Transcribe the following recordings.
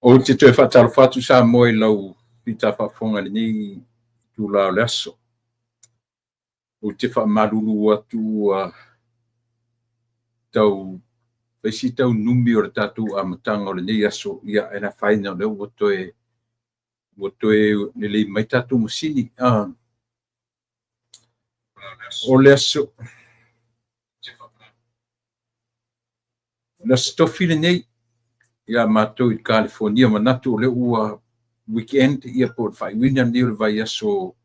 O te tue whataro whatu sa moe lau pita whafonga ni tu lao leso. O te whamaruru atu tau pesi tau numi o le tatu a matanga o le ni aso ia ena whaina leo o toe nile mai tatu musini. O leso. Na stofi le nei ia matou i California manatu o le ua weekend ia po whaiwina ni o le vai aso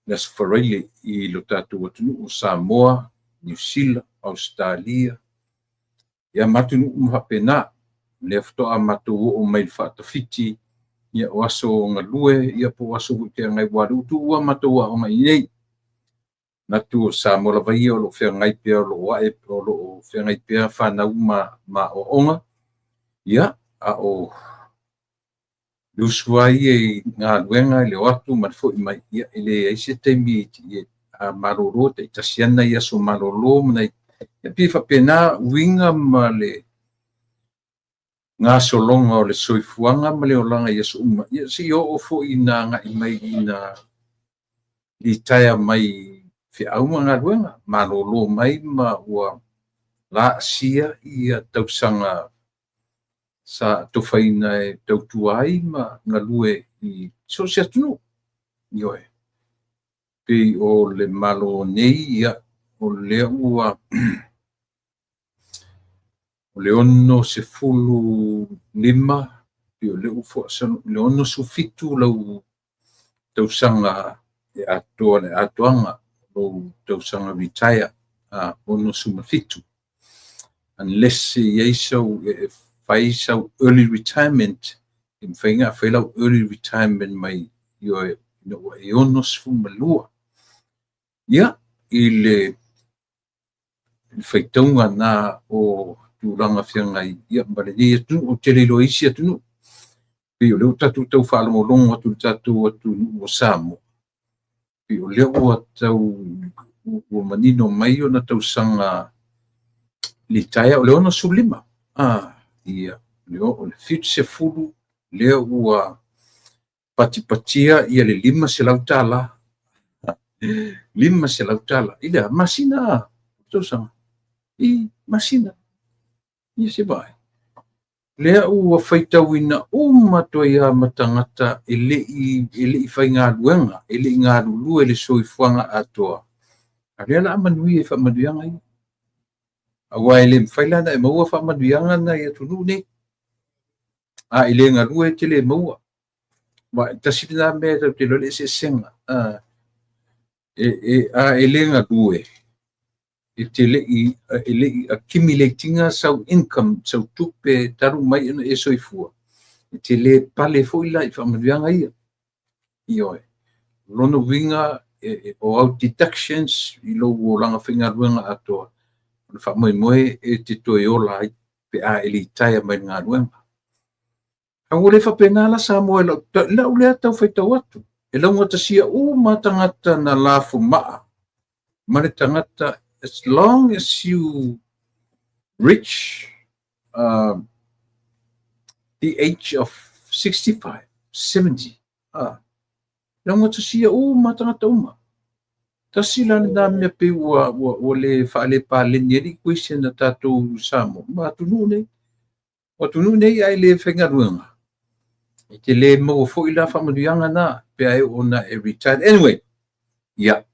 nas whareile i lo tatu atunu o Samoa, New Zealand, Australia. Ia matunu umhapena le ftoa matou o mai whaatawhiti ia o aso ngalue ia po aso ke ngai waru tu ua matou o mai nei. Natu o Samoa la vai o lo whea ngai pia o lo wae o lo whea ngai pia whanau ma o onga. Ia a o Luswai e ngā luenga le watu marfo i mai ia ele aise teimi a maroro te tasiana ia so maroro mna ia pifa pena winga ma le ngā solonga o le soifuanga ma le olanga ia so uma ia si o fo ina nga i mai ina li taia mai fi au ngā luenga maroro mai ma ua la sia ia tausanga sa tofaina e tautuai ma ngalue i sosia tunu ioe pe o le malo nei ia o le ua o le ono se fulu lima pe o le ufo le ono su fitu lau tausanga e atoa le atoanga o tausanga retire ono su mafitu unless ye so fai sau early retirement in whainga whailau early retirement mai ioe no e ono sfu malua ia i le whaitaunga na o tūranga whiangai ia mbale ni atu o te leilo isi atu pe o leo tatu tau whaalamo longo atu tatu o Samoa pe o leo tau o manino mai o na tau sanga li taia o leo na sulima ia leo o le fitu se fulu leo ua patipatia ia le lima se lautala lima se lautala ila masina tosanga i masina ia se vai lea ua faitauina mato ia matangata ele i whainga luenga ele i ngā lulu ele soifuanga atoa a lea la amanui e whamaduianga i awa ele mfailana e maua whamaduianga na ia tunu ne ele ngā lue te le maua wa tasipina mea tau te lole se senga ele ngā lue te le i accumulating sau income sau tupe taru mai e soifua te le pale foila i whamaduianga ia ioe lono winga o au deductions i lo o langa whinga ruenga atoa whamoe te toi ola pe ele taia mai ngā ruenga Ang le whapena la sa moe la ulea tau whaitau atu. E launga ta sia matangata na lafu maa. Mane tangata, as long as you reach the age of 65, 70, launga ta sia matangata uma. Ta sila na mea pe ua le whaale pāle nieri kuise na tātou Samoa. Ma tunu nei. O tunu nei ai le whengaruanga. I te le mau fo ila whamaduianga na pe ai ona e retired. Anyway, ia.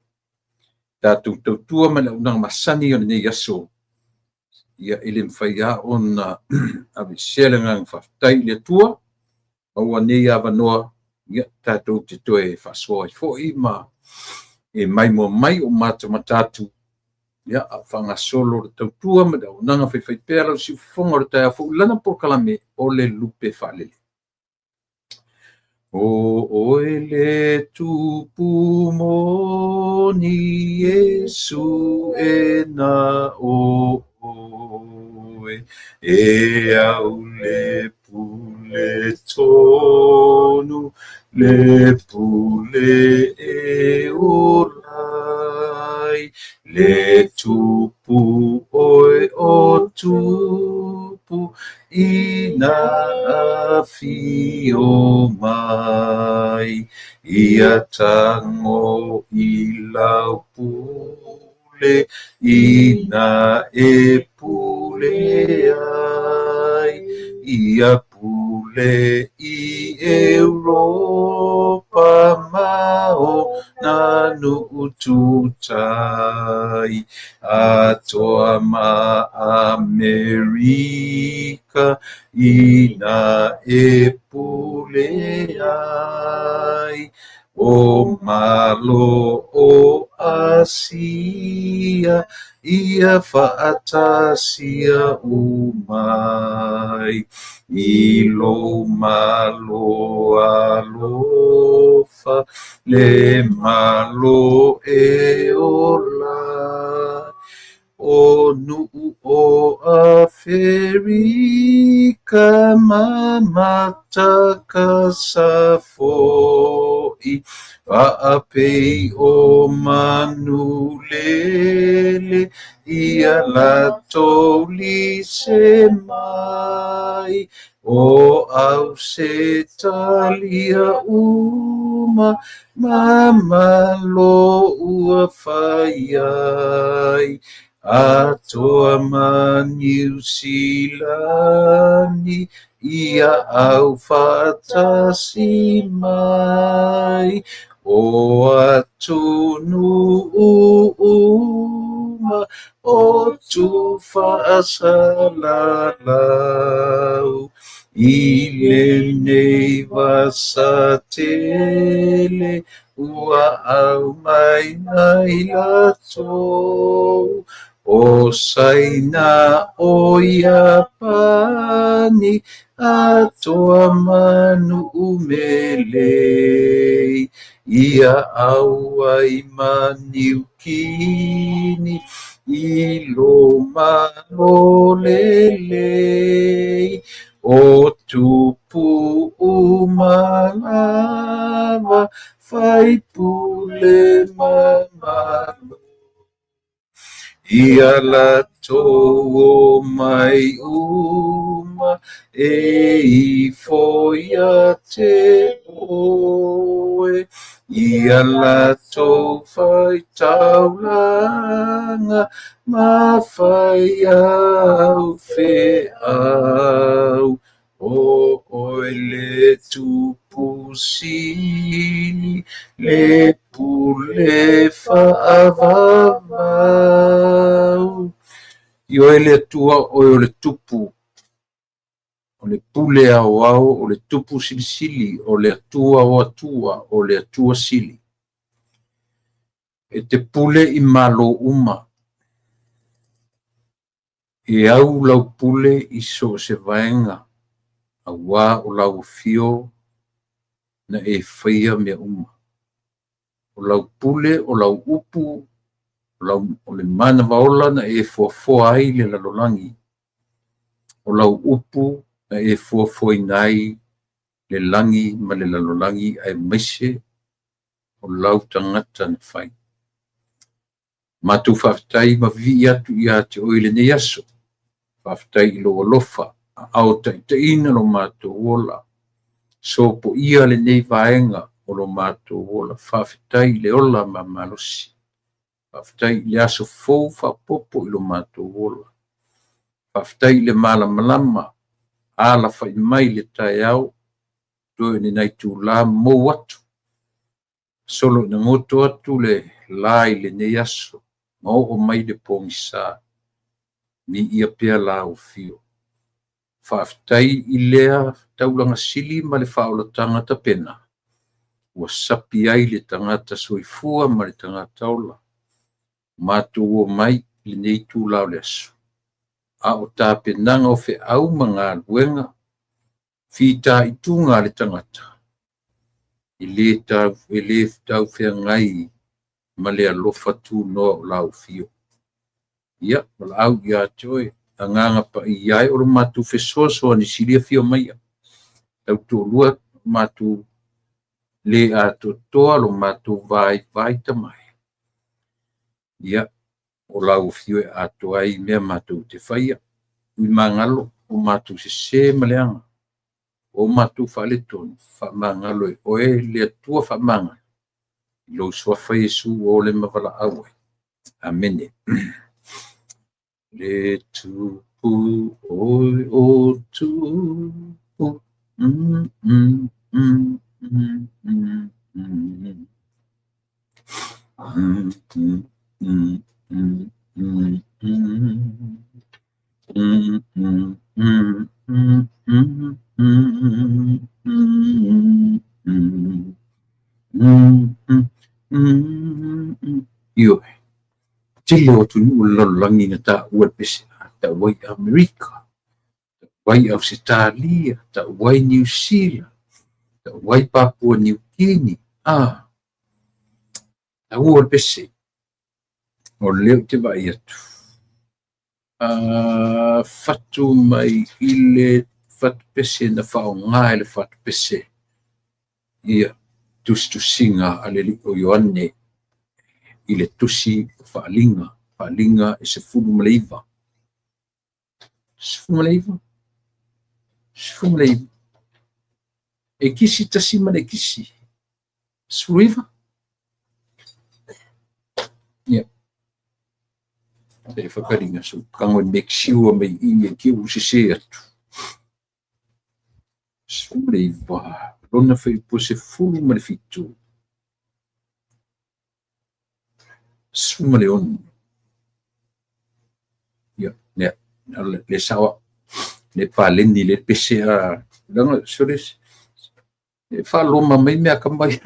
Tātou tautua mana unang masani o nei aso. Ia ele mwhaia ona avi selengang whaftai le tua. Aua nei awanoa. Ia tātou te toe whasoa i fo i ma. E mai mo mai o matatu. Ia a whanga solo le tautua mana unanga whai pēra si whonga o tai a fo lana po kalame o le lupe whalele. O ele tupu moni Yesu e na oe e au le pule tonu le pule e orai le tupu oe o tupu ina afio mai ia tango i lau pule ina e pule ai ia pule i Europa mao nanu ututai atoa ma Amerika ina e pule ai o malo o Asia ia faatasia umai ilo malo alofa le malo e ola o nuu o Afrika mamata kasafoi Aapei o manulele ia latou lise mai o au se talia uma mamalo ua fai ai atoa ma New Zealand ia au fatasi mai o atunu uma o tu faasalalau ile nei vasatele ua au mai mai latou o saina o Iapani atoa manu umelei ia au ai maniukini ilo malolelei o tupu umalava fai pule mamalo ia latou mai uma e foia te oe ia latou fai taulanga ma fai au feau o oe le tupu sili le pule faavavau i oe le atua oe o le tupu o le pule aoao o le tupu silisili o le atua o atua o le atua sili e te pule i malo uma e au lau pule i so se vaenga auā o lau fio na e faia mea uma o lau pule o lau upu o le mana vaola na e fuafoa ai le lalolagi o lau upu na e fuafoaina ai le lagi ma le lalolagi ae maise o lau tagata na fai matou faafetai ma vii atu iā te oe i lenei aso faafetai i lou alofa aao taʻitaʻina lo matou ola so po ia lenei vaega o lo matou ola faafetai i le ola ma malosi faafetai i le aso fou faapopo i lo matou ola faafetai i le malamalama alafaʻi mai le taeao toe lenai tulā mou atu solo ina goto atu le lā i lenei aso ma oo mai le pogisā miia pea laofio faafetai i lea taulaga sili ma le faaolataga tapena ua sapi ai le tagata soifua ma le tagata ola matou ua mai lenei tulā o le aso a o tapenaga o feʻau ma galuega fitaʻituga a le tagata i lē taufeagai ma le alofa tunoa o laofio ia ma laau iā te oe agaga paia ai o lo matou fesoasoani silia fio maia tautoʻalua matou lē a totoa lo matou vaivai tamae ia o lau fio ato ai mea mātou te whaia. Ui mangalo o mātou se maleanga. O mātou whale tonu, wha mangalo e oe lea tua wha manga. Lo swafa Yesu o le mawala awe. Amene. Le tupu oi o tupu. Io tele o tunu ulalangi na ta ua pese ta wai Amerika, ta wai Australia, ta wai New Zealand, ta wai Papua New Guinea. Ta ua pese o leo te vai atu. Fatu mai ile fatu pese na whao ngā ele fatu pese. Ia tustusinga aleli o Ioane ile tusi whaalinga e se fulu maleiva. Sefulu maleiva. E kisi tasi mana e kisi. Sefulu ia. Te whakaringa so kango make sure mai i ki u se atu. Sefulu maleiva. Rona whai po se fulu malefitu. Sefulu maleonu. Ia, nea, le sawa, le paleni, le pesea, langa, sores, e whaloma mai mea kamai.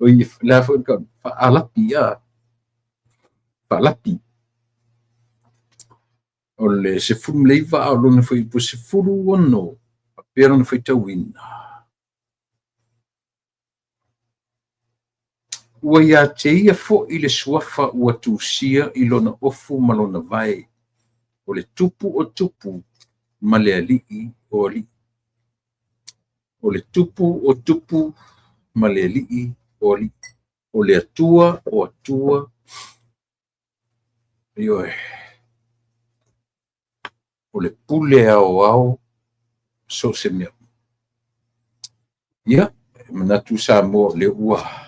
O i la whaka, whaalapi, whaalapi. O le se fulu leiva, o lona whai po se fulu ono, a pera na whai tauina. Ua ia te ia fo i le suafa ua tūsia i lona ofu ma lona vai. O le tupu o tupu ma le alii o alii. O le tupu o tupu ma le alii o alii. O le atua o atua. Ioe. O le pule ao so se mea. Ia, manatu sa mo le ua.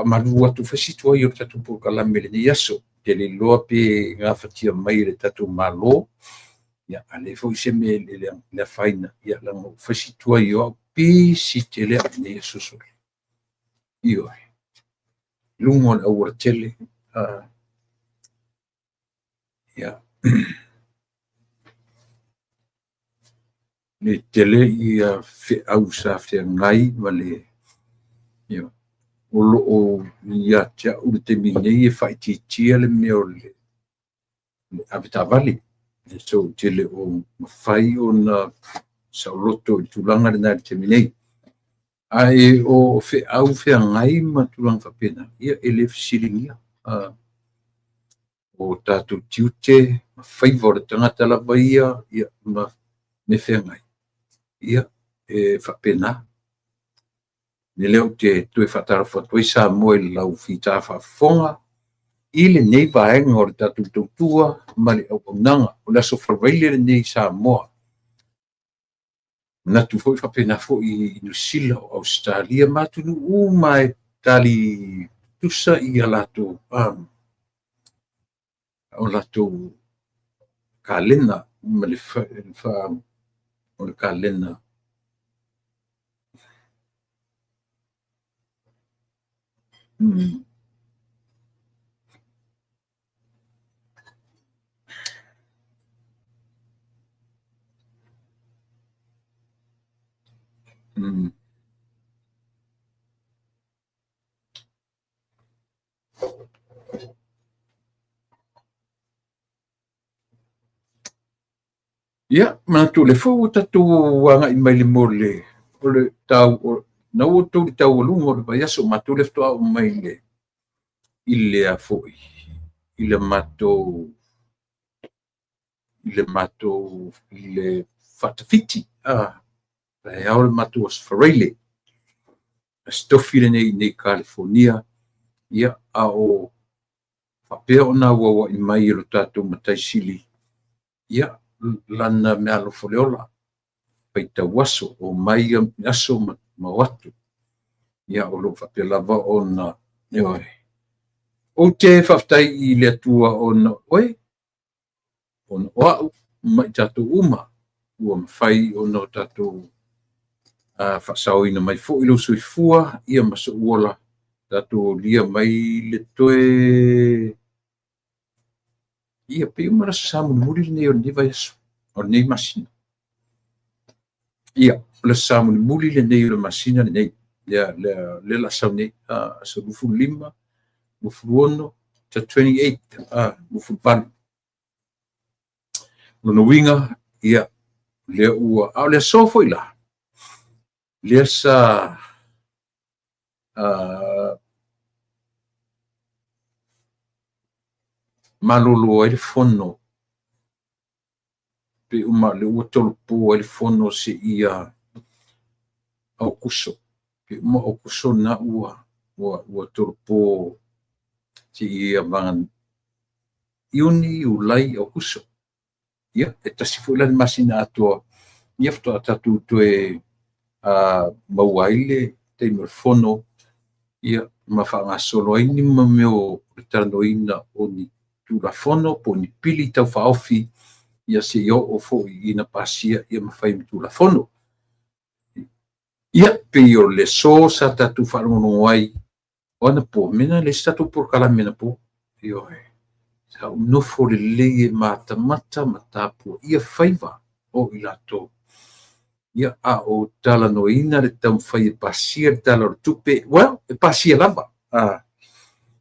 Malu atu fesitua i o tatu po kalame le ni yaso. Te le loa pe ngā whatia mai le tatu malo. Ia, ale fo i se me le whaina. Ia, lango fesitua i o pe si te le ane yaso soli. Io. Lungon au tele. Ia. Le tele i fe au sa fe ngai vale. Ia. O ia tia o te minei e whaititia le meo le avita vali. So te le o mawhai o na sauloto i tulanga le nari te minei. Ai o fe au fe ngai ma tulanga whapena. Ia ele fisiringia. O tātou tiute, mawhai vore tangata la baia, ia me fe ngai. Ia e whapena. Ni leo te tue whatara whatoi sa moe lau whita whafonga. I le nei vaenga o le tatu tautua, mali au nanga, o la so whareile le nei sa moa. Natu foi whapena fo i Nusila o Australia, matunu mai tali tusa i a lato, o lato kalena, mali o le kalena. Ia, manatu le fo tatu wanga i mai le mole. O le tau, na o tau le tau alunga o le baiaso, matu le ftoa o mai le ile a foi. Ile mato, ile fatafiti. E au le mato os whareile. Stofi le nei California. Ia a o Whapea o nā wawa I mai I lo tātou matai sili. Ia, lana mea alofo leola. Paita waso o mai aso ma watu. Ia o lo whapea lava o na eoe. O te whaftai I le atua o na oe. O na oau mai tātou uma. Ua mawhai o na tātou whasau ina mai fo ilo suifua. Ia masa uola. Tātou lia mai le toe. Ia pe umara samu muri nei o niva yasu. O nei masina. Ia, le samu muri le nei o masina nei. Le la sau nei. Sa lufu lima. Lufu ono. Ta 28. Lufu vanu. Lono winga. Ia. Le ua. Au le sofo ila. Le sa. Malolo ele fono. Pe uma le ua tolupo ele fono se ia au kuso. Pe uma au kuso na ua tolupo se ia vangan iuni ulai au kuso. Ia, e tasifu ila masina atua. Ia fto atatu toe mauaile te fono. Ia mawhanga solo ini mameo retano ina o ni tula fono po ni pili tau whaofi ia se io o fo ina pasia ia mawhai tula fono. Ia pe o le so sa tatu wharongo wai ona po mena le statu por kala mena po io sa unofo le lege mata matapu ia whaiva o ilato. Ia a o tala no ina le tau whai pasia tala o tupe well e pasia lava.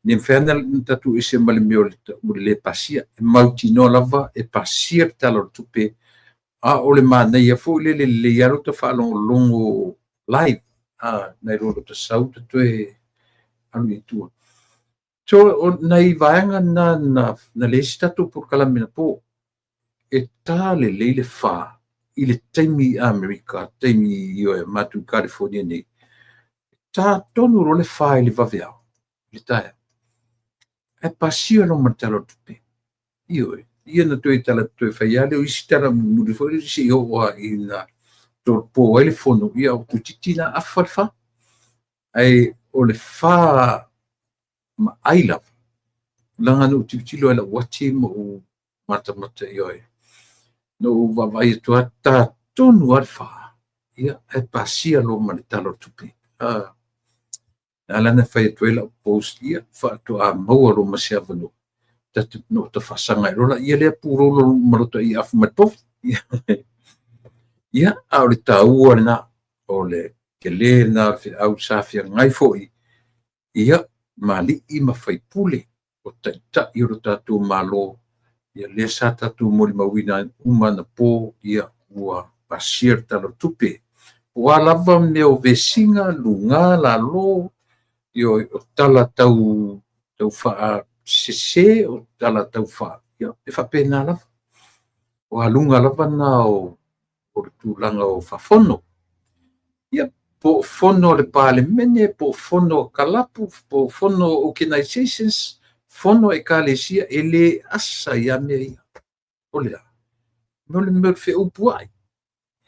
Ni mfena tatu ese male meo le pasia e mauti no lava e pasia tala tupe o le mana ia fo le yalo te whalongo longo live nei rolo te sau te toe anu I tua. So nei vaenga na lesi tatu por kalamina po e tā le leile wha I le taimi Amerika, taimi io matu California nei. Tā tonu ro le wha I le vaveao. Le tae. E pasia no matalo tupe. Ia na toe tala toe whaiale o isi tala muri fo isi o oa I na torpo ele fono ia o tutitina awharwha. Ai o le wha ma aila. Langa no tibitilo ala wati mo o mata ioi. No wawai tua ta tonu alfa. Ia e pasia lo matalo tupe. Alana fai tuela post ia fa to a maua lo masia vano tatu no to fasanga rola ia le puro lo maroto I af matpof ia au le tau na ole ke le na au safia ngai foi ia mali I mafai pule o ta I ro tatu malo ia le sa tatu moli mawina umana po ia ua pasir talo tupe wala va meo vesinga lunga la lo io o tala tau wha sese o tala tau wha ia e wha pena lava o halunga lava na o tūlanga o whafono ia po fono le pale mene po fono kalapu po fono organizations fono e kalesia ele asa ia mea ia o lea me fe upuai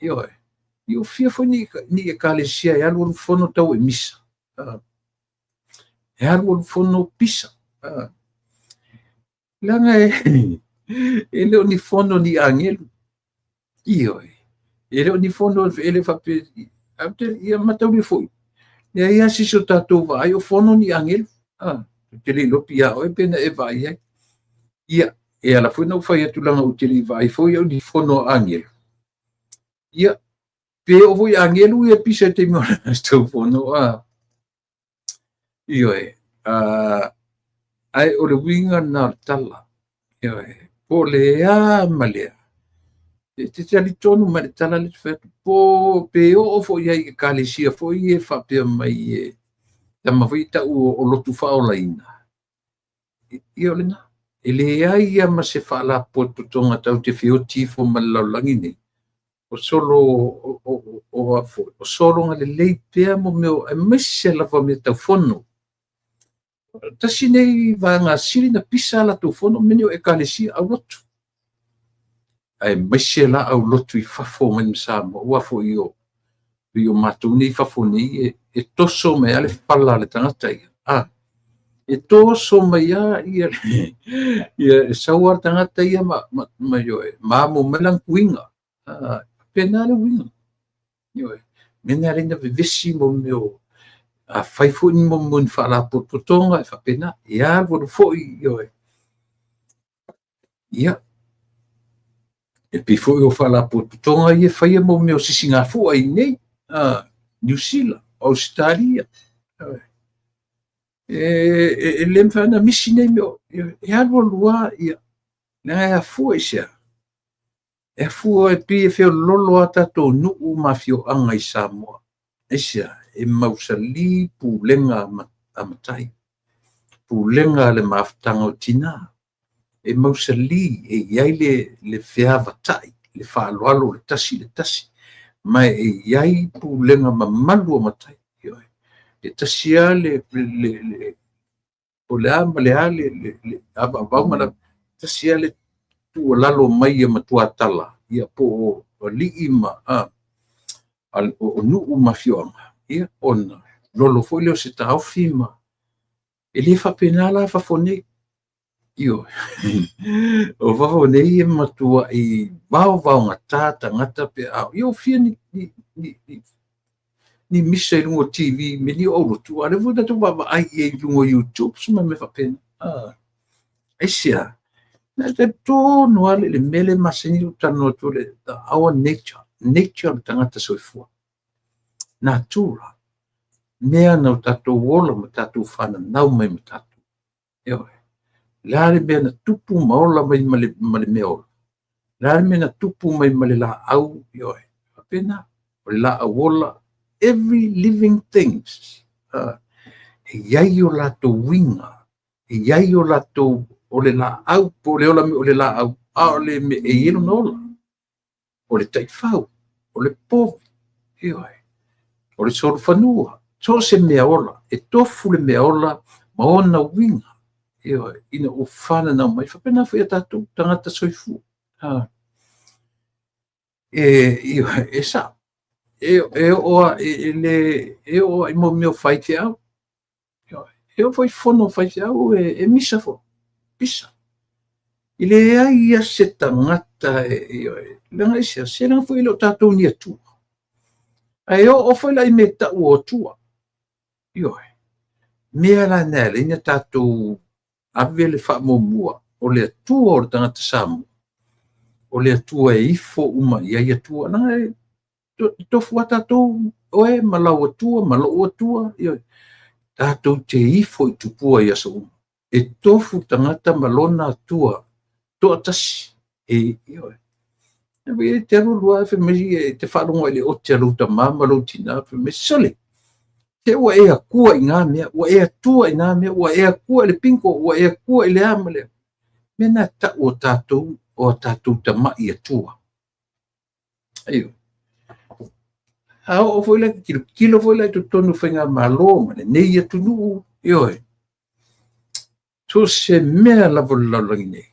io fia fo ni e kalesia e alu fono tau e misa e alu fono pisa. Langa e leo ni fono ni angelu. E leo ni fono ele fape after ia matau ni foi. Ne ia si so tatou vai o fono ni angelu. Te li lopi ia o pena e vai ai. Ia e ala foi no fai tu langa o te li vai foi o ni fono angelu. Ia pe o voi angelu ia pisa te mo sto fono ai o le winga na tala. Po le malea. Te tali tonu ma le tala le fetu. Po pe o fo ia I kalesia fo ia whapea mai e. Tama fo ita o lotu whaolaina. Ia le na. E le ai ia ma se whala poto tonga tau te whioti fo malaulangi nei. O solo o solo nga le leipea mo meo e mese lava me tau fono. tasi nei vangasili na pisa la tofono meni o ekalesia au lotu ai maise la au lotu I fafo mai masama ua fo io matou nei fafo nei e toso mai ale pala le tangata ia e toso mai ia ia saua tangata ia ma yo ma mo melang kuinga pena le winga yo mena le na vivisi mo meu fai fu ni mo mun fa la potonga fa pena ia vo fo yo ia e pe fo yo fa la potonga ia fai mo meu sisinga fu ai nei New Zealand Australia e lem fa na misi nei meu ia vo lua ia na fu isia e fu e pe fe lolo ata to nu mafio anga I Samoa isia e mausali pulenga amatai pulenga le maftanga o tina e mausali e iai le feava tai le faloalo le tasi mai e iai pulenga mamalu amatai e tasia le o le ama le ale le avau mana tasia le tu lalo mai ma tua tala ia po o li'i ma o nuu mafioanga ia ona lolo foi leo se taofi ma e le fapena la fafone io o fafone ia matua I vau ngata pe io fia ni misa I lungo TV me ni o tu ale vo tu va ai e lungo YouTube suma me fapena esia na te tono ale le mele masini utano tu le our nature tangata soifua natura mea na tatou ola ma tatou whana nau mai ma tatou eo lare mea na tupu maola mai male mea ola lare mea na tupu mai male la au eo apena o le la awola every living things e iai o latou winga e iai o latou o le la au po le ola me o le la au o le me e ielo na ola o le taifau o le povi eo o le soro fanua so se mea ola e tofu le mea ola ma ona winga eo ina o whana na mai whapena whai tatou tangata soifu e sa e o I mo meo whai te au e o whai whono whai te au e misa fo pisa I le ai a se tangata langa isia se langa whai lo tatou ni atua ai o whai lai me tau o tua mea la nere ina tatou ave le whaamomua o le atua o le tangata Samoa o le atua e ifo uma ia atua nanga tofu a tatou oe malau atua malau atua tatou te ifo I tupua ia sa uma e tofu tangata malona atua toa tasi e te aru lua fe mei te wharongo ele o te aru ta mama lo tina fe me sole te ua e akua I ngā mea ua e atua I ngā mea ua e akua le pinko ua e akua le amale mena ta o tatou ta mai atua ayo o foi la kilo foi la tonu whenga malo ma le nei atunu so se mea lavolalagi nei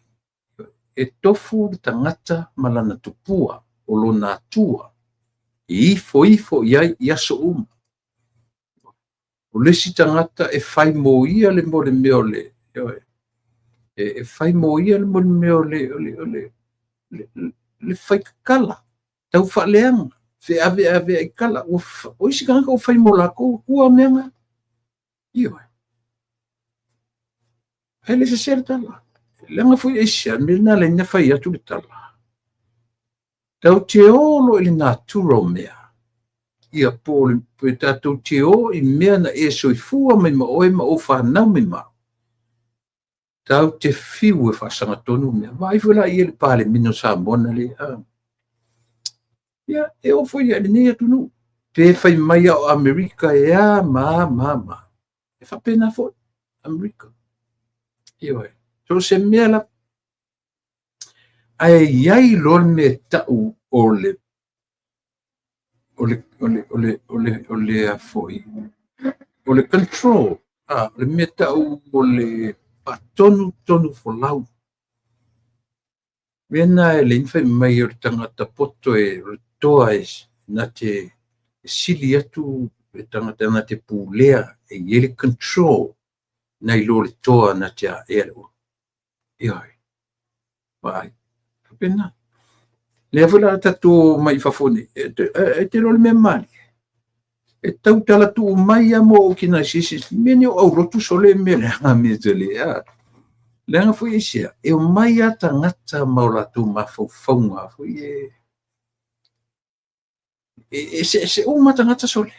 e tofu tangata malana tupua o lona atua ifo ia so o lesi tangata e whai mo ia le mo le meo le e whai mo ia le mo le meo le whai kakala tau whaleanga fe ave ai kala o isi kanga o whai mo lako kua meanga hele se ser tala langa foi isia mirna le nya whai atu le tala tau te olo ili natural mea ia pole pe tatou te o I mea na e soifua mai ma oe ma o whanau mai ma tau te fiu e whasanga tonu mea vai wala I ele pale mino sa mona le ia e o foi ele nei atunu pe whai mai o Amerika ma e whapena foi Amerika so se mea la ai iai lor me tau o le foi o le control le mea tau o le tonu folau. Mena e le infa mai o le tangata poto e toa e na te sili atu e tangata na te pulea e yele control na i lo le toa na te a e o. Ioi. Vai. Pena. Le avula tatu mai fafoni. E te lo le mea mali. E tau tala tu mai amo o kina sisi. Mene o au rotu sole me le hanga me te le a. Le hanga fui isia. E o mai ata ngata maula tu mafaufaunga. Fui se o mata ngata sole.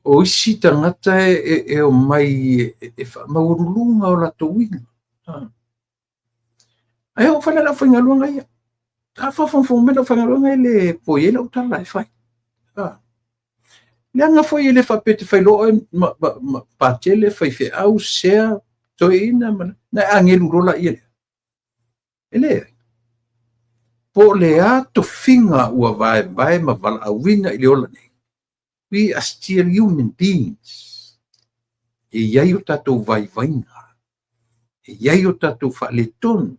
O isi tangata e o mai e maurulunga o la towinga. Ai o fala la whainga luanga ia. A whawhawhawh me la whainga luanga le poiela o tala e whai. Le anga foi ele whapete whailoa e pātele whaiwhi au sea toi ina mana. Na angelu rola ia le. Ele po le a to finga ua vai ma vala awina i le ola nei. We are still human beings. E iai o tatou vai vainga. E iai o tatou whaletonu.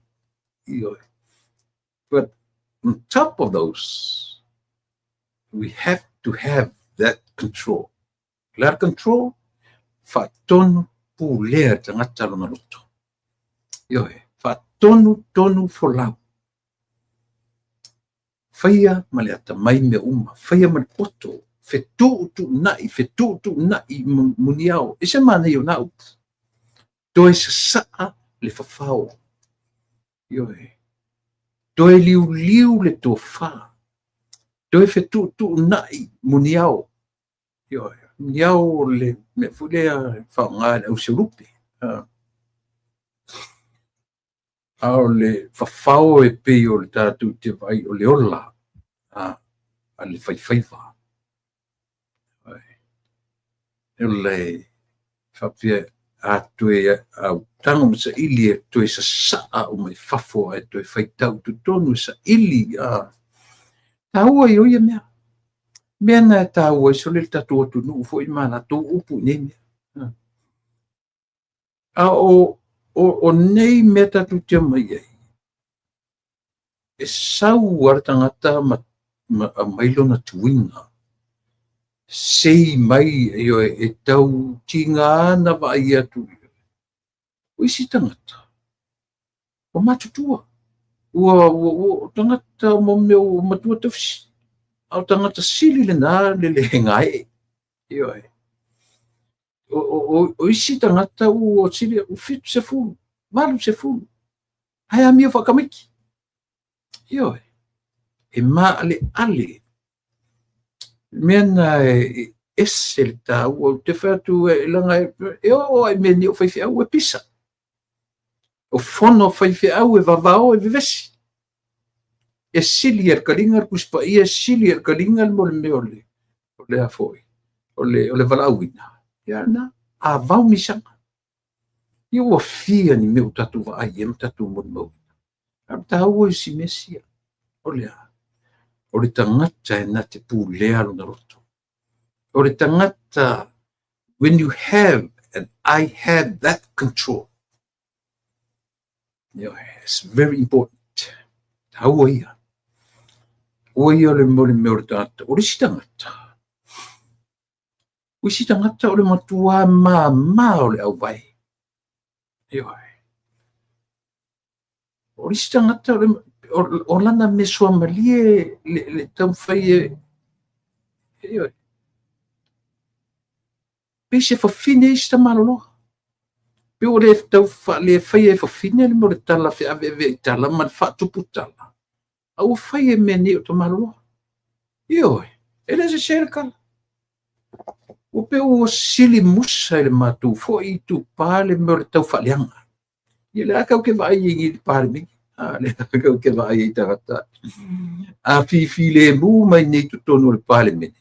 But on top of those, we have to have that control. That control, whatonu pulea tangata lona loto. Whatonu folau. Whaia male ata mai me uma. Whaia male poto. Fetu tu nai muniao. E se mana i o nau. Toe sa saa le whawhao. Toe liu le tō wha. Toe fetu tu nai muniao. Muniao le me fulea whaonga au se rupi. Ao le whawhao e pe o le tātu te vai o le ola. A le whaiwhaiwa. Le whapia a tue au tango sa ili e tue sa saa o mai whafo e tue whaitau tu tonu sa ili taua i oia mea. Mea na taua i sole tatu atu nuu fo i mana tō upu ne mea. A o nei mea tatu te mai ei. E sau aratangata ma mailona tuinga. Sei mai e tau tinga ana vai atu. O isi tangata. O matutua. O tangata mo meu matua tawhisi. Au tangata sili le nā le hengai. O isi tangata o sili o fitu se fulu. Malu se fulu. Hai amia whakamiki. E maa ale. Mena ese le tau o te whatu e langa e o ai meni o whaiwhi au e pisa. O whono whaiwhi au e vavao e vivesi. E sili ar karinga kuspa ia sili ar karinga mo le meole. O le afoi. O le valauina. Ia na a vau misanga. Ia ua fia ni meu tatu va ai em tatu mo mo. Am tau o si mesia. O le a. O le tangata e na te pūlea lo na roto. O le tangata, when you have, and I have that control, it's very important. Tau ia. O ia le mo le meo le tangata. O le si tangata. O si tangata o le matua ma o le au vai. O le si tangata o le o lana me soa malie le tau whai pe se whawhine i sta maloloha. Pe o le tau le whai e whawhine le mo le tala whi ave i tala ma le whatupu tala. Au whai e mene o ta maloloha. Ele se se kala. O pe o sili musa i le matu fo i tu pale mo le tau whaleanga. Ia le akau ke vai i le pale mingi. Le kau ke vai i tangata. A fi le mu mai nei tu tonu le pale mene.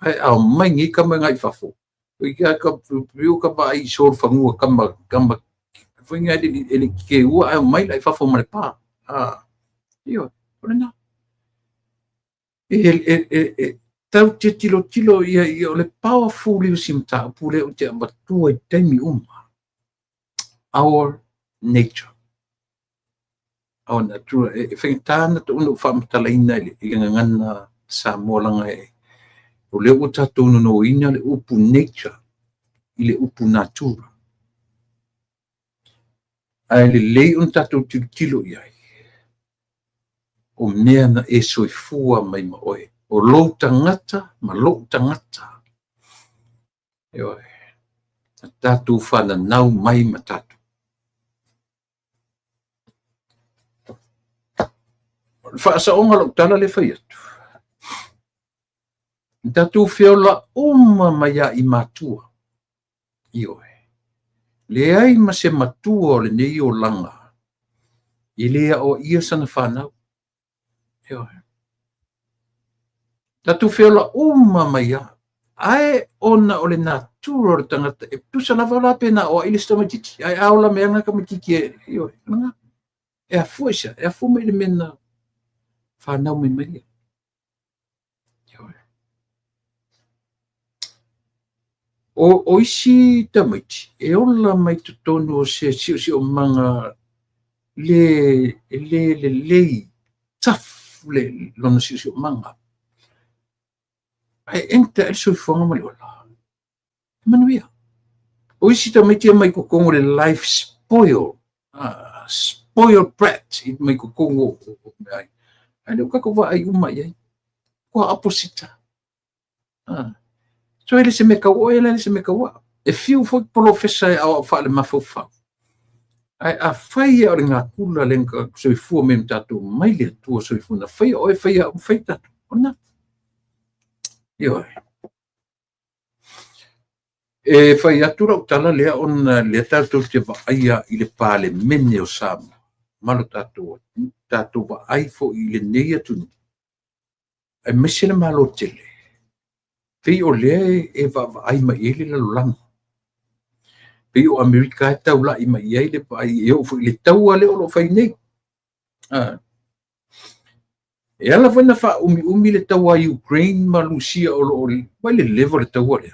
Ai au mai ngi kama ngai fafo. O i ka piu ka vai i sor whangua kama whinga ele ke ua ai mai lai fafo ma le pā. Ore na. tau te tilo ia o le powerful i simta pule o te matua i taimi uma. Our nature. Our nature. E whaitana to unu whamatalaina i ngangana sa molanga e. O le o tatou no ina le upu nature i le upu natura. Ai le lei un tatou tilo iai. O mea na e soifua mai ma oe. O lou tangata, ma lou tangata. E oe. Tatou whananau mai ma tatou. Whaasaonga lau tala le whai atu. Tatou whiola uma mai a i matua. I oe. Le ai ma se matua o le nei o langa. I lea o ia sana whanau. E oe. Tatou whiola uma mai a. Ai ona o le natura o le tangata. E tusa lava la pena o ilista matiti. Ai aula meanga ka matiti e. I oe. E a fuisa. E a fuma i le mena. Whanau mai mai. O isi tamaiti, e ola mai tutonu o se si o manga le taf le lona si o manga. Ai enta el soi fonga mai ola. Manuia. O isi tamaiti mai ko kongo le life spoil. Spoil brat i mai ko kongo. Ai le kako va ai uma ai. Ko aposita. So ele se me kaua, ele se me kaua. E fiu foi professor au fale mafofa. Ai a fai o ngā kula lenka soifua me tatu mai le tua soifuna. Fai o e fai tatu. Ona. Io. E fai atura utala lea on le tatu te vaia i le pale mene o Samu. Malo tatu. Tatu vai fo i le nei atunu. E mesele malo tele. Pei o lea e ai ma ele la langa. Pei o Amerika e tau la i ma i le pai e o fu le tau ale o lo fai nei. E ala fai na fa umi le tau a Ukraine ma Lucia o lo mai le level le tau ale.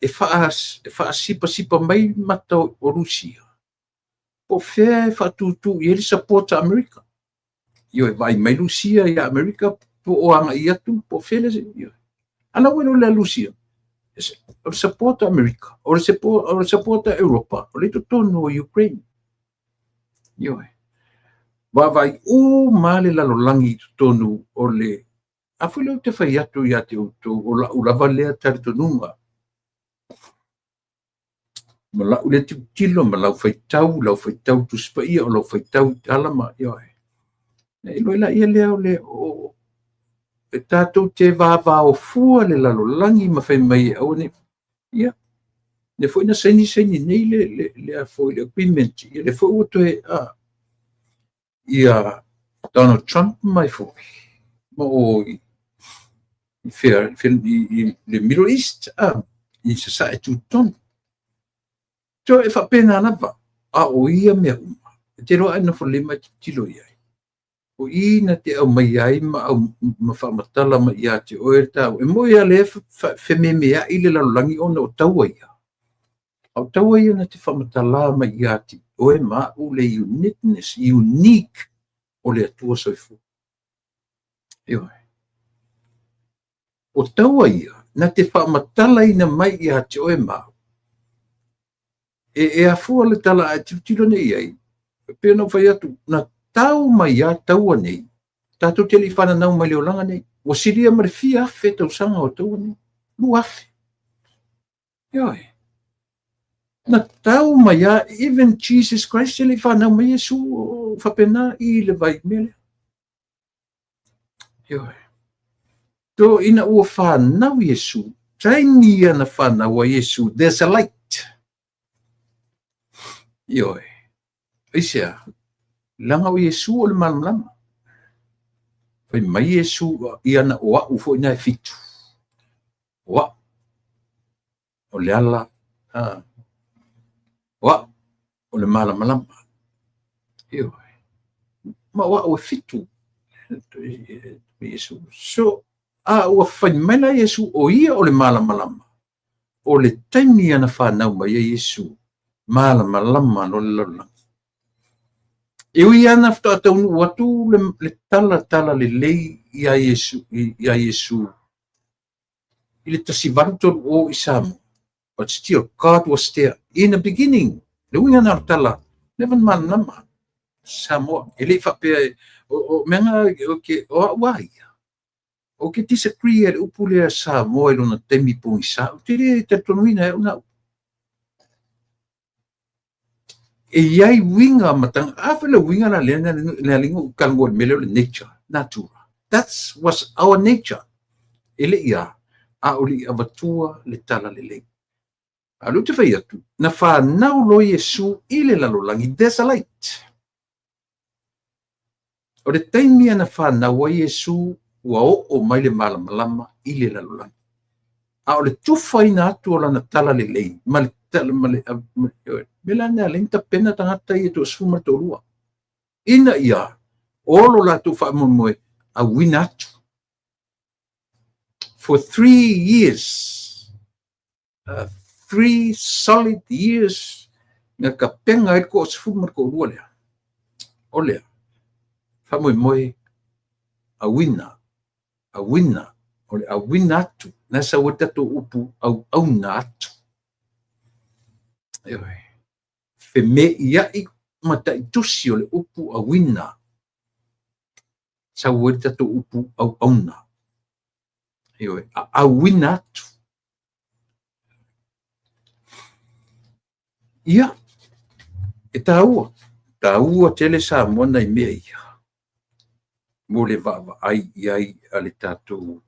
E fa sipa mai mata o Lucia. Po fe fa tu i ele support Amerika. Io e vai mai Lucia i Amerika po o anga i atu po fe le io. Ala weno le Lucia. O support America, o support Europa, o le tono o Ukraine. Io e. Vai male la lolangi tonu o le. A fu le te fai atu ia te o la valea tari tonunga. Ma la ule te tilo, ma lau fai tau tu spaia, o lau fai tau alama, io e. E lo la ia lea o le o. E tātou te vāvā o fua le la lolangi ma fai mai au ne. Ia. Le foi na seni nei le foi le agreement le foi o te ia Donald Trump mai foi mo o i le Middle East i se sa tu ton so e fa pena na va o ia me te ro ana fo le mai tilo ia o i na te au mai ai ma fa matala ma ia te o e mo ia le fe me i le la langi ona o tau ia. Au taua ia na te whamatala mai i ati, o e mau le uniqueness, unique o le atua soifu. Ioi. O taua ia, na te whamatala ina mai i ati, o e mau. E a fua le tala a tilo nei ai, pia no whai atu, na tau mai a taua nei, tātou te li whananau mai leo langa nei, o siria mare fi afe tau sanga o taua nei, lu afe. Ioi. Na tau mai a, even Jesus Christ, ele whanau mai Yesu whapena i le vai mele. Ioi. To ina ua whanau Yesu, taimi ana whanau a Yesu, there's a light. Ioi. Isia, langa o Yesu o le malamlama. Whai mai Yesu i ana oa ufo ina e fitu. Oa. O le ala. Wa o le malama. Ma wa o fitu. Yesu. So ua faimai la Iesu o ia o le malamalama. O le taimi ana whanau mai Iesu malamalama no le laulanga. Iwi ana fta taunu watu le tala le lei ia Iesu. I le tasivalu tolu o isamu. But still, God was there in the beginning. Le winga na tala. Nevan malama. Samoa. Ele whapea o menga o wai. O ke disagree e upule a Samoa ilo na temi pong isa. O te tonuina e una. E iai winga matang awele winga na le lingo kalmo mele le nature, natura. That was our nature. Ele ia a oli avatua le tala le lei. Alu te fai atu. Na whanau lo Iesu i le lalolangi desolate. O le taimi ana whanau a Iesu ua o mai le malamalama i le lalolangi. A o le tuwhaina atu o lana tala le lei. Ma le tala ma le mela nea lenta pena tangata i eto asfuma tolua. Ina ia olo la tu whamomoe a wina atu. For 3 years, 3 solid years, nga ka penga e ko asfuma ko lua lea. O lea, whamomoe a wina, o le a wina atu, nasa watato upu au na atu. Ewe. Fe me ia i mata i tusi o le upu a wina. Sa weta to upu au auna. Ewe, a wina atu. Ia, e taua tele sa mwana i mea ia. Mo le vava ai iai ale tatou.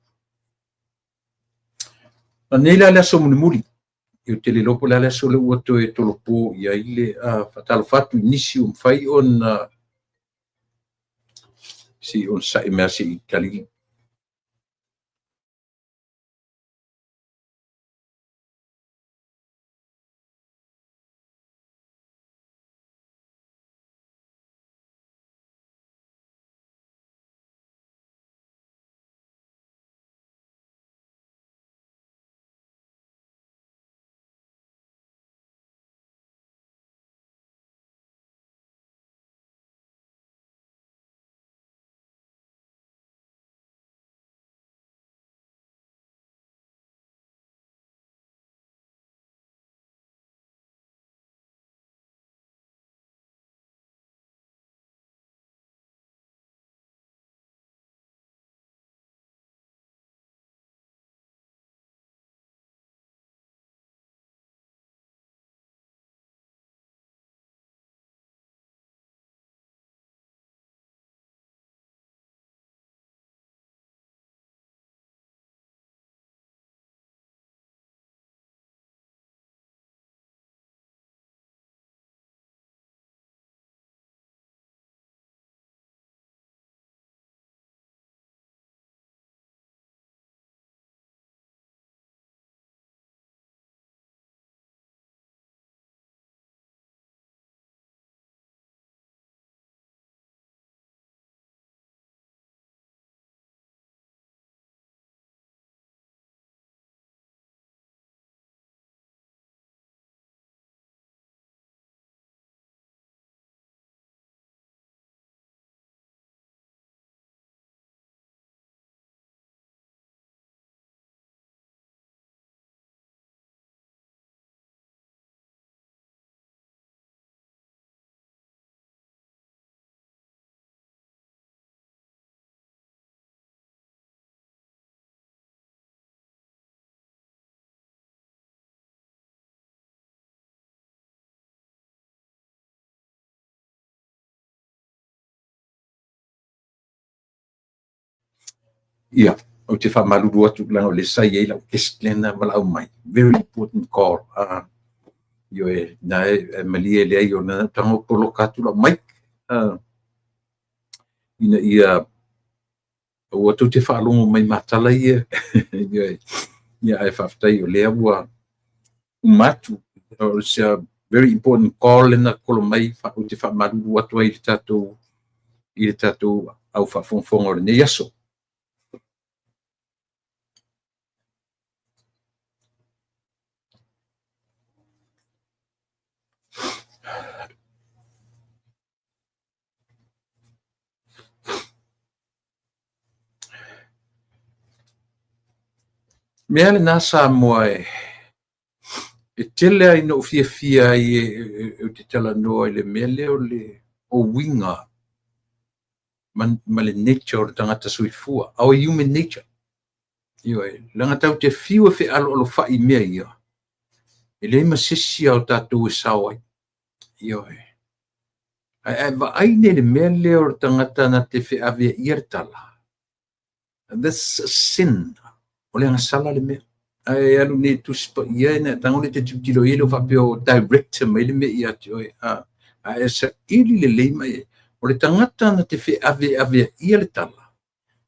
Na neila le aso muli. Io tele lopo le aso le uato e tolopo ia ile fatalo fatu nisi mfai on si on sa mea si kali. Ia, o te whamaruru atu langa o le sai e lau kestlena wala au mai. Very important call. Io e na e malie le ai o na tango polo katu la mai. Ina ia o atu te whaalongo mai matala ia. Ia e whaftai o lea ua umatu. It's a very important call na kolo mai o te whamaruru atu ai i le tatou au whafonfonga o le ne yaso. mea le nā Samoa e tele ai no fia ai e te tala noa i le mea leo o winga ma le nature o le tangata suifua, au human nature. Ioi, langa tau te fiu e alo whai mea ia. E le masisi au tātou e sawai. Ioi. Va aine le mea leo o tangata na te whi awea ia tala. That's a sin. O le angasala le mea. Ai alu ne tu spa ia na tangole te tilo ile fa pio director mai le me ia toi a esa ili le leima o le tangata na te fe ave ia le tala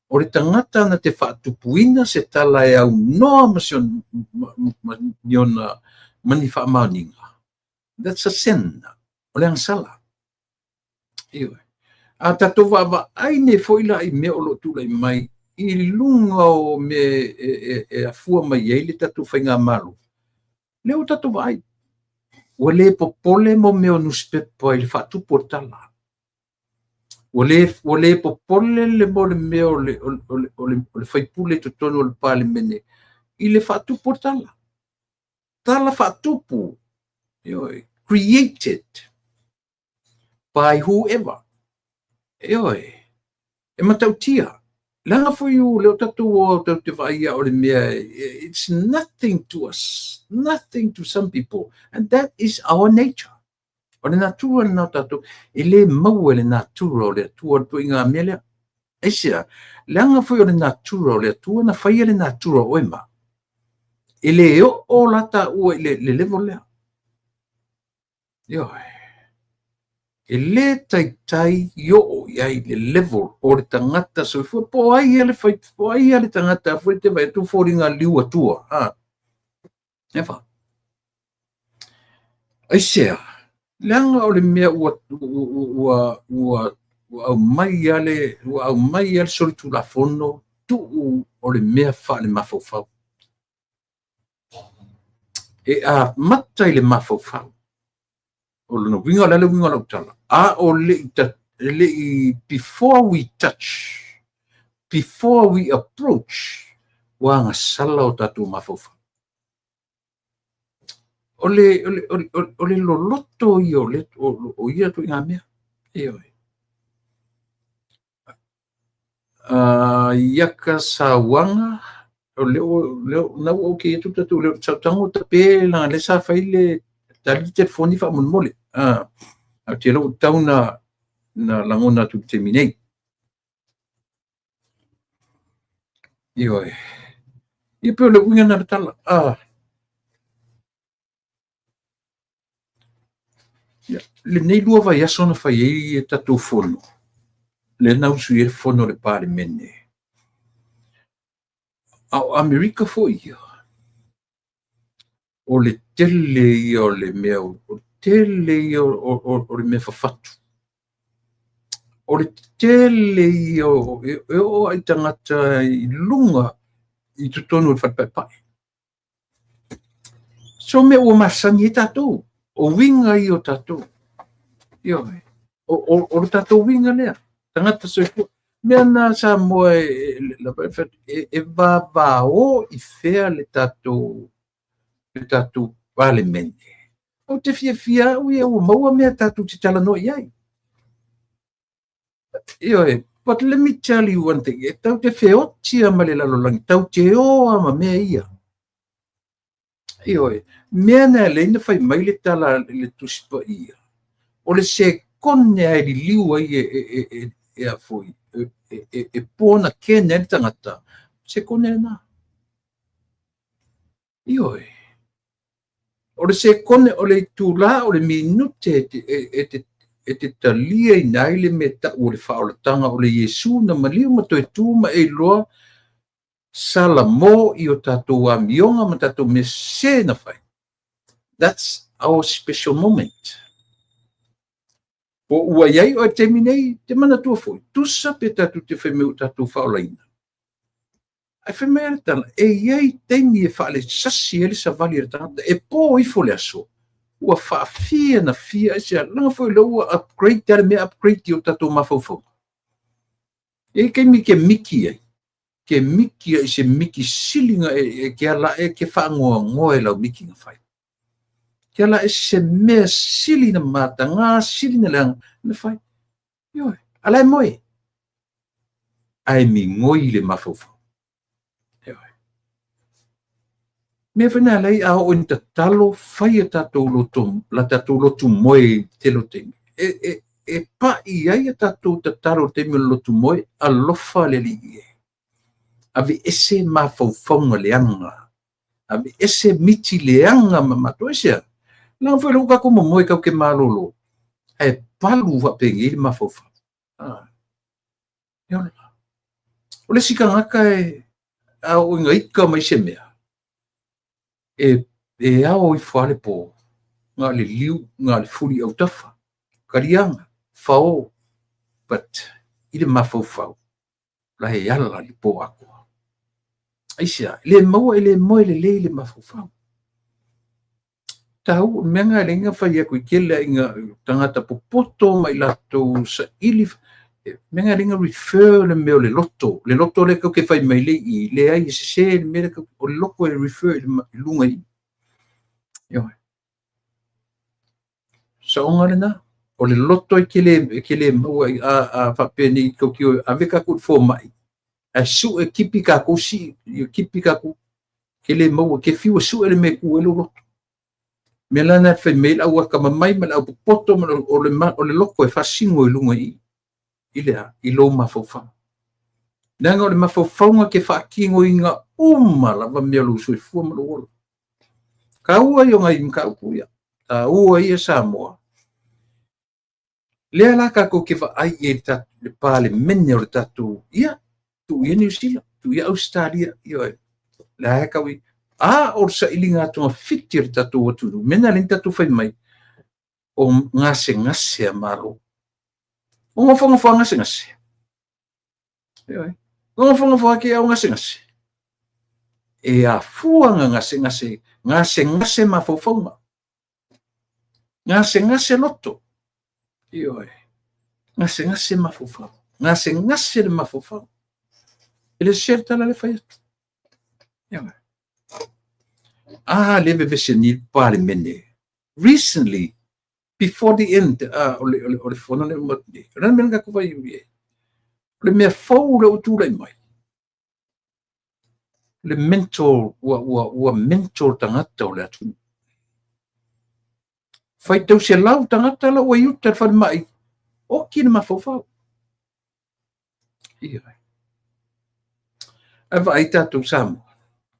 o le tangata na te fa tupuina se tala e au no masion niona mani fa maninga. That's a sin. O le ansala io a tato va ai ne foila i me o lo tu lai mai i lunga o me a fua mai e le tatu whainga malu. Leo tatu vai. O le popole mo me o nuspepa i le whatu portala. O le popole le mo le me o le whaipule to tono le pale mene i le whatu portala. Tala whatupu. Created by whoever. E matautia. Langa for you, leo tatu o te whaia o le mea, it's nothing to us, nothing to some people, and that is our nature. O le natura na tatu, e le mau e le natura o le atua tu inga mea lea. E sea, langa for o le natura o le atua na whaia le natura o ema. E le o lata ua le level lea. E le tai yo iai le level o le tangata so fu po ai ele fai po ai ele tangata fu te vai tu foringa liu atua efa ai sea langa o le mea ua au mai ale soli tu la fono tu o le mea fa le mafofau e a matai le mafofau o le winga la utala o le before we touch, before we approach wanga sala o tatu mafofa o le loloto i o ia tu inga mea iaka sa wanga o leo na o ke tu tatu leo tango tape la le sa faile tali telefoni fa mon mole au te lo tauna na langona tu te minei ioi i pe le winga na tala le nei lua vai aso na fai e tatu fono le nau su e fono le pare mene au Amerika fo ia o le tele ia o le mea o tele ia o le mea fafatu o le tele ia o ai tangata i lunga i tutonu o whatapai so me o masani e tatou o winga i o tatou o le tatou winga lea tangata so mea na sa moa e vava o i fea le tatou vale mene o te fia o ia o maua mea tatou te tala no iai but let me tell you one thing tau te feotia ma le lalolangi tau te oa ma mea ia mea na leina fai mai le tala le tuspa ia o le se kone ai li liu ai e a foi e pona kene le tangata se kone na o le se kone o le tula o le minute e te talia i nai le meta o le whaolatanga o le Yesu na maliu ma toi tū ma e loa sala mo i o tatou a mionga ma tatou me se na whai. That's our special moment. O ua iai o te minei te mana tua foi. Tusa pe tatou te whemeu tatou whaolaina. Ai whemea tana, e iai teimi e whaale sasi e le sa vali e tangata, e pō i fo le aso. Ua whaafia na fia e sea, langa foi la ua upgrade, tare mea upgrade i o tatou mafaufau. E keimi ke miki ai. ke miki se miki silinga ke ala ke whaangoa lau miki nga whai. Ke ala se mea sili na mata, ngā sili na leang na whai. Ioi, ala moe. Ai mi ngoi le mawhawha. Ioi. Mea whana lei a o in ta talo whai a tatou lotum, la tatou lotu moe te lotemi. E pa i ai a tatou ta talo te mi lotu moe, a lofa le li e. Ave ese mawhawhaunga leanga. Ave ese miti leanga mamato ese. Lang foi luka ko mo kau ke malolo. Ai palu wa pengi le mawhawha. Iona. O le sika ngaka a o inga ika mai se mea. E ao i whale po. Ngā le liu, ngā le furi au tafa. Karianga, whao. But, i le mawhawhau. La he ala li po ako. Aisia, le maua le moe le mawhawhau. Tau, menga le inga whai aku i kele inga tangata popoto mai lato sa ili. Menga le inga refer le meo le loto. Le loto le kau ke whai mai le i. Le ai se le mea kau o le loko e refer i lunga i. Ioi. Sa onga le na. O le loto i kele maua a whapeni kau ki o aveka kut fo mai. A su e kipi kako si. Kipi kako. Kele maua ke fiwa su e le me ku e lo loto. Me lana fe mail au ka mai mal au poto o le loko e fasingo i lunga i ile i lo mafaufa nanga o le mafaufa ke fakingo inga la va me lu sui fu mo lo ka ua yo ngai ka uia ta ua ia Samoa le ala ka ko ke fa ai e ta le pale menne o tatu ia tu ia New Zealand tu ia Australia io la ka wi o sa ilinga to fitir tatu tu mena le tatu fai mai o ngase malo o ngofonga ngase ngofonga ke au ngase e a fuanga ngase mafofonga ngase loto io ngase mafofonga ngase le mafofonga ele certa la le fai le veveseni pale mene recently before the end o le fono le motni ran men ka ko vai le me fou le utu le mai le mentor wa mentor tangata o le atu fai tau se lau tangata la wa yuta fa mai o ki ma fou fau ia ava aita tu sam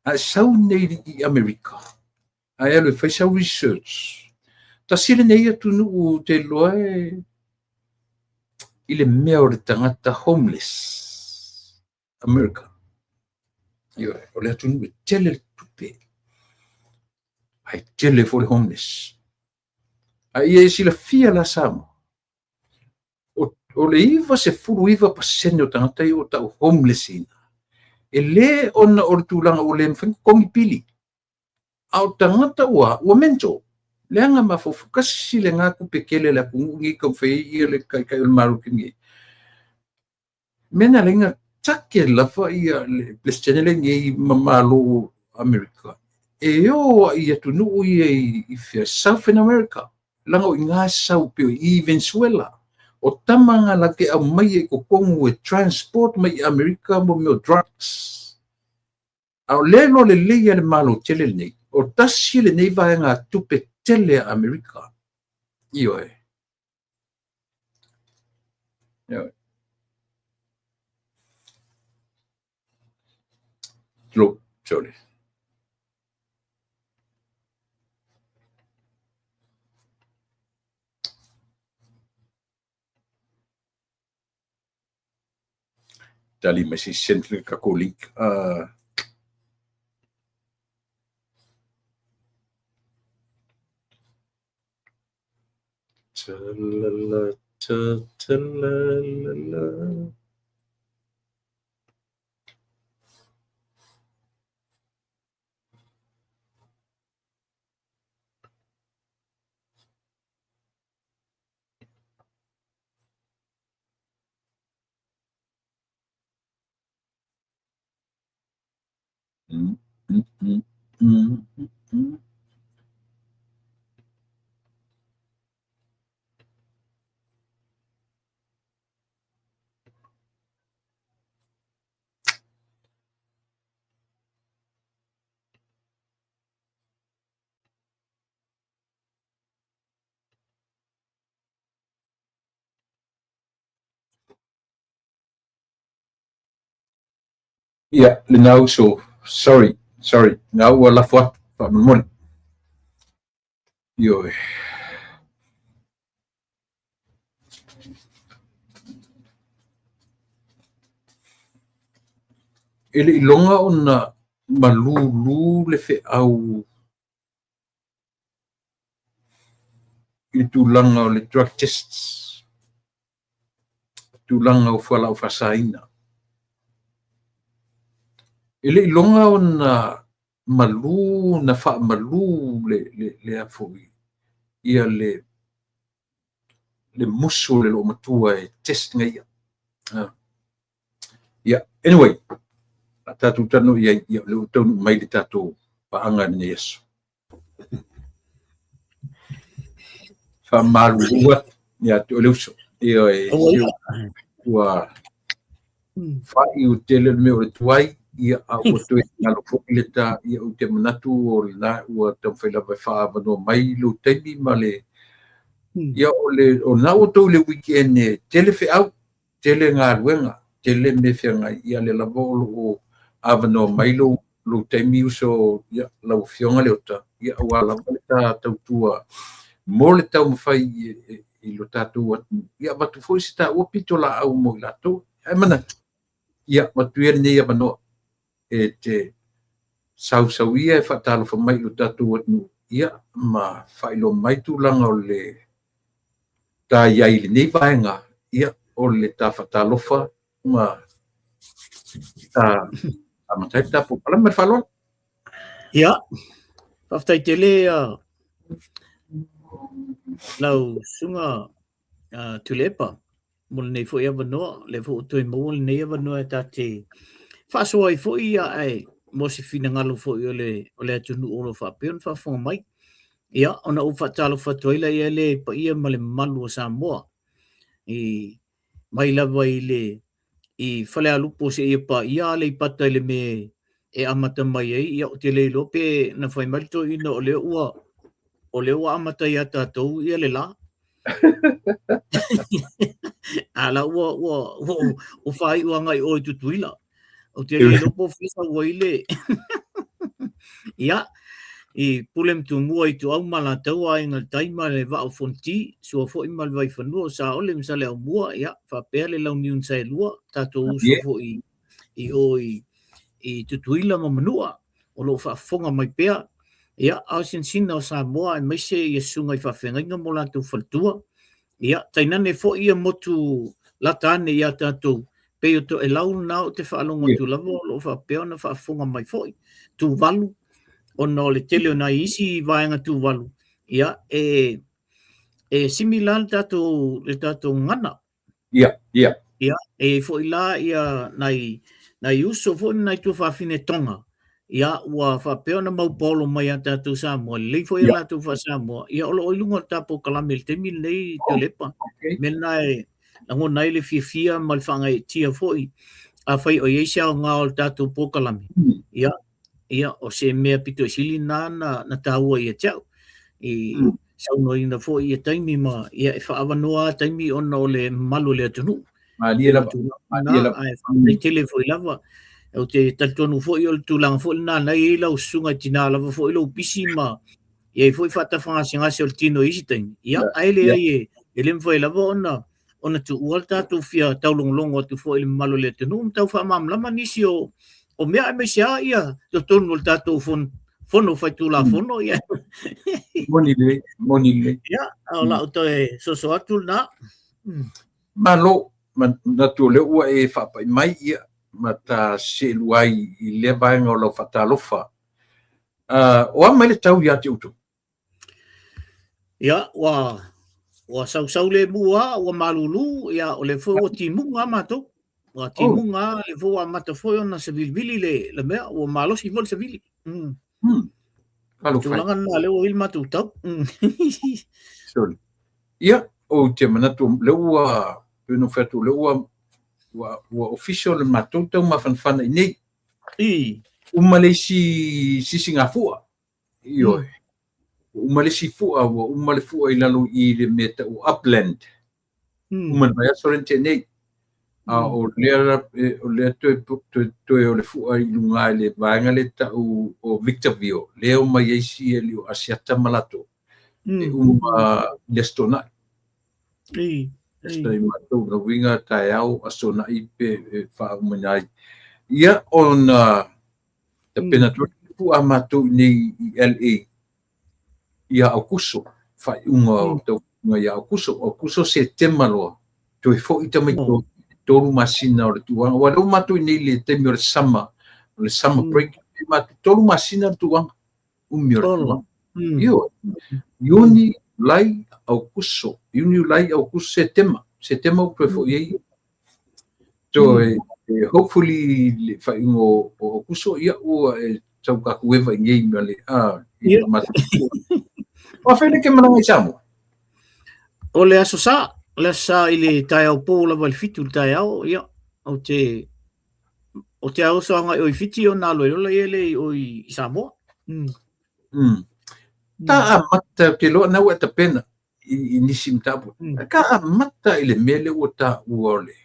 a sau nei i America a ele fai sau research ta sile nei atu nu te loe ile mea o le tangata homeless America io o le atu nu tele tupe ai tele for the homeless ai sila fia la samo o le iva se fulu iva pasene o tangata i o tau homeless ina e le ona o le tūlanga o le mwhengi kongi pili au tangata ua mento leanga mafofukasi le ngā kupekele la kungi kau whai ia le kai o le maru kingi mena lenga take lafa ia le plestene le ngi mamalo Amerika e o ia tunu ia i fia South in America langa o ngā sau pio i Venezuela o tamanga la ke au mai e ko kongu e transport mai Amerika mo meo drugs au lelo le leia le malo tele nei o tasi le nei vai ngā tupe tele Amerika io lo sorry dali mesi central kakolik Yeah, now so sorry. Now wala fot pa mon. Yo. Ele ilonga ona malulu le fe au i tulanga o le drug tests. Tulanga o fala o fasaina. Ele ilonga ona malu na fa malu le afoi. Ia le musu le lo matua e test ngai. Yeah, anyway. Tatu tanu ia le tonu mai le tatu paanga ni Yesu. Fa marua ia tu le uso. Ia e tua fa i o tele me o le tuai ia a o tu ngalo fokileta ia o te manatu o la o te fela vai fa no mai lo tebi male. Ia o na o to le weekend tele fe au tele ngaruenga tele me fenga ia le lavolo o avano mailo lo temi uso ia la fionga le ota ia wala ta tua mo le tau mafai i lo tatu ia batu foi sta o pitola au mo la to e mana ia matuer ne ia bano e te sauia e fatalo fa mai lo tatu ia ma failo mai tu langa o le ta ia i nei vaenga ia o le ta fatalo fa ma ta amatai tapu pala mer falon ya aftai tele lau sunga tulepa mul nei fo ia vano le fo to mo nei vano ta te fa so ai fo ia ai mo se fina ngalo fo ia le tunu o fa pion fa fo mai ia ona u fa talo fa toila ia le pa ia male malu sa mo i mai la vai le i fale alupo se ia pa ia le pata le me e amata mai ai ia o te le lope na fai malto ina o le ua amata ia tatou ia le la ala o fai ua ngai o tu tuila o te le lopo fisa waile ia i pulem tu mua i tu au mala tau ai ngal taima le va o fonti so fo i mal vai fanu sa ole msa le mua ia fa pele la uniun sai lua tatou so fo i tutuila ma manua o lo fa fonga mai pea ia au sin o sa moa mai se ia sunga i fa fenga mo la tu faltua ia tainane fo ia motu latane ia tatou pe to e lau na te fa longo tu lavo lo fa pea na fa fonga mai foi tu valu ono le tele na isi vaenga tu valu ia e similar tatou le tatou ngana ia e fo ila ia nai uso fo nai tu fa fine tonga ia ua fa peona mau polo mai ata tu sa mo le fo ila tu fa sa mo ia o lungo tapo kalamel te mil nei te lepa menai lango nai le fia mal fanga tia foi a fai o yesia nga o tatu po kalami ia o se mea pito sili na taua ia tau i sau no ina fo ia taimi ma ia e fa avanoa taimi ona o le malu le atunu ai tele fo lava o te taltonu fo i o tulanga fo na nei la usunga tina lava fo i lo pisi ma ia fo i fata fanga singa se o tino isi taimi ia ai le ai ele fo i lava ona tu ualta tu fia taulonglongo tu fo i malu le atunu tau fa mamlama nisi o mea me sia ia to tonu tato fono fai tu la fono ia moni le ia ala o te so atu na malo na tu le ua e fa pai mai ia mata se luai i le vaenga o lo fatalofa o mai le tau ia te utu ia wa sau le mua wa malulu ia o le fo timu nga mato wa timunga le vo mata foi ona se vilvili le mea o malo si vol se vili Kalau tulangan na le o il matu tau Sorry. Ia, o te manatu, leua, pino fetu, leua, wa official matou tau mawhanwhana i nei. Umalesi Singapura. Ioi. Umalesi fua, umale fua i lalo i le meta o Upland. Umalaya sorente nei. O lea toe o le fua i lunga i le vaenga le tau o Victorville. Leo mai eisi e li o Asiata Malato. E le stona. Stoi matou na winga tae au a sona i pe wha umanai. Ia on te pena tupu a matou nei i LA. Ia au kuso. Whai unga o tau unga ia au kuso se tema loa. Toi fo i tamai toru masina o le tuanga. Wa lau matou nei le temi o le summer break. Toru masina o le tuanga. Umi o le tuanga. Ia. Ioni lai au kuso se tema o pre fo ye so hopefully fa ingo o kuso ia o tau ka kueva ye male o fele ke mana chamo o le aso sa ile tai au po la val fitu tai au ia o te au so nga o fiti o na lo le o i Samoa ta amata ke lo na wa ta pena i nisi mtapu ka amata ile mele o ta uole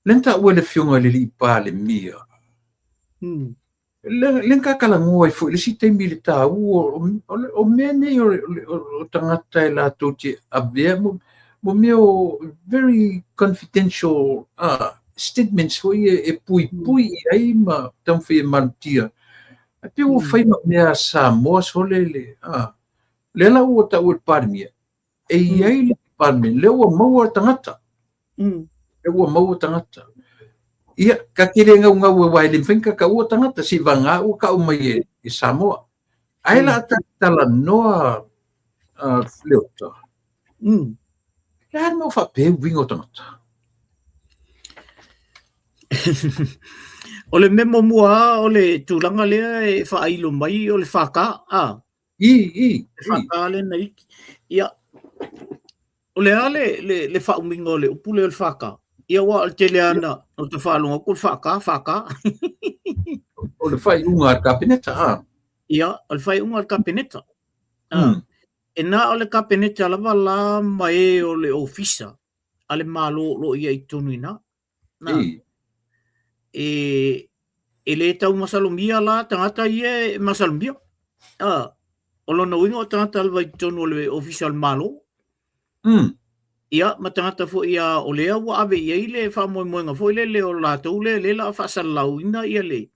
lenta uole fiunga le li pa le mia lenka kala ngoi fo le sitei mili ta o mene o tangata e la tote abia mo meo very confidential statements fo e pui ai ma tam fe maltia ape o fai ma mea Samoa solele le la o ta o parmia e ai le parmia le o mau tangata le o mau tangata ia ka kire nga wa le finka ka o tangata si vanga o ka o mai e Samoa ai la tala noa flota ya no fa pe wingo tangata o le memo mua o le tulanga lea e whailo mai o le whaka whaka le nei ia o le ale le whauminga o le upule o le whaka ia wa al te leana o te whalunga ko whaka o le whai unga kapeneta ia o le whai unga kapeneta e na o le kapeneta lava la mai o le ofisa ale malo lo ia i tonu ina e le tau masalumia la tangata ia masalumia o lona winga o tangata alwa i tonu le official malo ia ma tangata fo ia o lea wa ave ia ile fa moenga fo ile le o la tau le la fa salauina ia le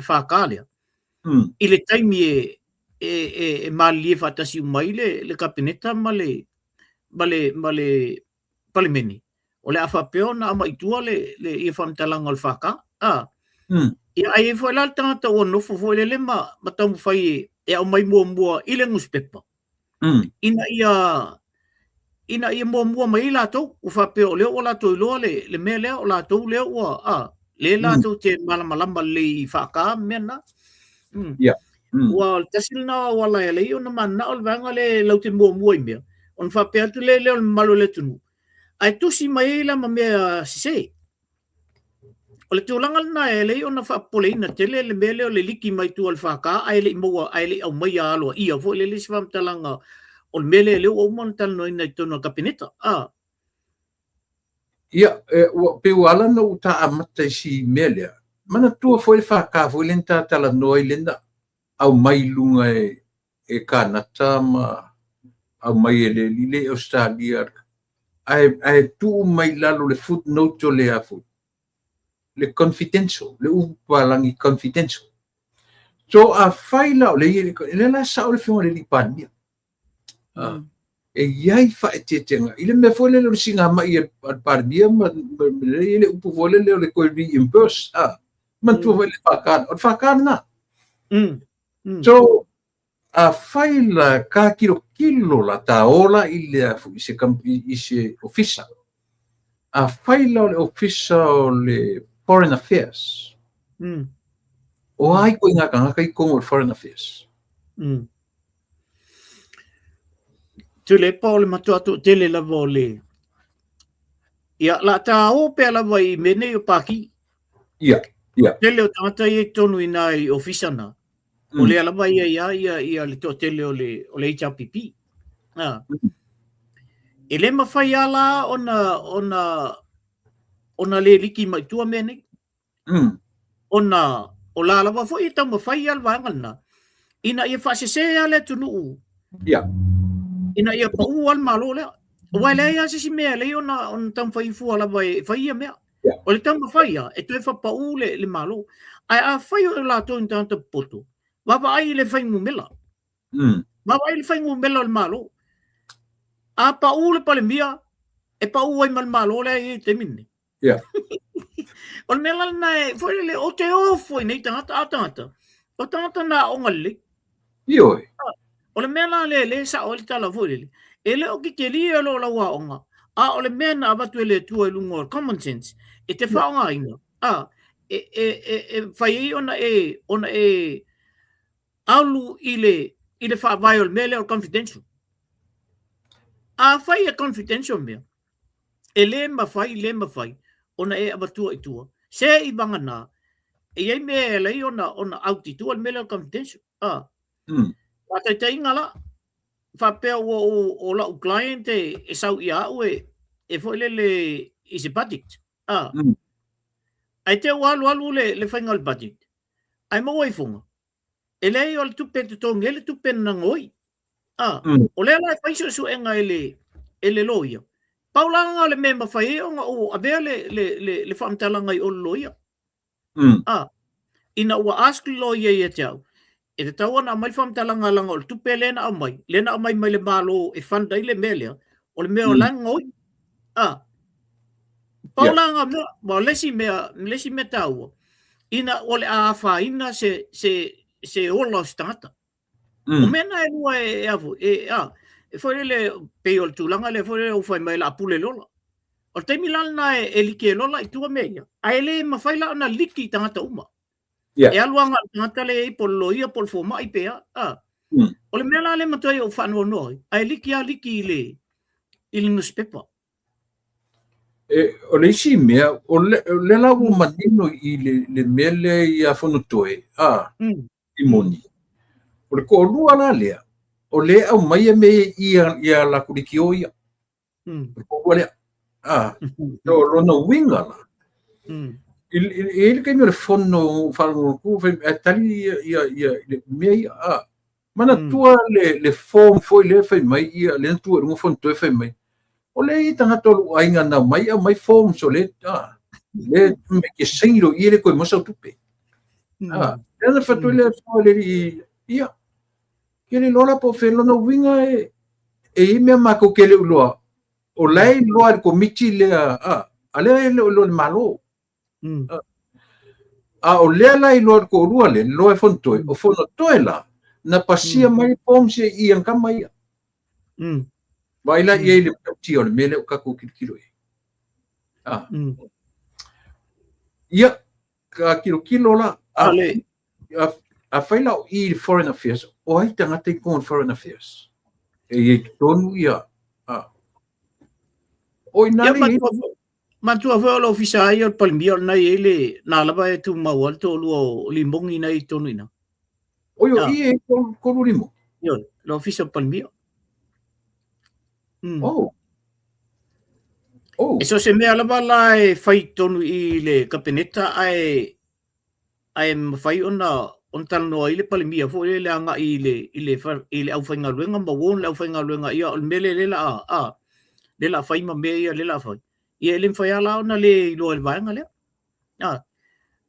fa kalea ile taimi e mali fa tasi mai le kabineta male palimeni o le afa peona ama itua le ia famtalanga o whaka ia ai foi la tangata o no fo le ma tamu fai e au mai mua i le newspaper ina ia mua mai la to o fa pe o le o la to lo le me le o la to le o le la to te malama le whaka mena wa tasilna wala le o na mana o vanga le lau te mua i mea on fa pe atu le o malo le tunu ai tusi mai la ma mea sise o le tulanga na ele ona fa polina tele le mele o le liki mai tu al faka ai le mo ai le au mai alo ia fo le lisfam talanga o mele le o mon tal no ina tono kabineta ia pe wala no ta amata si mele mana tu fo le faka fo le tala no ilenda au mai lunga e Kanata ma au mai le Australia ai tu mai lalo le footnote le afu le confidential le upalangi confidential so a faila le la sa le fiona le pania e yai fa etenga ile me fole le singa mai al pardia ma le upu vole le ko reimburse man tu vole fakan na so a faila ka kilo la taola ile i se official a faila o le official le foreign affairs o ai ko nga ka kai ko foreign affairs tule Paul matuatu tele la vole ia la ta o pe la vai mene o paki ia tele o tata e tonu ina i official na o le ala vai ia le to tele o le HRPP ele mafai ala ona le liki mai tua mene ona o la lava foi ta mafai al vangana ina ia fase se ale tunu ina ia pa ual malo le wa le ia se me le ona on tam fai fu ala vai fai me o le tam fai e tu fa pa u le malo ai a fai o la to intanta poto va vai le fai mu mela va vai le fai mu mela le malo a pa u le palemia e pa u ai mal malo le e te mini o mela na foi le o te o foi nei tata o tata na o ngali o le mela le sa o le tala foi ele o ki li lo la wa onga o le mena avatu le tu e lungo common sense e te fa nga ina fai ona alu ile fa viol mele o confidential fai confidential me ele ma fai ona avatu i tua se i banga na e me le ona auti tu al mele o confidential Ata te ingala fa pe o la client e sau ia e foi le is a budget ai te walu le final budget ai mo wai funga ele o tu pe to ngele tu pe na ngoi o le la fai so enga ele loia paulanga le member fai o avele le famtalanga i o loia ina wa ask loia ia tau e te tau ana mai famtalanga langa o tu pe lena mai mai le malo e fanda ile melia o le meo langa oi paulanga mo lesi me tau ina o le afa ina se ola stata o mena e lua e afu e foi le pe o tulanga le foi o foi mai la pule lola o te milana e like lola i tua meia a ele ma fai la na liki tangata uma e aluanga tangata le po loia po foma i pea o le mela le matai o fano noi a liki ile newspaper o le isi mea o le la wo manino i le mele i a fono toe i moni o le ko lua la lea o le au mai me ia la kurikio ia o le o lona winga la il ke me fono falo ku fe atali ia le mea mana tua le form foi le fe mai ia le tua no fono toe fe mai o le tanga tolu ainga na mai form so le me ke singiro ile ko mo sa tupe ena fatu le so le ia ke le lola po fe lona winga e me ma ko ke le loa o lai loa ko michi le ale lo malo o le lai loa ko rua le loa fonto o fono toela na pasia mai form se i an kamai vai la ia le tio le mele o kako kilo ia ka kilo la a faila i foreign affairs o ai tanga te con foreign affairs e tonu ia o inali matu ava lo ofisa ia o palmia na ele na lava e tu mawal to lo limbongi na i tonu ina o yo i ko limo yo lo ofisa palmia eso se me alaba la fai tonu i le kapeneta ai fai on tal no ile palimia fo le anga ile au fainga luenga ma won le au fainga luenga ia o mele le la fai ma me ia le la fai ia le fai ala ona le lo el vanga le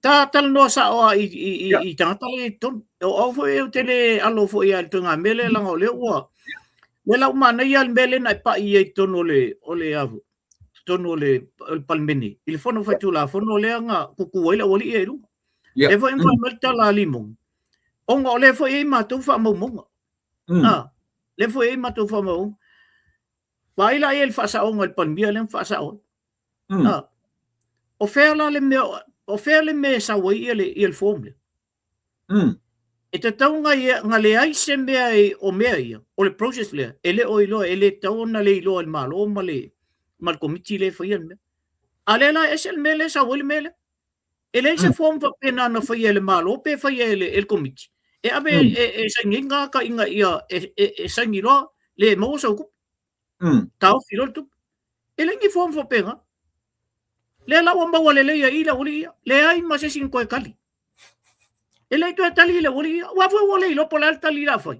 ta tal no sa o i tanga le ton o fo e tele alo fo ia tonga mele la ngole wa le la mana ia mele na pa ia tono le ole avu tono le palmeni il fono fai tu la fono le anga kuku ile oli e lu e foi in malta la limon onga le foi ma tu fa mo Le foi matu famau vai la el fa sa o ngal pan bia le fa sa o o ferle me sa wai el formle e te tau nga le ai se mea o mea ia o le process le ele o ilo ele tau na le ilo el malo mal komiti le foi el me ale la esel mele sa wai mele ele se form fa pena na foi el malo pe foi el komiti e ave e sa nginga ka inga ia e sa ngiro le mo sa ku tau filo tu ele ngi form fa pena le la wamba wale le ia ila uli le ai ma se 5 kali ele tu tali le uli wa fo wale lo pola tali la foi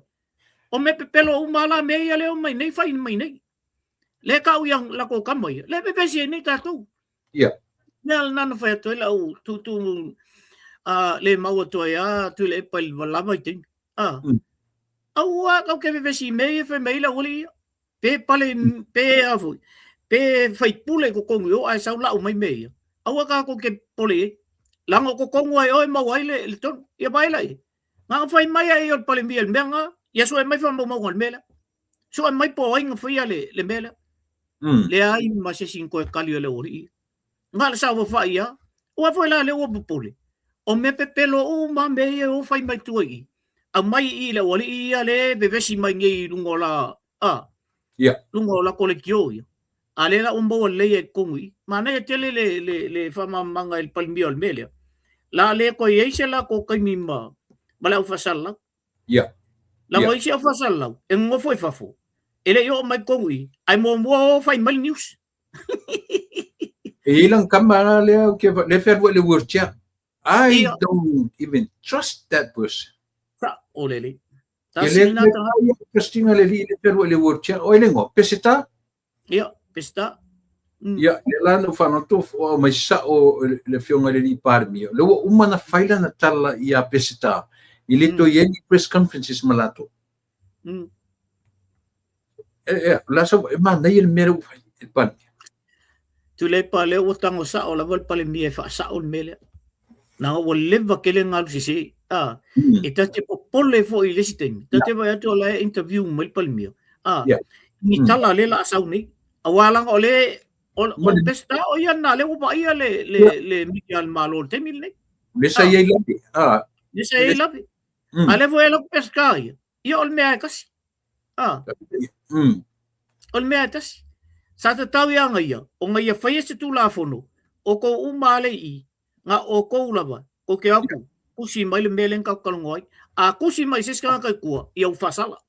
o me pelo umala me ia le o mai nei fai mai nei le ka yang la ko kamoi le pe si ni ta tu nel nan fa to la u tu le mau to ya tu le pel wala mai ting au wa ka pe si me fe me la uli pe pale pe afu pe fai pule ko kongo ai sau la o mai me au ka ko ke pole lango ko kongo ai oi mau ai le ton ia bai lai nga fai mai ai o pale miel menga ia so mai fa mau ngol mela so mai po ai nga fai le mela le ai ma se 5 kali le ori nga le sa fa ia o foi la le o pole o me pe pelo o ma me o fai mai tu ai a mai I le ori ia le be si mai ngi lungola lungola ko le kio ale la umbo le kongui mana e tele le fama manga el palmio al mele la le ko yese la ko kaimima bala ufasalla la mo isi ufasalla en ngo foi fafo ele yo mai kongui ai mo fai mal news e ilang kamara le ke le fer le wurcha I don't even trust that person sa olele tasina ta Christina le fer le wurcha o ele ngo pesita pesta ia la no fa no to o mai sa o le fionga le parmi le uma na faila na tala ia pesita ile to yeni press conferences malato la so ma nei el mero el pan tu le pa le o tango sa o la vol pa le mie fa sa o mele na o le va ke le ngal si e ta te popole fo I le siteng ta te vai to la interview mai pa le mie ni tala le la sa ni awalang ole o pesta o yan na le o ba ia le Miguel Malo te mil ne le sa ye labi le sa ye labi ale vo elo pesca ia ol mea kasi ol mea kasi sa ta tau yang ia o ngai fa ye tu la fono o ko umale I nga o ko lava o ke aku kusi mai le melen ka kalongoi a kusi mai se ska ka ku ia fasala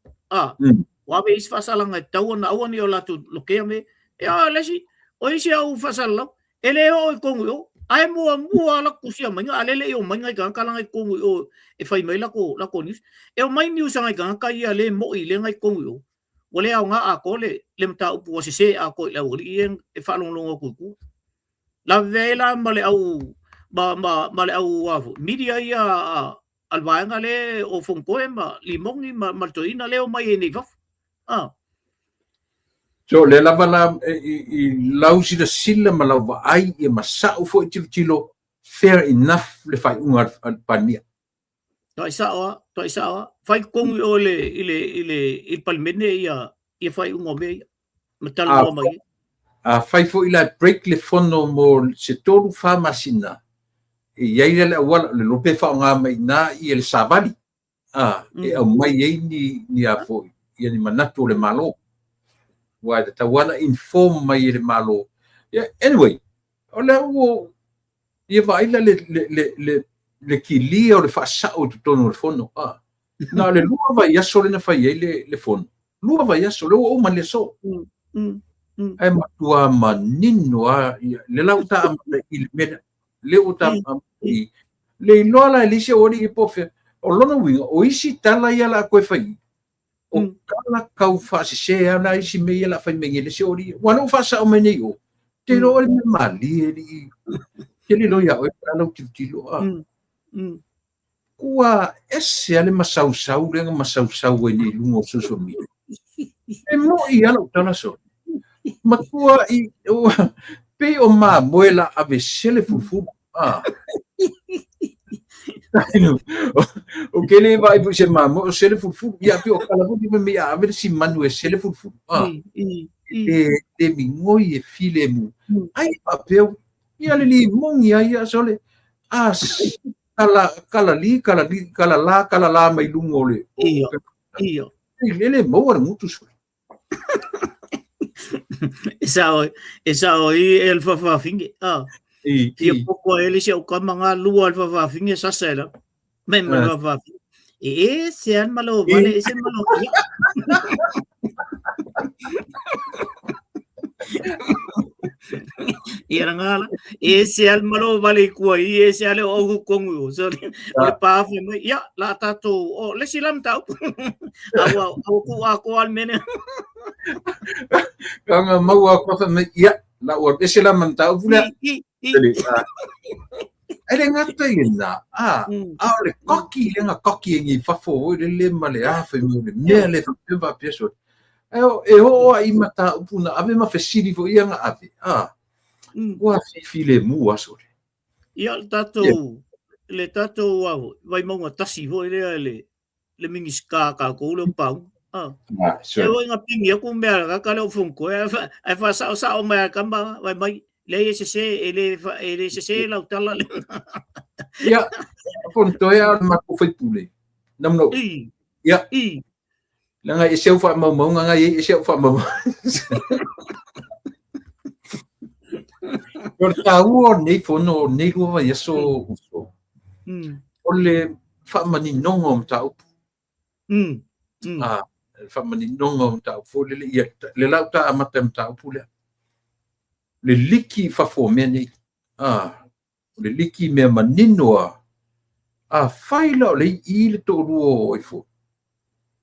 wa be is fasala ngai tau na awan yo la tu lo ke me ya lesi o isi au fasala ele o kongo ai mua la kusia mai ale le o mai ngai ka kala ngai kongo o e fai mai la ko news e o mai news ngai ka ia le mo I le ngai kongo o le au nga a ko le mta u po se a ko le o ien e fa long long ku la vela male au ma le au avu media ia alvaenga le o fonkoema limongi maltoina le o mai nei vaf so le lava la I lausi da sila ma lau ai e masau fo I tilo fair enough le fai unga pania toi sawa fai kongu o il palmene ia fai unga me metal mo mai fai fo ila break le fono mo se toru fa masina e ia le wala le lope fa nga mai na I le savali e au mai ni a fo ia ni manato le malo wa ta wana inform mai le malo anyway ola wo ia vai le kilia o le fa sa o tono le fono na le lua vai aso le na fai le fono lua vai aso le o man le so ai matua manino le lauta il mena le uta le lola le se ori I pofe o lona winga o isi tala ia la koe fai o kala kau fa se ana isi me ia la fai me le se ori wana fa sa o mene o te lo ori me mali ke le lo ia o ala tilo kua ese ale masau le masau ni lungo so mi e mo ia lo tala so matua I pe o ma moela ave sele fufu O que ele vai por chamar, o sele fufu, e a pior cala muito me a ver se manu é sele fufu. Ah, e me ngoi e filemu. Ai papel, e ali mongi aí a sole. As kala la mai lungole. Iyo. Ele moa muito sole. Esa o i el fafafinge. Ah. Ia poko ele se o ka mga lua al fafafinge sa sela. Mai malo fafafinge. Sean malo, vale, ese malo. Ia ngala. Sean malo vale kuai, ese ale o kongu. So le pa fe mai ya la tato o le silam tau. Awa ku ako al mene. Kanga mau ako sa ya la o ese la mantau pula. Ele ngata ina le koki ngi fafo le male fe le fa peso e ho ai mata puna ave ma fesiri fo ia nga ave wa file mu aso ia le tato vai mo tasi vo le mingi ska ka ko le pau e o nga pingi ko me ka le funko e fa sa o me ka vai mai le se la utala le ya ponto ya ma ko foi pule namno ya langa ese fa mo nga ese fa mo por tau nei fono nei luva yeso uso ole fa mani nongo tau fa mani nongo tau fo le lauta amatem tau pule le liki fa fo meni le liki me maninoa faila le ile to ruo ifo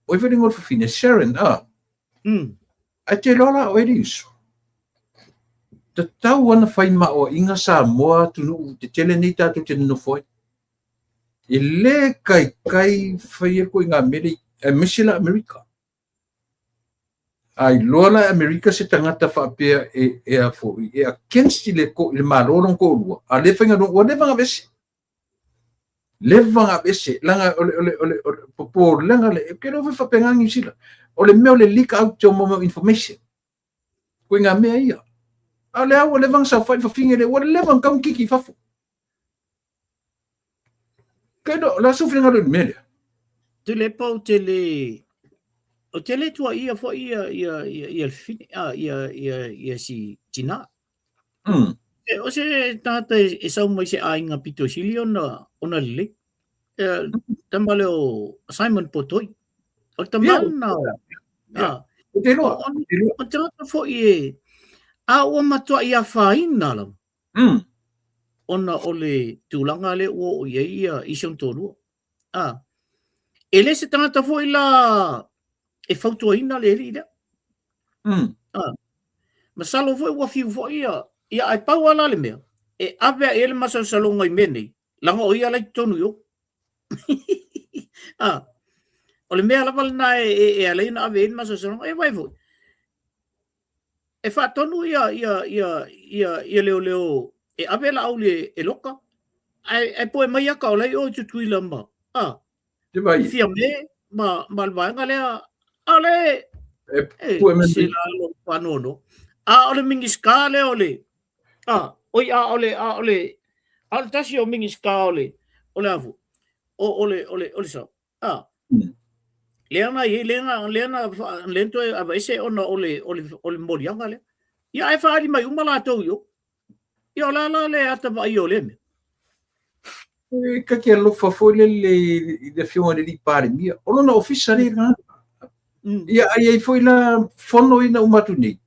oi vedi ngol fine Sharon a te lola o ediso te tau ana fai ma o inga sa moa tunu te tele nei tatu te no foi ile kai fai ko inga meri Michela America ai lola America se tangata fa pe e a fo e a kenstile ko le malolo ko lua a le fanga no whatever ngabesi levanga bese langa ole popo langa le ke no fa pengangi sila ole me le leak out to mo information ko nga me ia ale a ole vang sa fa finge le ole levang kam kiki fa fo ke do la sufringa le me tu le po o tele tua ia fo ia il fine ia si tina o se tata e sa mo se ainga pito silion ona le tambale o Simon Potoi o tamana o tata fo ie o matua ia faina la ona ole tulanga le o ia ison tolu ele se tata fo ila e fautuaina le ri masalo foi wa fiu foi ia ai pau ala le mea e ave ele masa salonga i mene langa o ia lai tonu yo o le mea lava na e ale na ave ele masa salonga e vai foi e fa tonu ia leo e ave la au le e loka ai poe mai aka o lai o tutui lamba te vai fia me ma malvanga le ale se la lo panono ole mingi skale ole oi ole al tasio mingi skale ole avu ole so leana lento ava ese ona ole morianga le ia e fa ali mai umala to yo ia la le ata va io le ka ke lo fa fo le fiona di pare mia ono na officially ia ai foi la fono ina umatuni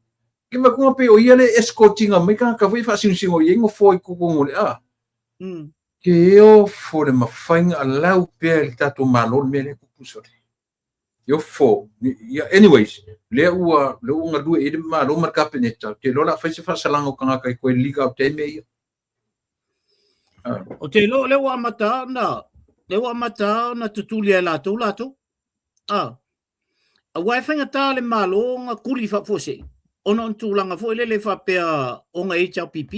ke ma ko pe o ia le escortinga mai ka foi fa singo yengo foi ko ngole ke yo fo le mafainga lau pe tato malon mele ku pusore yo fo anyways le unga due e malo marka peneta ke lo la fa se fa salanga ka kai ko liga o te me o te le wa mata na tutuli la to a wai whainga tā le malo ngā kuri wha fose. Ono tūlanga fo ele le wha pēa o ngā HLPP.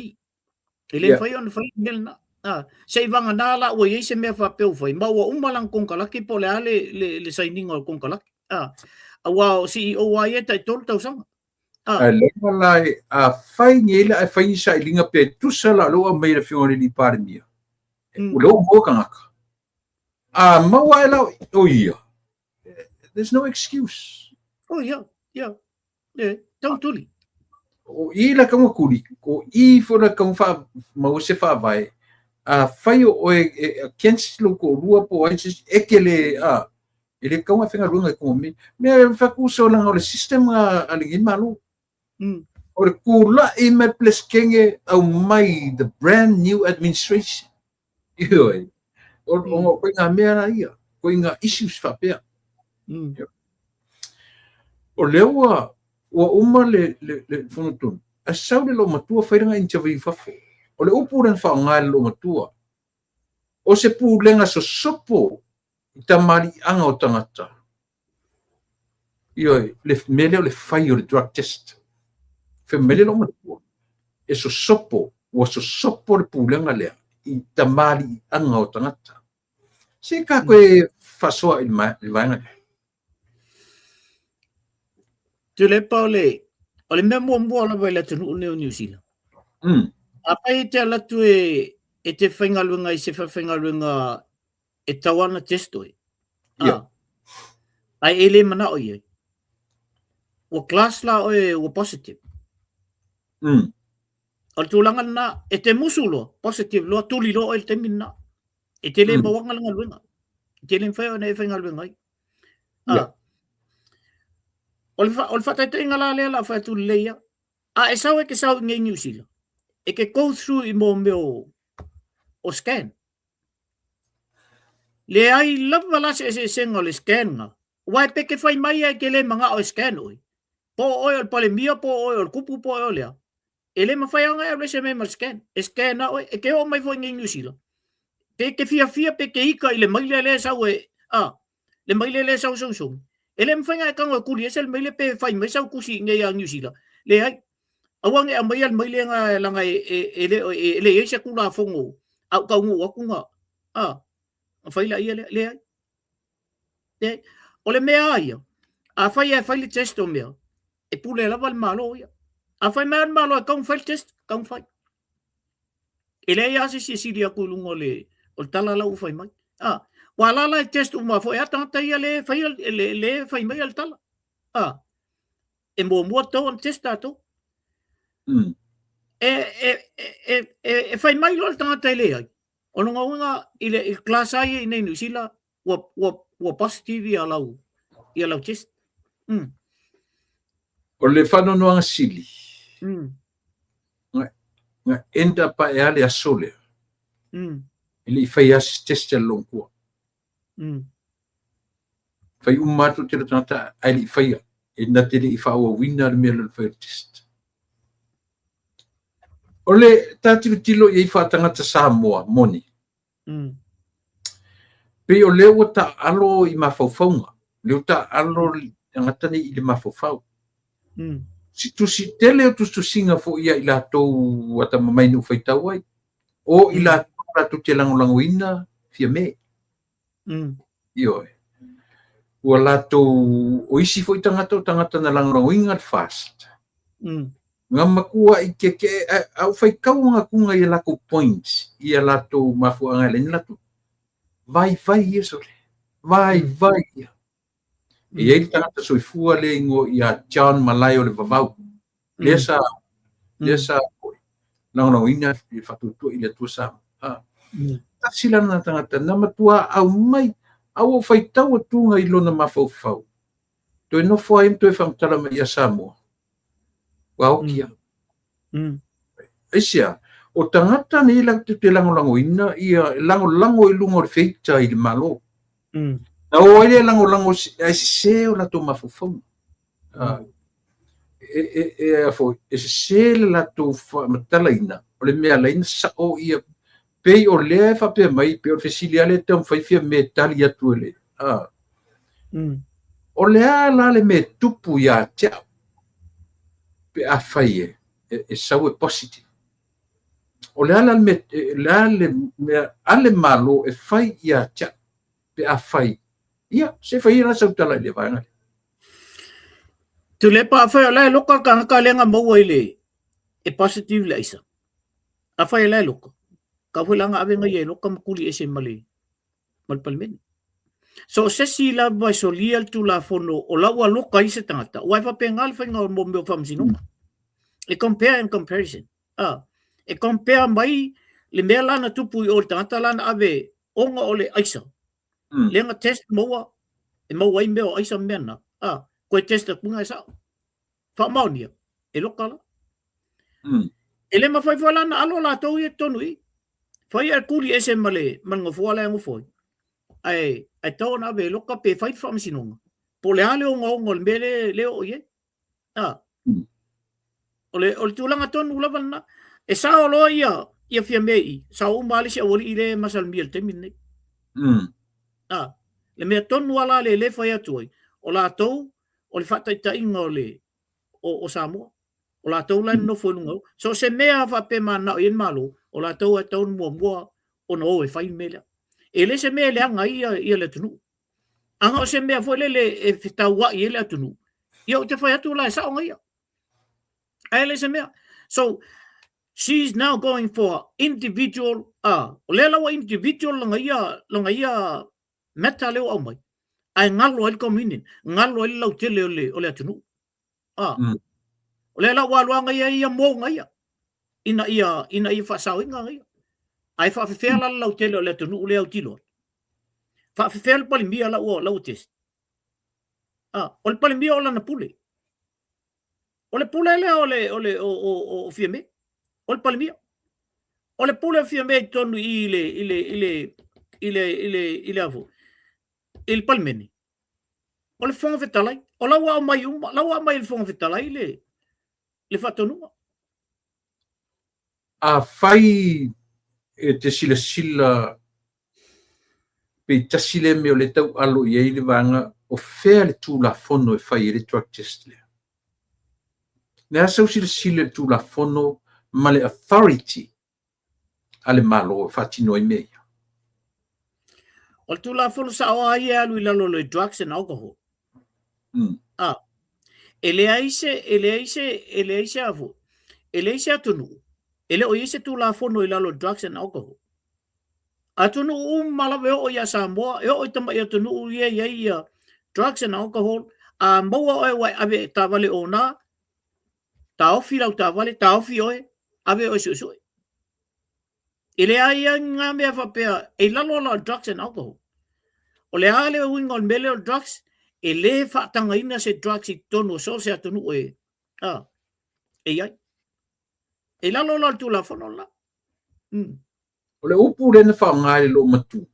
Ele whai ona whai nel na. Sei vanga nala o ye se me fa pe foi ma o umalang kong kalaki po le signing o kong kalaki awa si o wa ye tai tol tau sang le malai a fai ngela a fai sa ilinga pe tu sala lo a mai fiore ni parmia o lo mo kangaka ma wa la o ia there's no excuse tau tuli o i la kama kuri o i fora kama fa ma o se fa vai fai o cancel ko rua po ai ekele ele kama fenga runga ko me fa ku so la o system a lingin malu o le kula i me ples kenge au mai the brand new administration ioi o ko nga mera ia ko nga issues fa pe o lewa o uma le funutun a saule lo matua fairanga interview fa o le upuren fa ngal lo matua o se pulenga so sopo tamari anga o tangata ioi le mele o le fai o le drug test fe mele lo matua e so sopo le pulenga le i tamari anga o tangata se ka koe fasoa il vanga tu le paule o le memo mo la vai la tunu ne New Zealand apa i te ala tu e te whaingalunga i se whaingalunga e tawana testoi ai ele mana o iei o class la o positive o tulanga na e te musulo positive lo tuli lo el temina e te le bawanga langa luenga te le whai o ne whaingalunga ai o fata te ingala le la fa tu leia e sau e ke sau ngai New Zealand e ke go through i mo meu o scan le ai lava la se senga le scan nga wai pe ke fai mai e ke le manga o scan oi po o pale mia po o kupu po o le ele ma fai nga e se me mal scan na oi e ke o mai foi ngai New Zealand pe ke fia pe ke ika ile mai le sau e le mai le sau so ele me fai nga ka ngo kuli esel mai le pe fai mai sau kusi ngai New Zealand le ai awang e mai al mai le nga langa ele e se kula fongo au ka ngu aku nga fai la ia le o le mea ia a fai le test o mea e pule lava al malo ia a fai mea al malo ka un fai test ka un fai ele ia se silia kulungo le o tala la u fai mai wala la test uma foi atanta ia le fai mai al tala e mo to on testa to e fai mai lo tanga tele ai o no nga ile class ai nei New Zealand wa positive ia lau test o le fano no anga sili nga enda pa e ale asole ile fai as test longko fai umatu te tata ai fai e na te i fa o winner me le fai test ole tatu tilo i fa tangata Samoa moni pe o leo ta alo i mafaufaunga leo ta alo ngata ni i mafafau si tu si tele o tu singa fo ia i latou ata mamai no fai tau ai o i latou te langolangoina fia me io o latou o isi fo i tangata na langolangoina fast nga makua i ke au fai kaunga kunga i lako points i latou mafuanga le latou vai ia sole vai e ei tangata soifua le ingo i a John Malai o le vavau lesa langolangoina i fatutua i le tua sama tasila na tangata na matua au mai au fai tau atunga i lona mafaufau toi no foi toi famtala mai a Samoa kia isia o tangata ni la te langolangoina ia langolango i lungo le feita i le malo na o ele langolango ai se o la to mafufau se la to matalaina o le mea laina sa o ia pei o le fa pe mai pe o fesilia le tam fai fia metali atu le o le ala le me tupu ya tia pe a fai e sau e positive o le ala ale malo e fai ia cha pe a fai ia se fai la sa tala le vai Tu le pa fa la loka ka lenga mo ile e positive la isa. A fa la loka. Ka fu langa ave ngai loka makuli ese mali. Mal palmen. So se si la vai solia tu la fono o la wa loka ise tangata. Wa fa pengal fa nga mo me fam sino. E compare and comparison. E compare mai le mela na tupu o tangata lana ave onga ole aisa. Lenga test moa e moa i meo aisa mena. Koe testa punga sa. Fa maunia. E loka la. Ele ma fai fala na alo la tau e tonu i. Fai al kuli ese male manga fuala ngo foi. Ai tau na be loka pe fai fa msinonga. Po le ale o ngol mele leo ye. Ole tulanga tonu lava na. E sa o lo ia fia mei. Sa o mali se oli ile masal miel temine. Le mea tonu ala le fai atuai. O la tau o le fata ita inga o Samoa. O la tau la no foi lunga. So se mea fa pe mana o ien malo. O la tau e tau mua o no e fai mele. E le se mea le anga ia le tunu. Anga o se mea foi le e fitau wa ia le tunu. Ia o te fai atu la e sa o ngai. Ai le se mea. So she's now going for individual o le lawa individual langa ia meta leo au mai. Ai ngalo el communion. Ngalo el lau tele o le tunu. O le la waluanga ia mo ngai. Ina ia fa sao inga ngai. Ai fa fe la lau tele o le tunu le au tilo. Fa fe la palimia la o lau test. O le palimia o la na pule. O le pule le o fieme. O le palimia. O le pule fieme tonu ile avu. Il palmeni. O le fonga fetalai. O lawa mai il fonga fetalai le fatonua. A fai e te sila pe tasile me o le tau alo i eile vanga o fea le tū la fono e fai e le drug test lea. Nea sau sila le tū la fono ma le authority ale malo e fatino i mea. O le tū la fono sa o ai alu i lalo le drugs and alcohol. Ele aise afu. Ele aise atunu. Ele o ise tu la fono i lalo drugs and alcohol. Atunu malawe o ia Samoa. E o itama ia tunu ia drugs and alcohol. A maua oe wai ave tawale o nā. Ta ofi lau tawale. Ta ofi oe. Ave oe suisui. Ele aia ngā mea whapea. E lalo la drugs and alcohol. O le ale o wingon mele o drugs. E le whaatanga ina se drugs i tonu. So se atunu e. E iai. E lalo la tu la fono la. O le upu le na whaangai lo matu.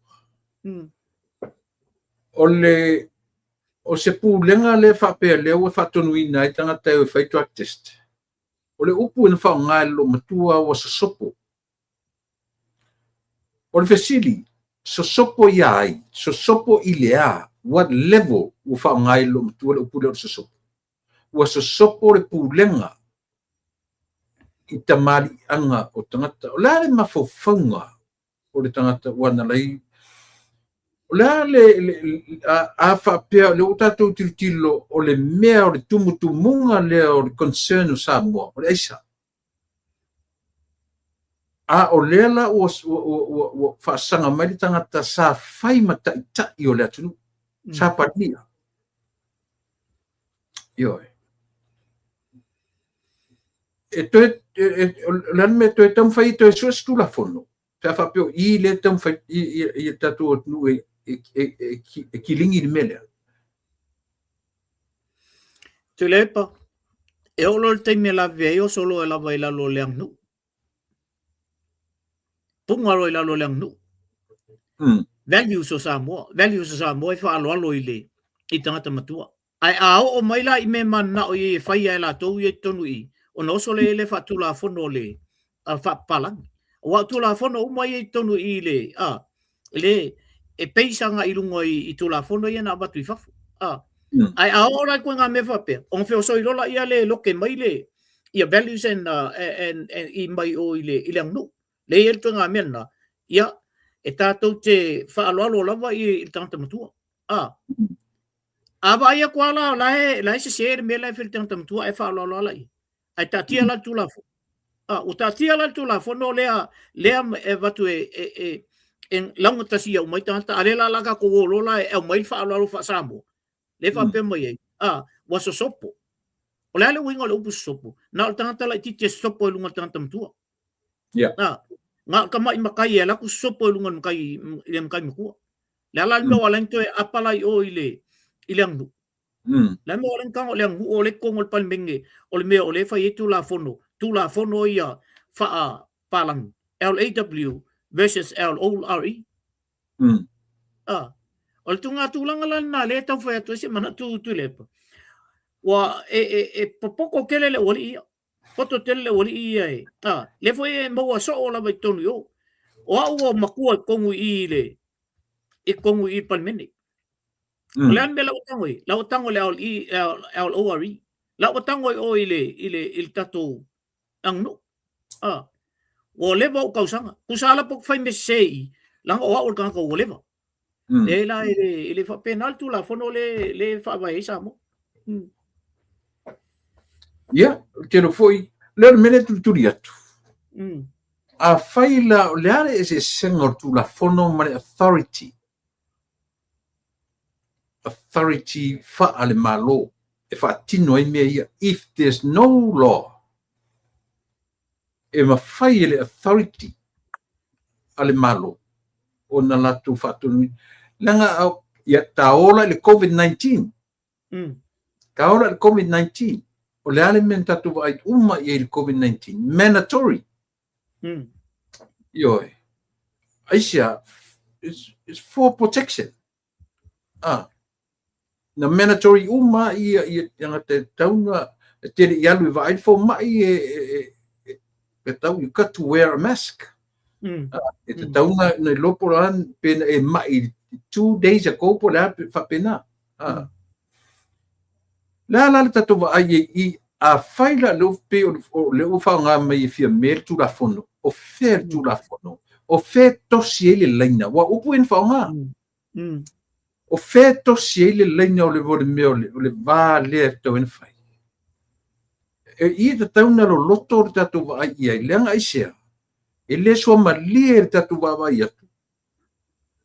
O se pūlenga le whapea leo e whatonu ina i tangata e whai drug test. O le upu na whaangai lo matua o sosopo. O le fesili, sosopo i ai, sosopo i lea, what level o whaangai lo matua le upu leo sosopo. Ua sosopo le pūlenga i tamari anga o tangata. O lea le mawhauwhaunga o le tangata wana lai. O lea a whapea le o tātou tiritilo o le mea o le tumutumunga le o le concern o Samoa, o le aisa. O lea la o whaasanga mai le tangata sa whai mata i tai o le atunu. Sa pania. Ioi. Lan me toe tam whai toe suas tu la fono. Sa whapeo i le tam whai i tatu o tunu e kilingi ni melea. Tu lepa. E olo le teime la veo solo e lava i lalo leang nu. Punga alo i lalo leang nu. Values o Samoa. Values o Samoa e wha alo i tangata matua. Ai ao o maila i me mana o i whai ai la tau i tonu i. O no so le whatu la fono le whapalangi. O watu la fono o mai i tonu i le e peisanga i lungo i tu la fono i ana batu i whafu. Ai aora koe ngā me whapea. O mwheo so i rola ia le loke mai le ia values and i mai o i le ang nu. le el to nga mena ia e tātou te whaaloalo lava i tangata matua ava ia kwa la se se me la fil tangata matua e whaaloalo ala i ai tatia la tu la o tatia la tu la no lea e watu en lango tasia o mai tangata alela laga ko lola e mai whaaloalo wha samo le wha pe mai wa sosopo o le winga le upu sopo na o tangata la ti te sopo e lunga tangata matua nga ka mai makai ela ku sopo e lunga makai ile makai makua le ala me wala into e apala i o ile angu la me wala kang o le angu o le kong o le palmenge o le me o le fa itu la fono ia fa palang LAW versus LORE o le tunga tulanga la na le tau fa to se mana tu lepa wa popoko kele le wali ia poto tele wali ia le foi mo so o la vai tonu yo o au makua kongu i kongu i palmene le an bela la otango le LORE la otango o ile tato angno o le vo kausanga kusala pok fai me sei lang o o kan ko le va le la ile fa penal tu la fono le fa vai sa mo que lo foi le mene tu riatu a faila le are ese senor tu la fono mane authority fa ale malo e fa tino e me if there's no law e ma faile authority ale malo ona la tu fa tu langa ya taola le COVID-19 taola le COVID-19 o le alimenta tu ai i il COVID-19 mandatory Aisha is for protection na mandatory i nga te taunga te ialu vai for mai you got to wear a mask te taunga na loporan pen e mai 2 days ago po la fa pena la tatu ai a faila lo pe o le o fa nga mai fia mer tu la fono o fer tu la fono o fe tosi ele leina wa upu en fa nga o fe tosi ele leina o le vole me o le va le to en fai e te tauna lo loto tatu ai ai lenga isia ele so malie tatu va ia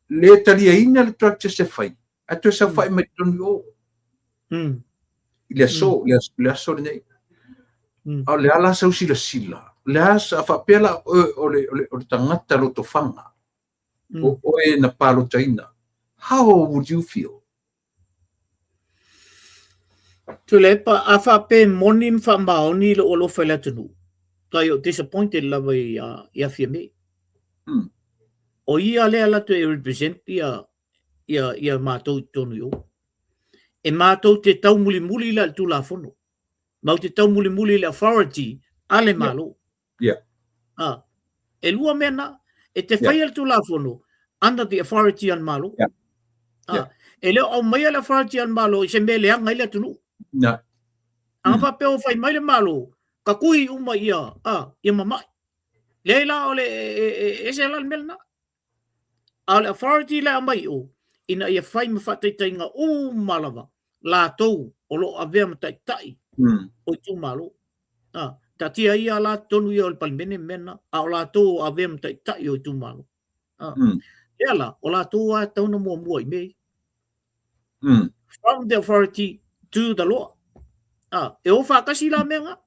le talia ina le tractor se fai ato sa fai mai tonu le so nei le ala sa sila le asa fa pela o le tangata lo to fanga o e na palo taina how would you feel tulepa afa pe monim fa maoni lo lo fela tunu tai o disappointed la vai ia fiame o ia le ala to represent ia matou tonu yo e matou te tau muli la tu la fono mau te tau muli le authority ale malo e lua mena e te fai al tu la fono under the authority an malo e le o mai le authority an malo se me le anga ile tunu ava pe o fai mai le malo ka kui uma ia mamai leila ole ese la melna al authority la mai o ina ia fai mafataitainga malava la tou o lo avea matai o tu malo tatia ia la tonu ia o palmene mena a o la tou avea matai o tu malo ela o la tou a tauna mua i mei from the authority to the law e o fa kasi la menga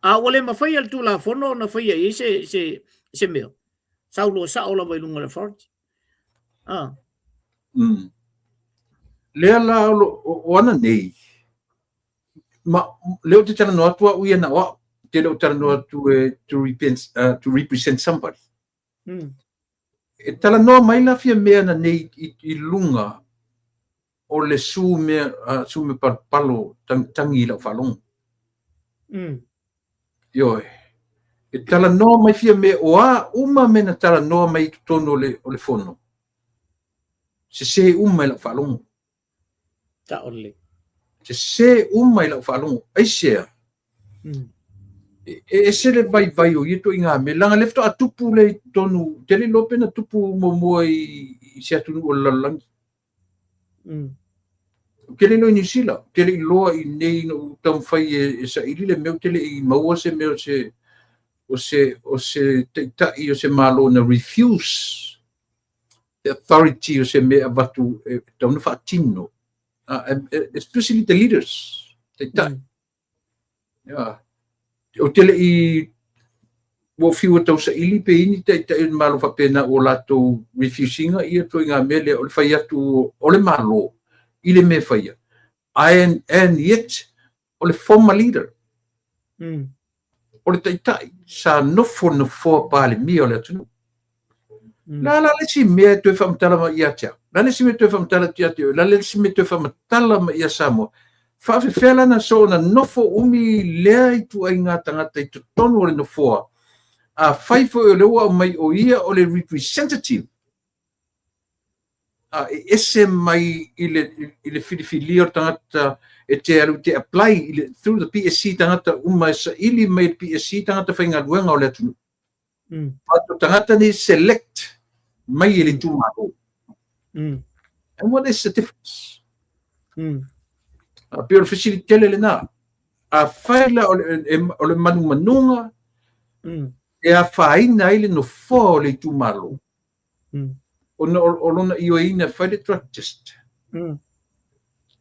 a ole mafai al tu la fono na fai e se meo saulo sa ola vai lunga le authority le ala o ana nei ma leo te tana noa tua uia na wa te leo tana noa to represent somebody e tala noa mai la fia mea na nei i lunga o le su me palo tangi la falong e tala noa mai fia mea o uma mena tala noa mai tono o le fono se uma la falong ta ole se uma la falong ai se e se le vai o ito inga me langa lefto atupu le tonu tele lope na tupu mo i se atunu o lalang kele no inisila kele loa i nei no tam fai e sa ili le meu tele i maua se meu se o se te o se malo na refuse the authority o se me avatu tonu fatino especially the leaders te yeah o tele i wo fiu tau sa ili pe ini te malo fa pena o lato refusinga ia to inga mele o fai atu o le malo ile me fai and yet o le former leader o le tai sa no for pale mi o le atu la le si me to fa mtala ma ia cha la le si me to fa mtala tia la le si me to fa mtala ma ia samo fa fela na so na no fo umi le tu ai nga tangata i tonu o le no fo a fai fo le wa mai o ia o le representative a ese mai ile filifili o tangata e te alu te apply through the PSC tangata uma sa ili mai PSC tangata fai nga luenga o le tunu pato tangata ni select mai ile tu maro and what is the difference a pure facility le na a faila o le manunga e a faina ile no fo le tu malo o lona io ina faile truck test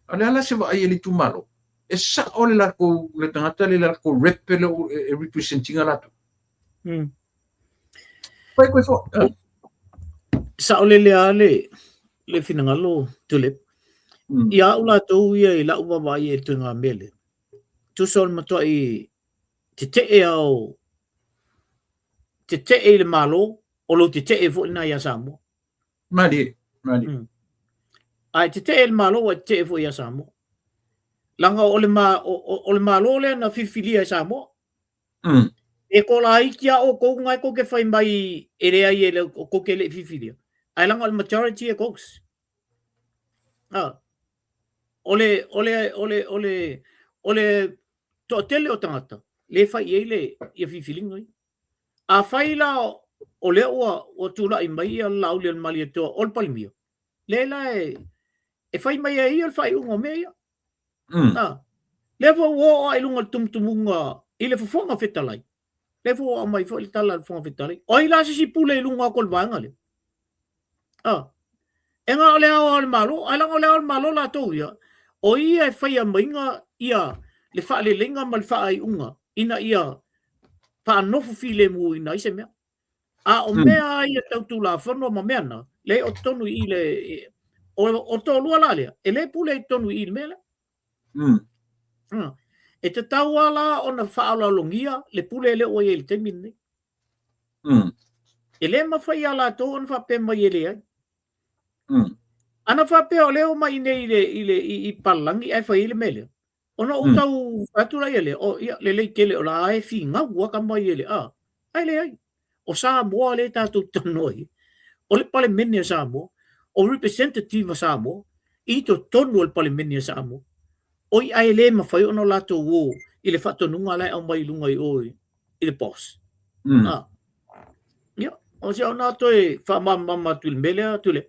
ala se va ile tu malo e sa o le ko le tangata le la ko repele representing ala to pai ko so sa o le finangalo tulip ia ula to ia la uba ba ia tu nga mele tu sol mato i te au te le malo o lo te fo na ia samo mali ai te le malo o te fo ia samo langa o le malo le na fifilia samo e ko la ikia o ko ngai ko ke fai mai ere ai ele ko ke le fifilia ai langa o majority e koks ole to tele o tangata le fai ele ia fifilinga a faila o le o tula i mai a laule al mali to ol palmio le la e fai mai ai al fai un meia le vo o ai lunga tumtumunga ile fo fonga fetalai le vo mai fo il tala fonga fetalai o ila si pule lunga kol vanga le enga ole al malo ala ole al malo la to ia o ia fai a mainga ia le fa le lenga mal fa ai unga ina ia pa no file mu ina ise mea o mea ia tau tu la fono ma mea le o tonu i le o to lua la le ele pule tonu i mele e te tau ala ona fa ala longia le pule le o ele temine ele ma fa ia la to on fa pe mai ele ai ana fa pe o le o mai nei ile i palangi ai fa ile mele ona o tau fatura ele o ia le kele o la ai finga wa ka mai ele ai le ai o Samoa le tatu tonoi o le palemene Samoa o representative Samoa i to tonu o le palemene Samoa o i ai le mawhai ono lato o i le whatonunga lai au mai lunga i oi i le boss ia o se ona to e whamamama tuli mele tule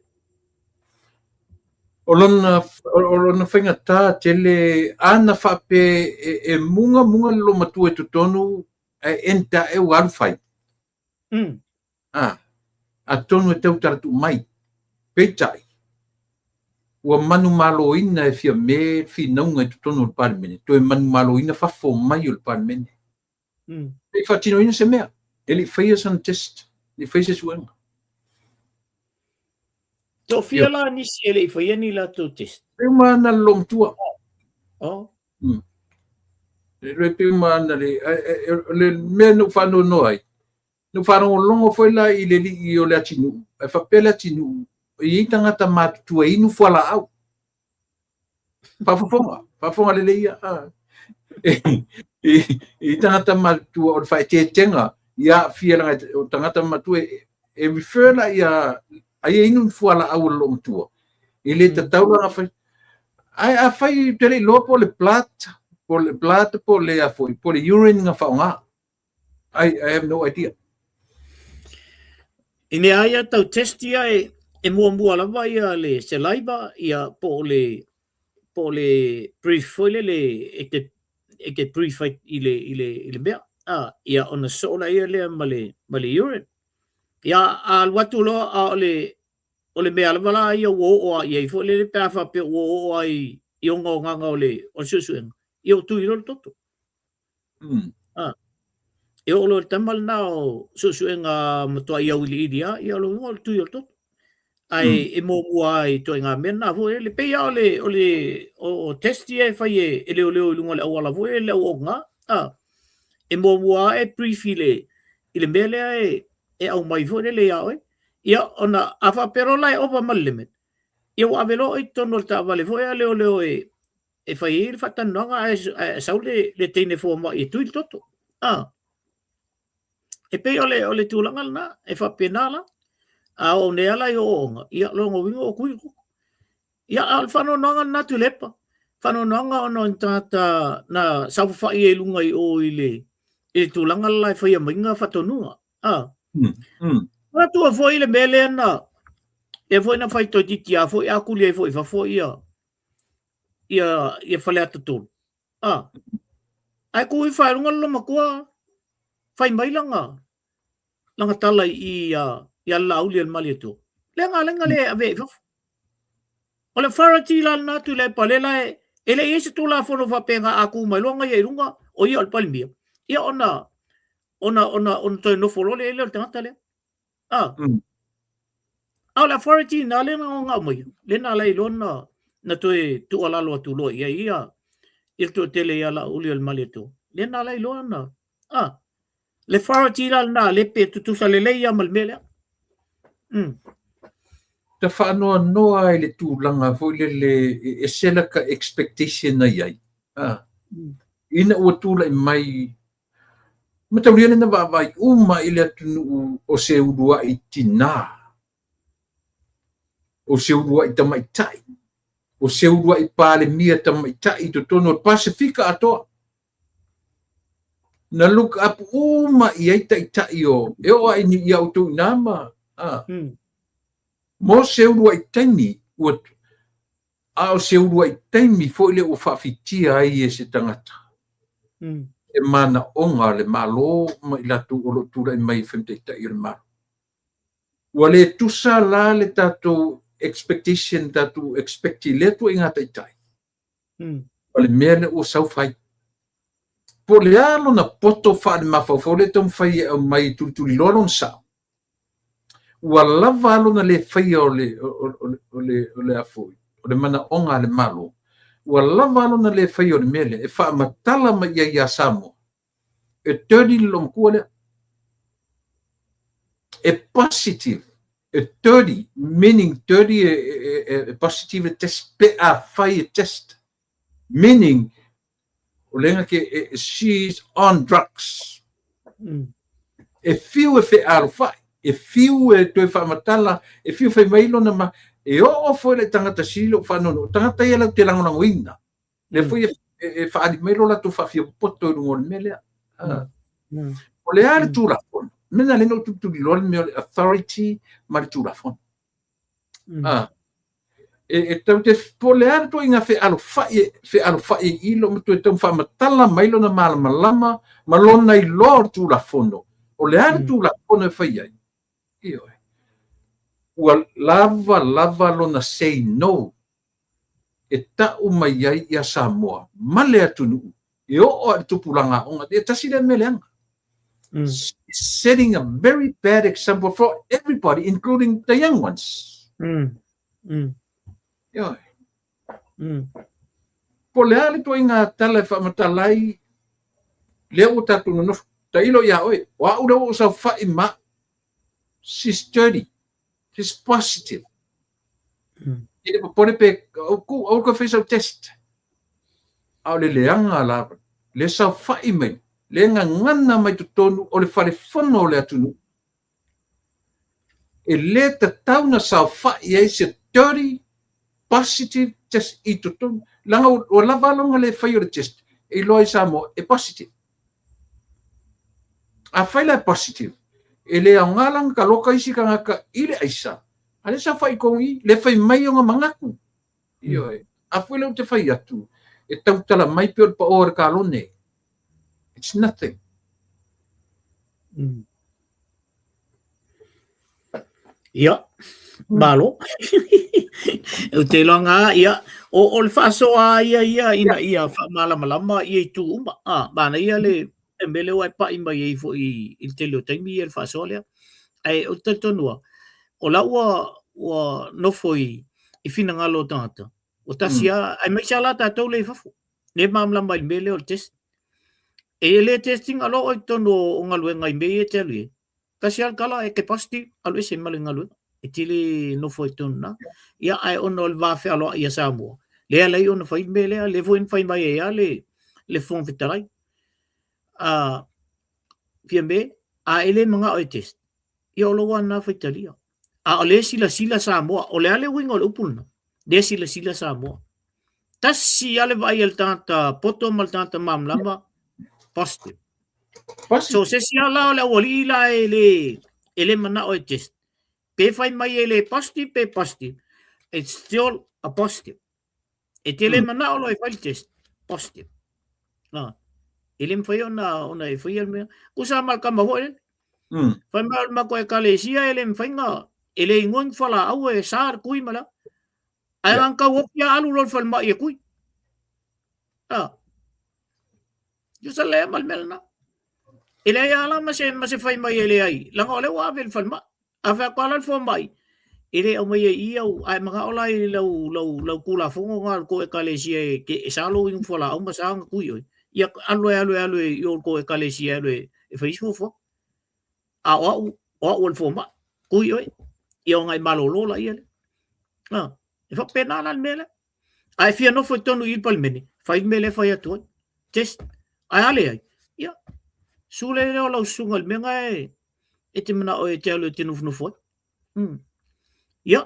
o lona whainga tā tele ana whape e munga lo matua e tutonu enta e warwhai a tonu e tau taratu mai peitai ua manu malo ina e fia me fi naunga e tutonu o le parimene to e manu malo ina fafo mai o le parimene e whatino ina se mea e li whaia san test li whaia se suenga to fia la nisi e li whaia ni la to test e mana lom tua le pe mana le mea no whano noai no whanau longo foi la i le li i o le atinu e whapela atinu i tangata matutua inu whala au pafonga le leia i tangata matua o le whae tenga ia fia langa o tangata matua e refer la ia ai inu whala au lo mtua i le tatau langa whai ai a whai tere loa po le plata po le afoi po le urine nga whaonga I have no idea. Ine aia tau testi ai e mua lava ia le saliva ia po le brief foile le e ke brief i le mea. Ia ona sola ia le male urine. Ia al watu lo a o le mea lava la ia o ia i foile le pafa pe o ai i onga o nganga o susuenga. Ia o tui lo toto. E o lo tamal na o susuenga matua ia wili idia ia lo ngol tui o toto. Ai e mo ai to nga mena vo le pe ia o testi e fai e le lunga le awala vo le o nga e mo e prefile ile mele e au mai vo le ia ia ona afa pero lai over mal limit ia wa velo i tono ta vale vo le e fai il fatan nga e saule le tene fo ma i tu toto e pe o le tulanga na e fa penala o ne ala yo onga ia longo wingo o kui ia al fano nanga na tulepa fano nanga ono tata na sa fa i lunga i o ile e tulanga lai fa ia minga fatonua na tu fo ile mele na e foi na fai to titia fo ia kuli fo fa fo ia fale atu ai kui fa lunga lo makua fai mai langa tala ia lauli al malieto lenga le ave o le farati la na tu le palela ele ese tu la fono fa penga aku mai longa ia runga o ia al palmia ia ona to no folo le tanga le la farati na le nga mai le na lai lona na tu ala lo tu lo ia il to tele ia la uli al malieto le na lai lona le farati la na le pe tu sale le ia mal mele Te whaanoa noa e le tūlanga fwile le e sela ka expectation na iai. Ina ua tūla i mai matauria na wawai uma i le atunu o se urua i tina. O se urua i tamaitai. O se urua i pāle mia tamaitai i totono o Pasifika atoa. Na look up uma i aita i tai o e oa i ni i autu inama. Mo se urua i taimi o se urua i taimi fo ile o whawhitia ai e se tangata. E mana onga le malo ma i latu o lo tura i mai whemteita i le maro. Ua le tusa la le tatu expectation tatu expecti le tu inga taitai. Ua le mea le o saufai. Po le alo na poto wha le mawhau le tom whai au mai tuli loron sao. Ua lava alo na le whaia o le afoi, o le mana onga le malo. Ua lava alo na le whaia o le mele, e wha matala ma ia Samoa. E 30 lom kua le. E positive. E 30, meaning 30 e positive test, pe a whai test. Meaning, o lenga ke she's on drugs. E fiu e whi alo whai. E fiu e toi whamatala, e fiu whai mailo na ma, e o foi le tangata silo whanono, tangata ia lau te langonango ina. Le foi e whaari mailo la tu whawhia poto i rungo le melea. O le are tūrafon, mena le no tuturi lor me o authority, ma le tūrafon. E tau te po le are to inga whe alo whai ilo, ma tu e tau whamatala mailo na malama, malona i lor tūrafono. O le are tūrafono e whai ai. Ua lava lona say no e ta'u mai ai ia Samoa male atunu e o tupulanga onga e tasi le meleanga setting a very bad example for everybody including the young ones po le ali to inga tala fa matalai le o tatu no tailo ya oi wa ura o sa fa ima she's 30. She's positive. Ele pone pe o ko fez o test. Au le leanga la le sa fai mai. Le ngana mai tonu o le fale fono le atunu. E le ta tauna sa fai ai se 30 positive test i tonu. Langa o lava longa le fai o test. E loi sa mo e positive. a faila positive ele angalang ka loka isi ka ngaka ile aisa ale sa fai kongi le fai mai o mangaku io a fuila te fai atu e tau tala mai pe pa or ka lone it's nothing ia malo o te longa ia o le faso ia ina fa malama ia tu bana ia le embele wai pa imba ia fo i te lo taimi ia faso le ai o te tonua o la wa no foi i fina ngalo tata o tasia ai mai sala tatou le fafu le mamla mai mele o test e le testing alo o tono o ngalu ngai me te lui tasia kala e ke pasti alo se mal ngalu e tili no foi tonna ia ai ono va fe alo ia samo le ala ono foi mele le foi fai mai ia le fon vitarai piambe a ele manga o test ia lo wana foi talia a ole sila samo o le ale wingo lo pulna de sila samo tasi ale vai el tanta poto mal tanta mamlama positive so se si ala la walila ele mana o test pe fai mai ele positive it's still a positive ele mana o fai test positive ele foi ona foi el kusa mal kama ho ele fai mal ma ko kalesia ele fai nga ele ngon fala au e sar kui mala ai ang ka wopia alu lol fal ma ye kui yo sa le mal melna ele ya la ma se fai mai ele ai la ngole wa vel fal ma afa kwala fo mai ele o mai ia ai ma ola lo kula fo ngal ko e kalesia ke sa lo in fola o ma sa kui yo ya alu yo ko e kalesia e fai fo o fo ma kui yo ia ngai malolo la ia e fa pena la mele ai fia no foi tonu il palmeni fai mele fai atu test ai ale ai ia sule le la sungal menga e te mana o e te alo te no foi ia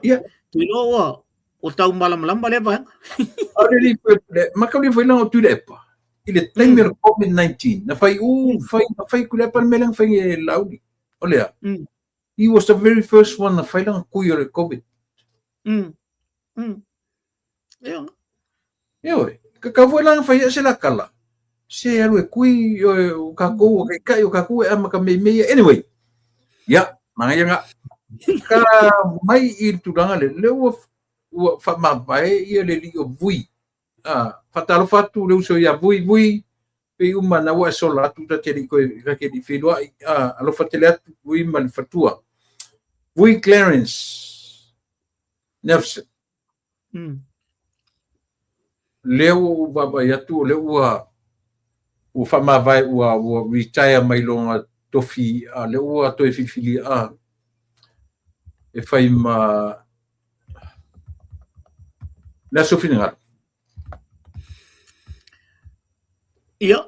tilo o tau malam le va already ma ka foi na o tulepa ile timer COVID-19 na fai kule palmela fai laudi olea he was the very first one na fai lang kuyo le COVID ka foi lang fai sila kala se alu kui o ka ko o ka ku ama ka me anyway manga nga ka mai il tudanga le o fa ma vai ia le li o vui fatalo fatu le uso ia vui pe uma na wa sola tu ta te ko ka ke di filo alo fatele vui man fatua vui Clarence Nelson leo baba ya tu le o fa ma vai o retire mai longa tofi le o to e fili e fai ma la sofina ia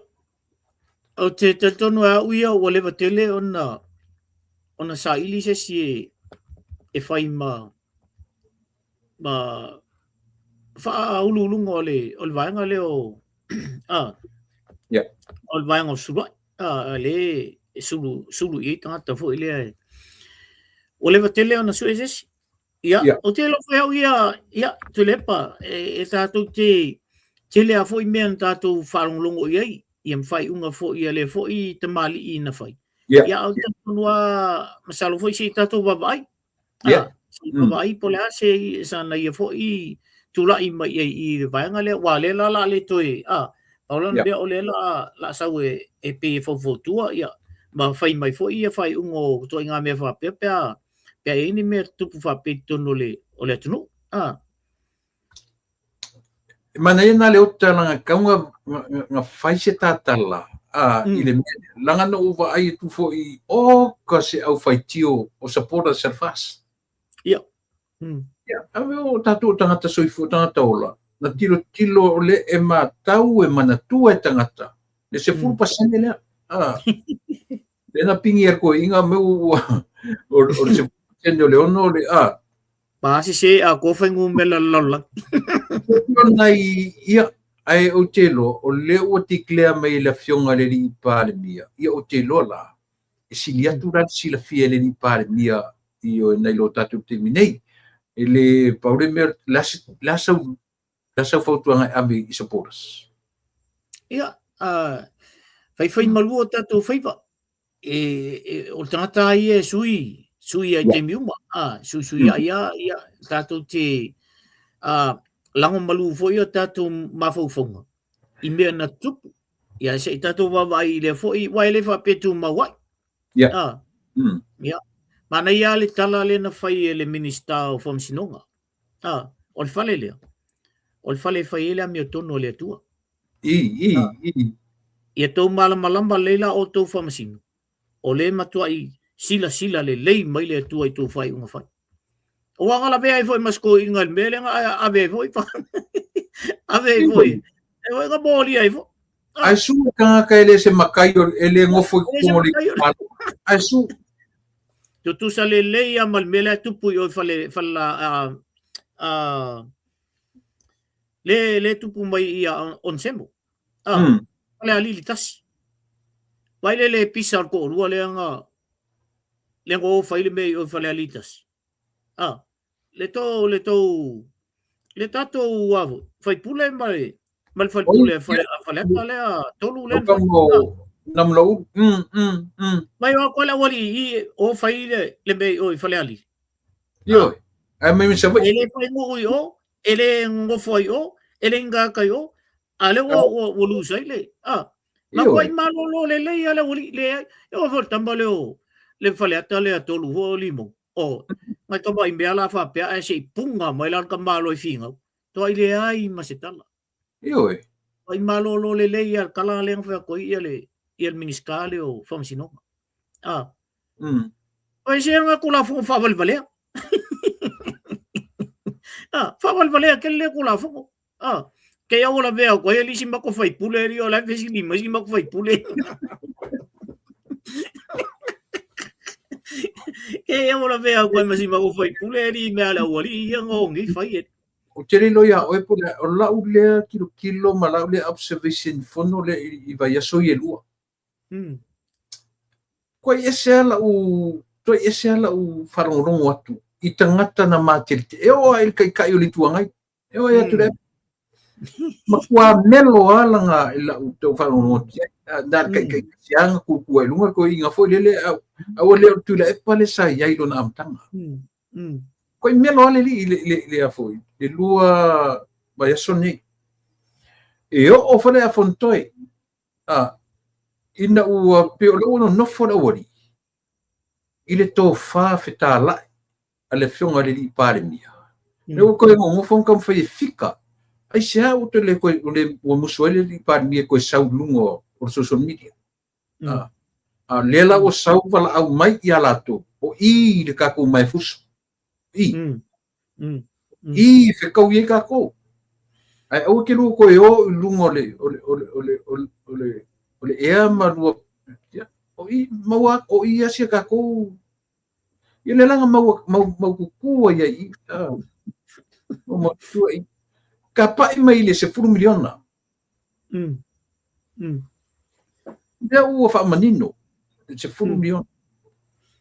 o te tono a uia o le vatele ona sa ili se si e fai ma fa ululunga o le vaenga le o o le vaenga o sulu le sulu i tangata fo ile o le vatele ona su eses ia o te lo fai ia tulepa e tātou te le a fo i mea tātou whalonglongo iai ia mwhai unga fo ia le fo i te mali i na whai ia au te punua masalo fo i se tātou wawai wawai po lea se sana ia fo i tula i mai i vaenga le wa le la le toe paulan bea o le la sau e pe fo tua ia ma whai mai fo i whai ungo toi ngā mea wha pea ini mea tupu wha pe tono o le tunu mana ina le ota nga kaunga nga faise tatala ile langa no uva ai tu fo i o ka se au faitio o supporta surface ave o tatu tangata soifo tangata ola na tilo le e matau e manatua e tangata le se fulu pasene le le na pingi ko inga meu o se tendo le ono le Pasi se a ko fengu mela lola. Nai ia ai o telo o le o tiklea mai la fionga le ri pa le mia. Ia o telo la. sili atu ran sila fiele ni pare mia io nei lo tatu te minei ele paure mer lasa fautuanga ame isaporas Ia, fai malua tatou faiva. O tangata ai e sui ai te miuma. Sui ai ia tatou te lango malu foi o tatou mafaufonga. I mea na tupu. Ia se tatou wawai le foi, wai le whapetu mawai. Ia. Ia. Mana ia le tala le na fai e le minista o whamsinonga. O le whale lea. O le whale fai ele a mea tono le atua. Ia tau malama leila o tau whamasino. O le matua i sila le lei mai le atua i tau whai unga whai. O wangala vea i foi masko inga le mele nga ave foi pa. Ave foi. E wai ka boli ai foi. Ai su ka ele se makai ele ngofo komori. Ai su tu sa le lei a mal mele tupu i o fala le tupu mai i on semo. Le ali tasi. Vai le pisa ko rua le nga le go fai le me o fale ali tasi. Le tato wavo. Fai pule mai. Mal fai pule fale ale tolu le. Nam lo. Mai o kola wali i o fai le me o fale ali. Yo. Ai me sa vai. Ele fai ngo o, ele ngo foi o, ele nga kai o. Ale o lu sai le. Ma koi malo le ale wali le. O for tambale o. Le fale atale tolu ho limo. Mai ka mai me ala fa pe a se punga mai lan ka malo i finga. To ai le ai masetala. Yo. Ai malo le ia kala le fa ko ile il miniscale o famsino. Ai se nga kula fu fa valvale. Fa valvale ke le kula fu. Ke ya ola vea ko ele simba ko fai pule ri o la vesi ni mai simba ko fai pule. Ke ya ola vea ko mai simba ko fai pule ri me ala wali ya ngi fai. O tere lo ya o pule o la ule kilo mala ule observation fono le I vai so ye lua. Ko esela u farongo atu I tangata na matirite e o il kai o le tuangai e o ya ture makua melo ala nga ila u te farongo na kai sianga ku lunga ko inga fo le o le tu le pale sa ya ilo na amtanga ko melo ale le afoi le lua vai so ni e o fale a fontoi ina u pe o no fo la wori ile to fa fetala ale fionga le I pare mia. Ne o ko mo fon kam fa fika. Ai se o te le ko le o musuele I pare mia ko sau lungo o social media. Lela o sau wala au mai I alato. O I le ka ko mai fuso. I fe kau ye ka ko. Ai o ke lu ko yo lungo le ea malua. O I mawa o I asia ka ko. Ile langa mau kukua ya I o matua I ka pai mai le 10 miliona Ia ua wha manino 10 miliona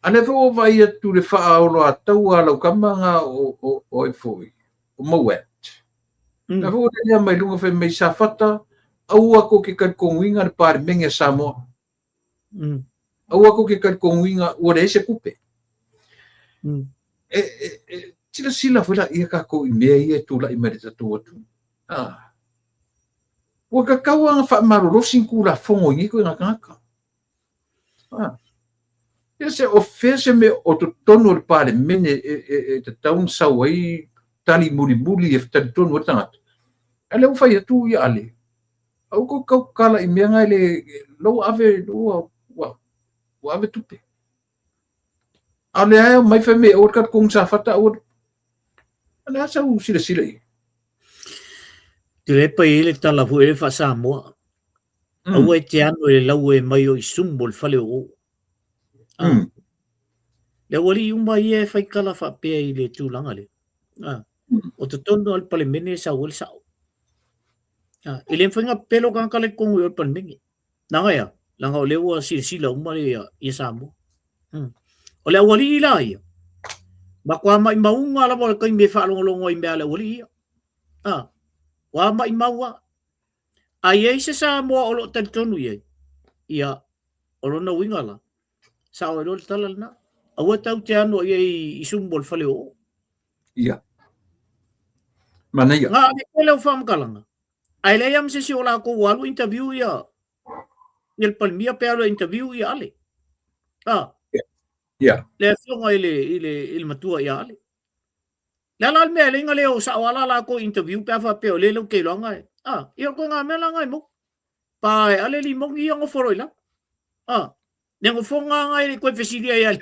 ane o vai atu le wha aolo a tau a lau kamanga o e foi o mauet na fo le mai lunga fe mai sa fata au ako ke kan konginga le pare menge Samoa au ako ke kan konginga o le se kupe sila fula ia ka ko me ia tu la imerita tu tu o ka kawa fa maroro sinkula fongo ni ko ngaka ese ofese me o to tono pare mene te taun sawai tali muli e tali tono tanga ale o fai tu ia ale au ko kala I menga le lo ave lo ave tupe ale ai mai fa me o ka kong sa fata o ana sa u sila te le pa ele tala fu e fa Samoa au e te anu e lau e mai o I sumbol fale o le wali umba ia fai kala fa pe I le tūlanga le o te tono al pale mene sa ol sa ele whainga pelo kanga le kongu o pale mene nanga ia langa o lewa sila umba le ia Samoa O le wali ila ia. Ma kwa mai maunga la mo kai me fa longo i me ala wali ia. Wa mai maua. Ai ei se sa mo o lo tonu ia. Ia o lo na winga la. Sa o lo tala na. Awa tau te anu i sumbol fale o. Ia. Mana ia. Nga me leo fam kalanga. Ai le yam se si ola ko walu interview ia. Il palmia pe alo interview ia ale. Ia. Le fonga ile matua ia ale. La la me le ngale o sa wala la ko interview pe fa pe o le lo ke longa. Ia ko nga me la ngai mo. Pa ale li mo ia ngo foro ila. Nengo fonga ngai ko fesidia ia.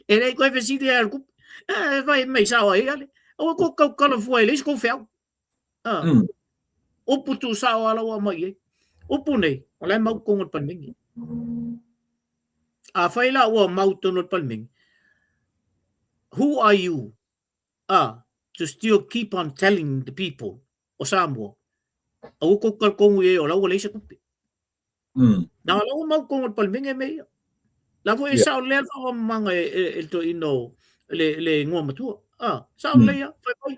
Ele ko fesidia ia ku. Vai me sa wa ia. O ko kala foi le ko fel. O putu sa wala wa mai. O pune, wala mau ko ngot panming. Faila wa mau tonot palming. Who are you? To still keep on telling the people o Samoa. Au ko kal ko ngue o la wala se kupi. Na la mau ko ngot palming e me. La vo sa le fa manga el to ino le ngua matua. Sa le ya, fai.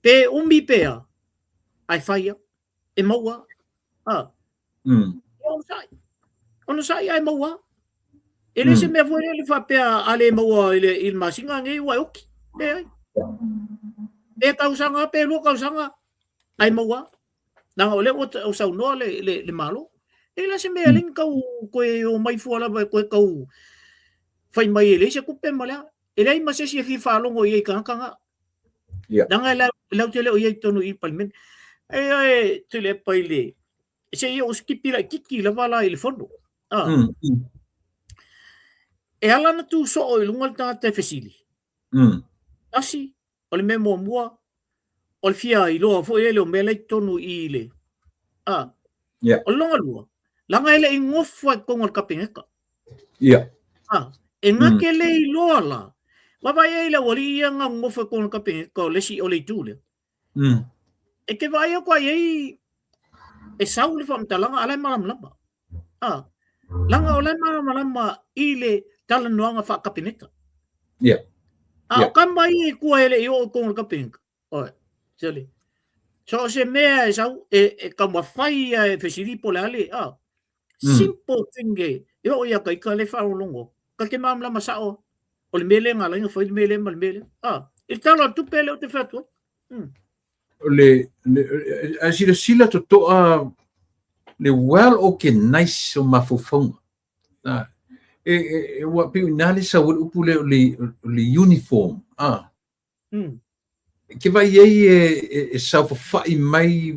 Pe umbi pe ai fai e maua. Ono sai ai maua. Ele se me foi ele fa pe ale maua il masinga ngai wa oki. E kausanga pe lo kausanga ai maua. Na ole o sa no le malo. Ele se me ling kau ko o mai fola ko kau fai mai ele se kupe mala. Ele ai mase se fi fa longo ye kanga. Danga la tele o ye tonu i palmen. Tele paile. Se o skipila kiki la vala il fondo. E ala na tu so o lungal ta te fesili. Asi, o le memo mua, o le fia i loa fo ele o mele tonu i le. O longa lua. Langa ele i ngofa kongo le kapingeka. E ngake le i loa la. Wapa e la wali ia nga ngofa kongo le kapingeka o le si o le tūle. E ke vai a kwa iei e sau le whamtalanga alai maram lama. Langa o lai maram lama i le tala noanga whakapineka. O kamai e kua ele i o kongo kapineka. Sele. So se mea e sau e kama whai e whesiripo le ale. Simple thing e o ia kai ka le whaolongo. Ka ke maram lama sao. O le mele ngā lainga whai mele ma le mele. Il tala tupele o te whatua. le sila to toa le well organized o mafofonga. Wa pe nali sa wo upule le uniform. Ke vai e sa fa mai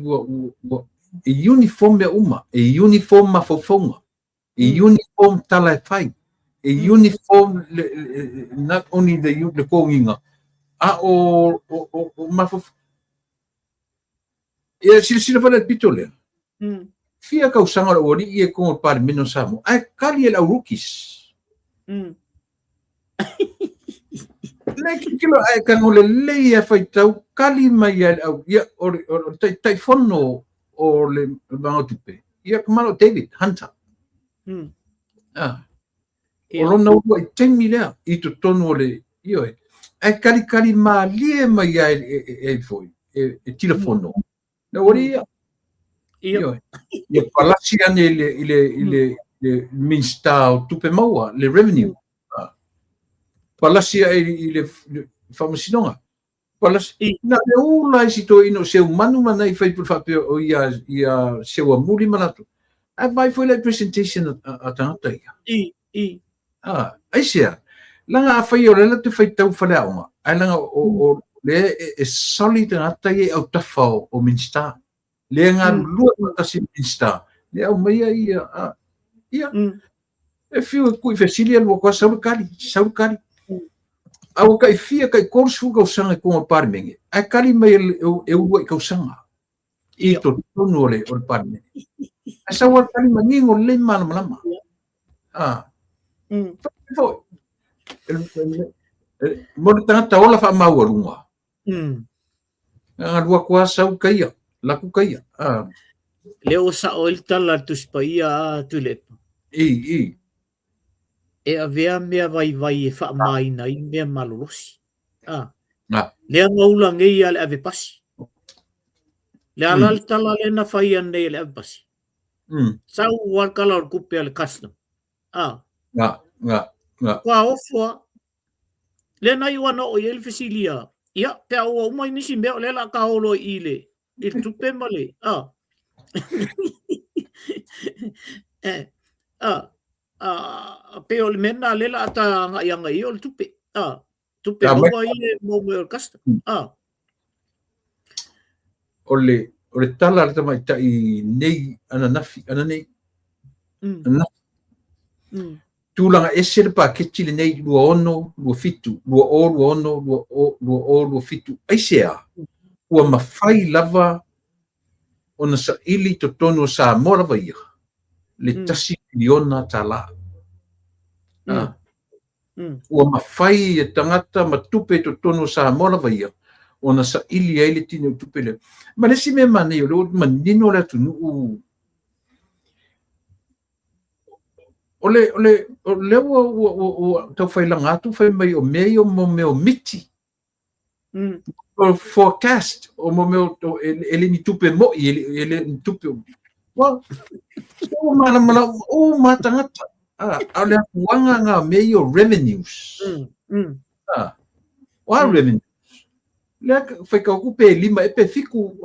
e uniform me uma, e uniform mafofonga. E uniform tala fai. E uniform not only the konginga. O mafofonga. E sila fala pitole. Fia kausanga o ri e ko par menos samo. Ai kali el rookies. Like kilo ai kan ole le fai tau kali mai au ia o tai fono o le bangotupe. Ia kamano David Hunter. O lona ua i temi lea i to tonu ole io e. Ai kali ma lie mai ai foi e telefono. Na ori ia palasi ane ile minsta tupe maua le revenue. Palasi ile famasinonga. Palasi na le ula si to ino se umanu mana I fai por fape o ia se wa muli manatu. Ai vai foi le presentation atangata ia. Ai sia. Langa fai o le te fai tau fale aunga. Ai langa o le e solid ngata ia au tafao o minsta. Le ngā lua tasi minsta. Le au mai ia. E fiu kui fesilia lua kwa saurukari. Au kai fia kai korsu kausanga kongo parmenge. Ai kali mai e ua I kausanga. I to tonu ole o parmenge. Ai sawa kali mangingo le mana malama. Mo tangata ola fa maua runga. Ngā lua kwa sau kaia. Laku kaia. Leo sa oil tala tu spaia tulepa. e avea mea vai e mai nai mea malolosi. Nga. Lea ngaula ngei ale ave pasi. Le alal tala le na fai ane le ave pasi. Sau warkala or kupe ale custom. Nga. Kwa ofua, le na iwana o yel fisilia. Ia, pe aua umai nisi mea le la kaolo ile. Il tupe male. Pe o le mena le la ata ngaianga i o le tupe. Tupe maua i le mo me o custom. O le tala le tamaita i nei ana nafi, ana nei. Tūlanga ese le paketi le nei lua ono, lua fitu, lua ono, lua fitu. Aisea, ua mawhai lava o na sa ili to tono sa mora vaia. Le tasi miliona tala. Ua mawhai e tangata matupe to tono sa mora vaia. O na sa ili ai le tine o tupe le. Ma le si me mane o leo manino le atu nuu. O le tau whailanga atu whai mai o meo mo meo miti. O forecast o mo meo ele ni tupe mo ele ni tupe. Well, o matangata. A le wanga ngā meo revenues. Wa revenues. Le whaikau kupe lima e pe fiku.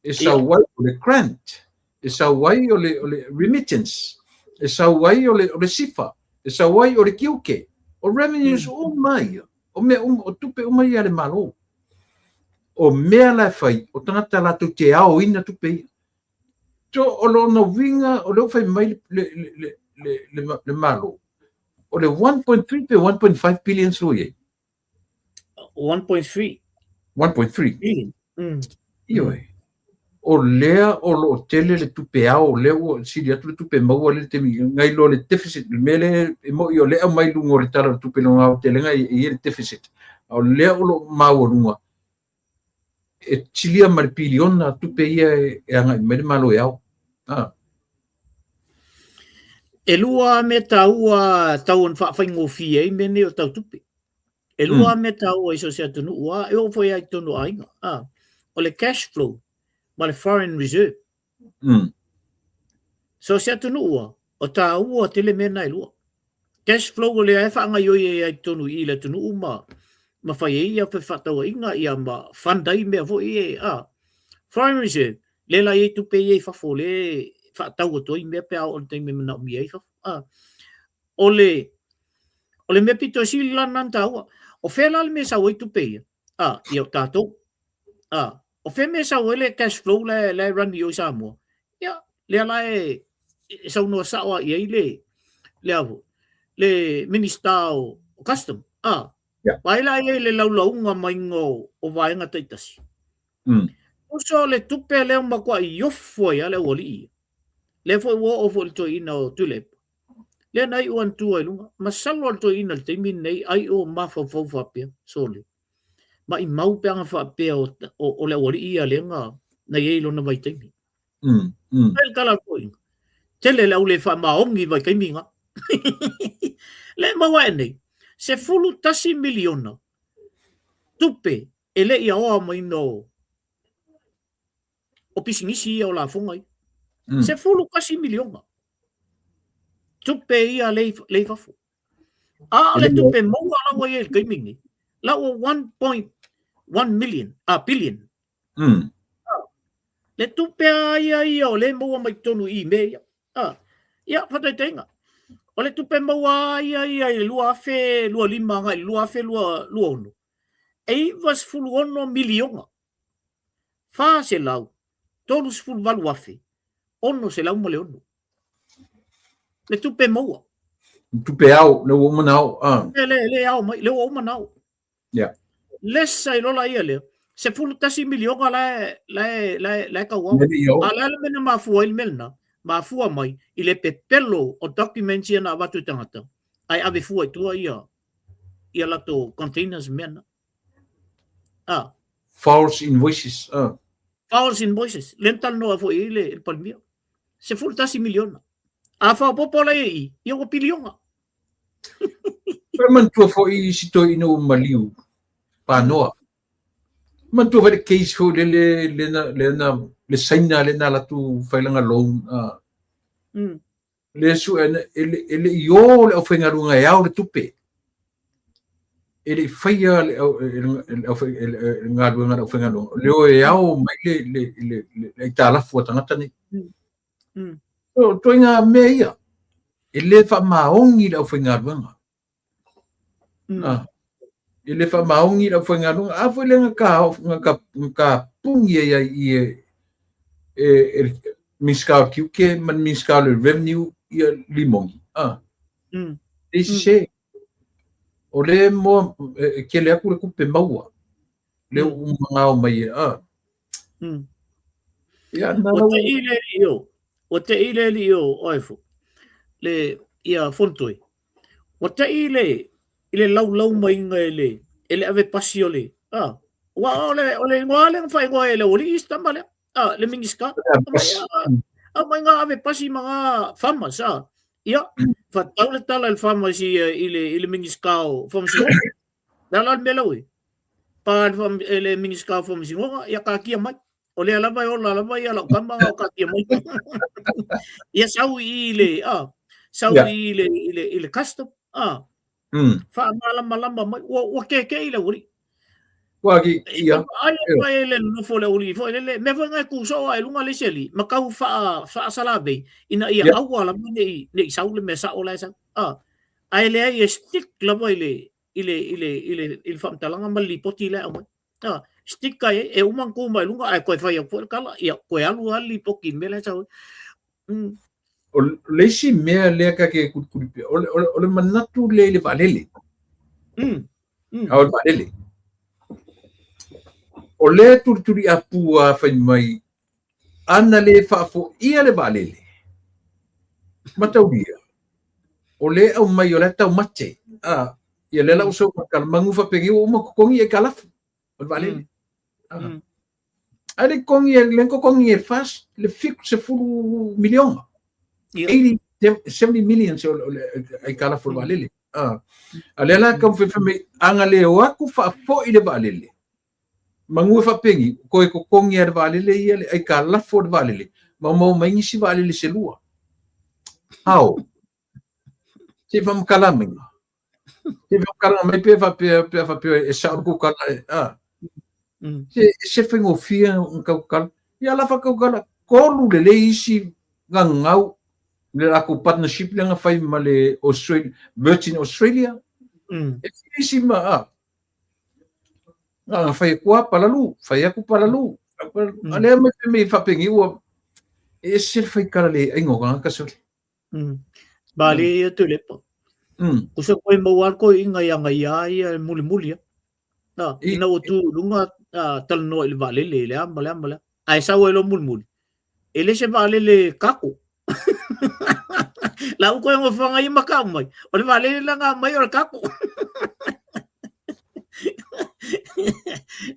E sa wai o le grant. E sa wai o le remittance. E sa wai o le sifa. E sa wai o le kiuke. O revenues o mai. O tupe o mai ale malo. O mea lai whai. O tangata la tu te ao ina tupe. So o lo na winga o leo whai mai le malo. O le 1.3 pe 1.5 billion sloi. 1.3. 1.3 billion. Ioi. O lea o lo tele le tupe ao leo siri atu le tupe maua le temi ngai lo le deficit mele mo yo lea mai lungo le tala tupe no ngau tele ngai i le deficit. O lea o lo mau lunga. E chilia mal biliona tupe ia e anga me malo yao. E lua me taua tauan whaingo fie i mene o tau tupe. E lua me taua iso se atunu ua e o foi ai tonu ainga. O le cash flow ma le foreign reserve. So se atunu ua o ta ua tele mena i lua. Cash flow o le ai whaanga ioi e ai tonu i le tunu uma ma whai e ia pe whataua inga ia ma whandai mea vo i e foreign reserve. Le la i tupe i e whafo le whataua toi mea pe au o te me mana mi e whafo. O le mea pito si lanan taua. O whela le me sa wai tupe ia. Ia o tātou. O whe me sa wai le cash flow le run i o Samoa. Ia, le ala e sa unua sawa i e le avo. Le minister o custom. Waila e le laulaunga maingo o vaenga taitasi. Uso le tupe leo makua i ofo ia le wali ia. Le fo wo ofo le toina o tulip. Le nai uan tua i lunga. Masalo al toina le teimi nei ai o mafa fawapia. Sole. Ma i mau peanga whapea o le wali ia lenga na yeilo na vai teimi. El kala koinga. Tele lau le wha maongi vai kaiminga. Le mawa nei. Se fulu tasi miliona tupe ele ia oa mai no o pisingisi ia o la fungai. Se fulu kasi miliona tupe ia le fafu. Le tupe maua la wa ia kaimingi. La o 1.1 million, billion. Le tupe ia o le maua mai tonu i mea. Ia fatai tenga. O le tupe maua ia lua afe, lua lima ngai, lua afe, lua ono. E was fulu ono milionga. Fa se lau. Tolus fulu valu afe. Ono se lau male ono. Le tupe maua. Tupe au, le woman au. Le au mai, le woman au. Yeah. Lesa i lola ia leo. Se fulu tasi milionga la kau au. Ala le mena mafua il melna. Mafua mai i le pepelo o documents ia na watu tangata. Ai ave fua i tua ia lato containers mena. False invoices. False invoices. Lental no fo il palmia. Se fulu tasi miliona. A fa popola i o pilionga. mantua foi si to ino maliu panoa mantua vai case fo le saina le na la tu failanga loan le su ele yo le ofengarunga ya le tupe ele faia le ngadunga ofengarunga le o ya o mai le tala fo tangata ni to inga meia ele fa maongi le ofengarunga ele fa maongi le ofengarunga a foi le nga pungi ya miskal kiuke man miskal revenue ia limongi esse o le mo ke le aku le kupe maua le umanga o mai ia na o te ile io oifo le ia fontoi o te ile lau mai ngale ele ave pasiole wa ole ngale fai ngale oli istambale le mingiska mai nga ave pasi mga famas ia fa tala el famas ile mingiska famas dala melawi pa ele mingiska famas ia ka kia mai ole ala vai ala kamba ka kia mai ia sau ile ile custom fa malamba mai o ke ile uri wagi ia ai ele no fo le uri fo ele me foi ngai ku so ai lunga le seli makau fa salave ina ia au ala mai nei sau le mesa ola sa ai le ai stick la vai ile fam talanga mali poti le au stick kai e umang ku mai lunga ai ko fai ko kala ia ko alu ali poki mele sa o leisi mea lea ka ke kutkulipe ole manatu le valele au valele o le turturi apua fai mai ana le fafo ia le valele matauria o le au mai o le tau mate ia le lau so kal mangu fa pegi o mo kongi e kalaf o valele ale kongi le kongi e fas le fik se fulu milion 70 million so ai kala fo valele alela kam fe me anga le o aku fa fo ile valele mangu fa pengi ko kongi er valele ia ai kala fo valele mo mai si valele se lua how se vam kala me se vam kala me pe fa pe e sa ko kala se fengo fia un kala ia la fa kala ko le isi ngau le aku partnership le nga fai male Australia Virgin Australia e si ma fai kwa palalu fai aku palalu ale me fa pengi o e se fai kala le ingo nga ka so bali tu lepo kusa ko mo war ko inga ia muli ina o tu lunga tal no il vale le ambala ai sa lo mul ele se vale le kako la ko yung fanga yung makamay o vale lang nga may or kako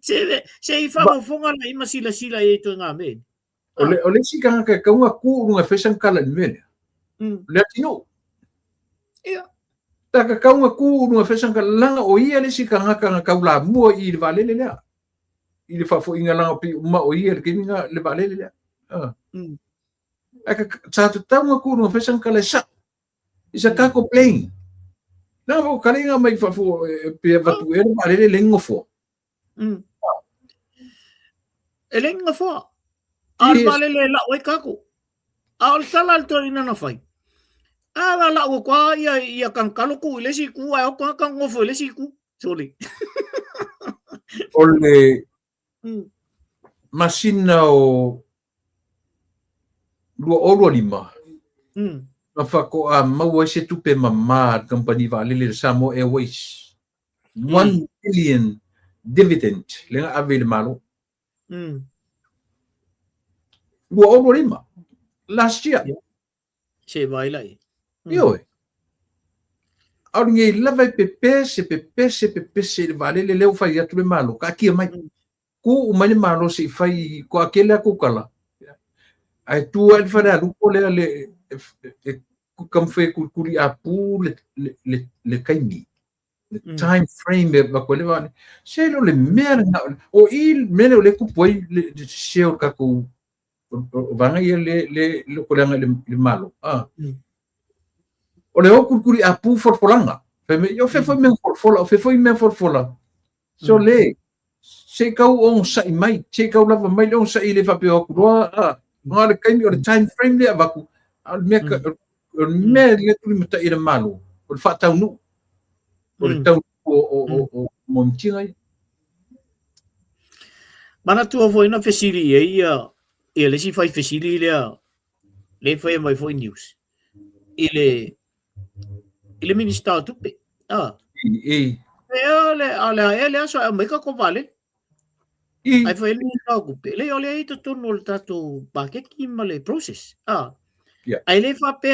se ifa mo fonga na ima sila ito nga men ole si ka nga ku nga fesan kala men latino ia ta ka nga ku nga fesan kala o ia le si ka nga kaula mo i vale le ile fa fo inga lang pi ma o ia ke nga le vale le aka satu tamu aku no fesan kala sa isa ka ko plane na vo kalinga mai fa fo pe vatu vale lengo fo elengo fo al vale le la o kako al sala to ina na fai ala la o kwa ia kan kalo ku le si ku ai ko kan ngofo le si ku soli ole masina o Lua lima. Na whako maua se tupe mama company valele Samoa Airways. 1 billion dividend lenga avele malo. Lua lima. Last year. Se vai lai. Yo. Au nge lava pepe se valele leo fai atu le malo. Ka kia mai. Ku umani malo se fai ko akele aku kala. Ai tu al fara lupo le kam fe kuri apu le kaimi le time frame ba ko le va se lo le mer o il mele le ku poi le se o ka ku vanga le ko le malo o le o kuri apu forfolanga fe me yo fe foi men forfola fe foi men forfola so le se kau on sai mai se kau lava mai on sai le fa pe o ku nga le kaimi o le time frame le avaku al me le tu mata ira malo o fa tau nu o le tau o montinga mana tu foi na fesili e le si fai fesili le foi mai foi news ile minister tu pe ele aso mai ka ko vale ai foi ele ka ku pe le ole i to no tatu ba ke ki male process ai le fa pe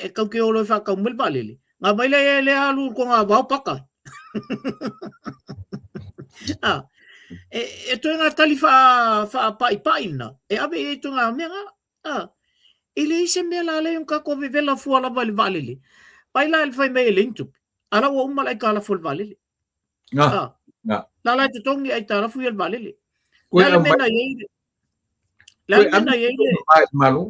e ka ke o fa ka mel vale nga mai le alu ko nga ba paka e to nga tali fa pai na e ave e to nga mega ele ise me la le ka ko vela fu ala vale pai la el fai me lintu ala o uma lai kala fol vale la la te tongi ai tara fu el vale la mena ye malo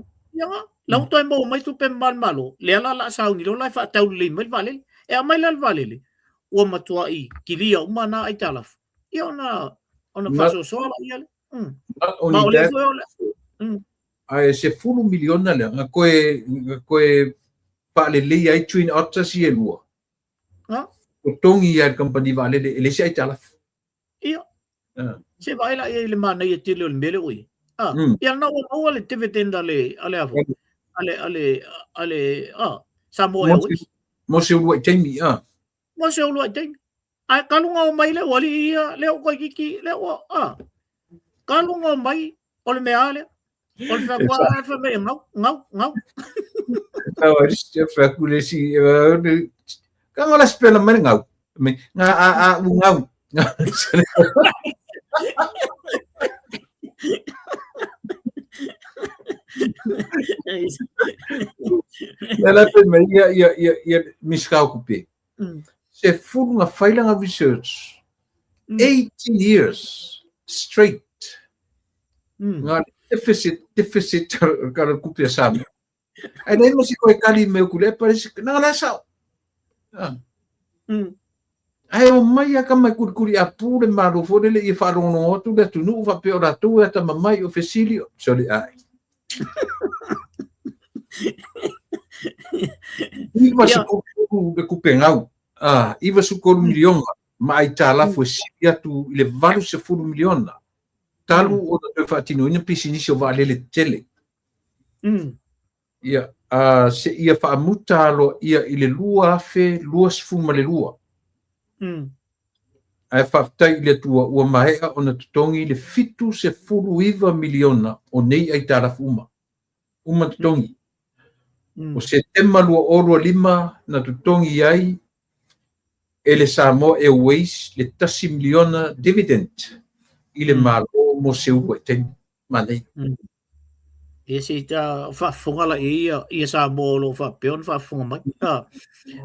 la to mo mai tu pe malo le la sa ngi lo la fa tau le me vale e mai la vale o matua i kilia uma na ai tala ona faso sola ia ma o le ai se fulu miliona le nga koe pa le ai twin otter si e lua o tongi ia company vale le si ai tala ia se vai la ile mana ia tele o mele oi ia na o le tv tenda ale avo ale Samoa Airways mo se lua temi mo se lua temi ai kalunga o mai le wali ia le o kiki le o kalunga o mai o le meale o le fa me ngau este fa kule si ka ngola spela mai ngau ngau Ela pe me ia miskau kupe se fulu nga failanga research 18 years straight nga deficit kara kupe sam ai nei masi ko kali me kule parece na la sa ai o mai ka mai kuri apure maru fode le fa no tu le tu nu va pe ora tu ta mai o facilio so le ai iwa se kupe ngau iwa su ko miliona mai tala fo sia tu le valu se fu miliona talu o te fatino ina pisini so vale le tele ia se ia fa mutalo ia ile lua fe lua sfuma le lua ai fa tai le tua o mai ona tongi le fitu se fulu iwa miliona o nei ai tala fuma uma tongi o se tema lua oro lima na tutongi ai ele Samoa Airways le tasi miliona dividend ile malo mo se uwe ten manei ese ta fa fonga la ia Samoa lo fa peon fa fonga mai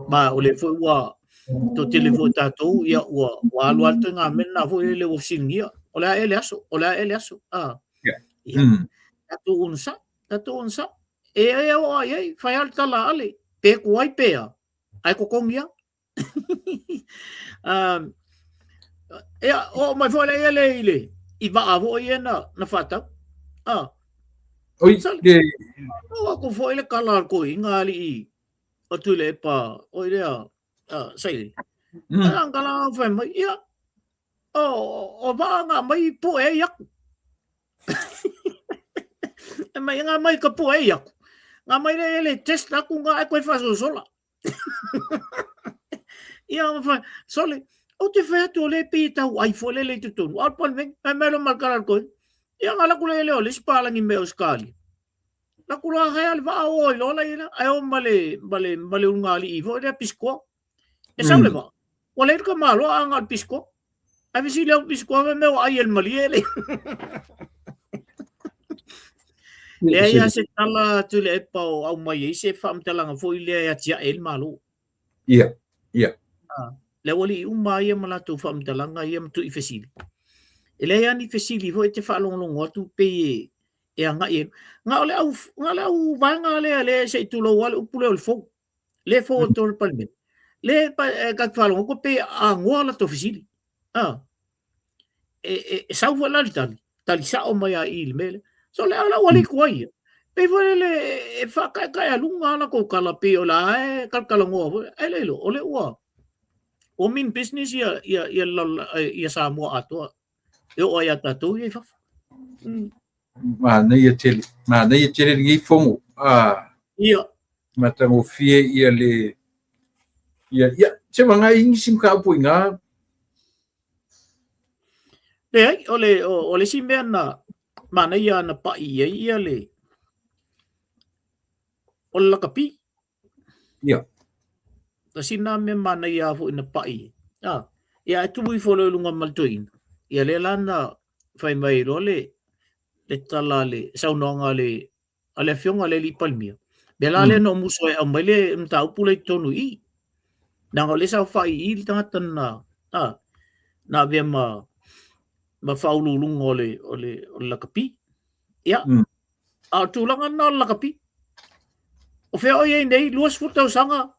ma o le fo wa to telefo tato ia wa lo alto nga mena fo le o singia ola ele aso tato unsa e o ai fai alta la ale pe ko ai pea ai ko kongia o mai foi ele i va avo iena na fata oi ke ko foi le kala ko ingali o tu le pa o ile sai ang kala foi mai ia o va nga mai po e yak mai nga mai ka po e yak nga mai le test na ku nga ko fa sola ia fa sole o te fa to le pita ai fo le tu al pon ven me lo marcar ko ia ngala ku le le spala ngi me oskali la ku la real va o lo la ila ai o male un ngali i fo le pisco e sa le va o le ka malo ang pisco ai si le pisco me ai el maliele Le ia se tala tu le pa o au mai se fam talanga fo ile ia tia el malo. Ia. Le wali uma ia mala tu fam talanga ia tu i fesili. Ele ia ni fesili fo te fa long tu pe e anga e nga le au vanga le se tu lo wal upule o fo. Le fo to le palmen. Le pa ka fa long ko pe a ngola to fesili. Sau wala tali sa o mai a il mele. So le ala wali kuai. Pe vole le fa ka lunga na ko kala pe o la kala ngo ele lo ole wa. O min business ia Samoa ato. E o ia tatu ia fa. Mana ia tele ngi fongo. Ia. Matango fie ia le ia se manga ingi sim ka puinga. Le ole simbe na mana ia na pa ia le. Ola kapi. Ia. Kasi na me mana ia fo ina pai. Ia tu bui fo lunga maltoin. Ia le lana fai mai role le tala le saunonga le ale fionga le li palmia. Bela le no muso e amele mta upule tonu i. Nang ole sa fai i tanga tana. Na via ma faulu lunga ole la kapi. Ia. Tulanga na la kapi. O fea o ye nei luas futa sanga.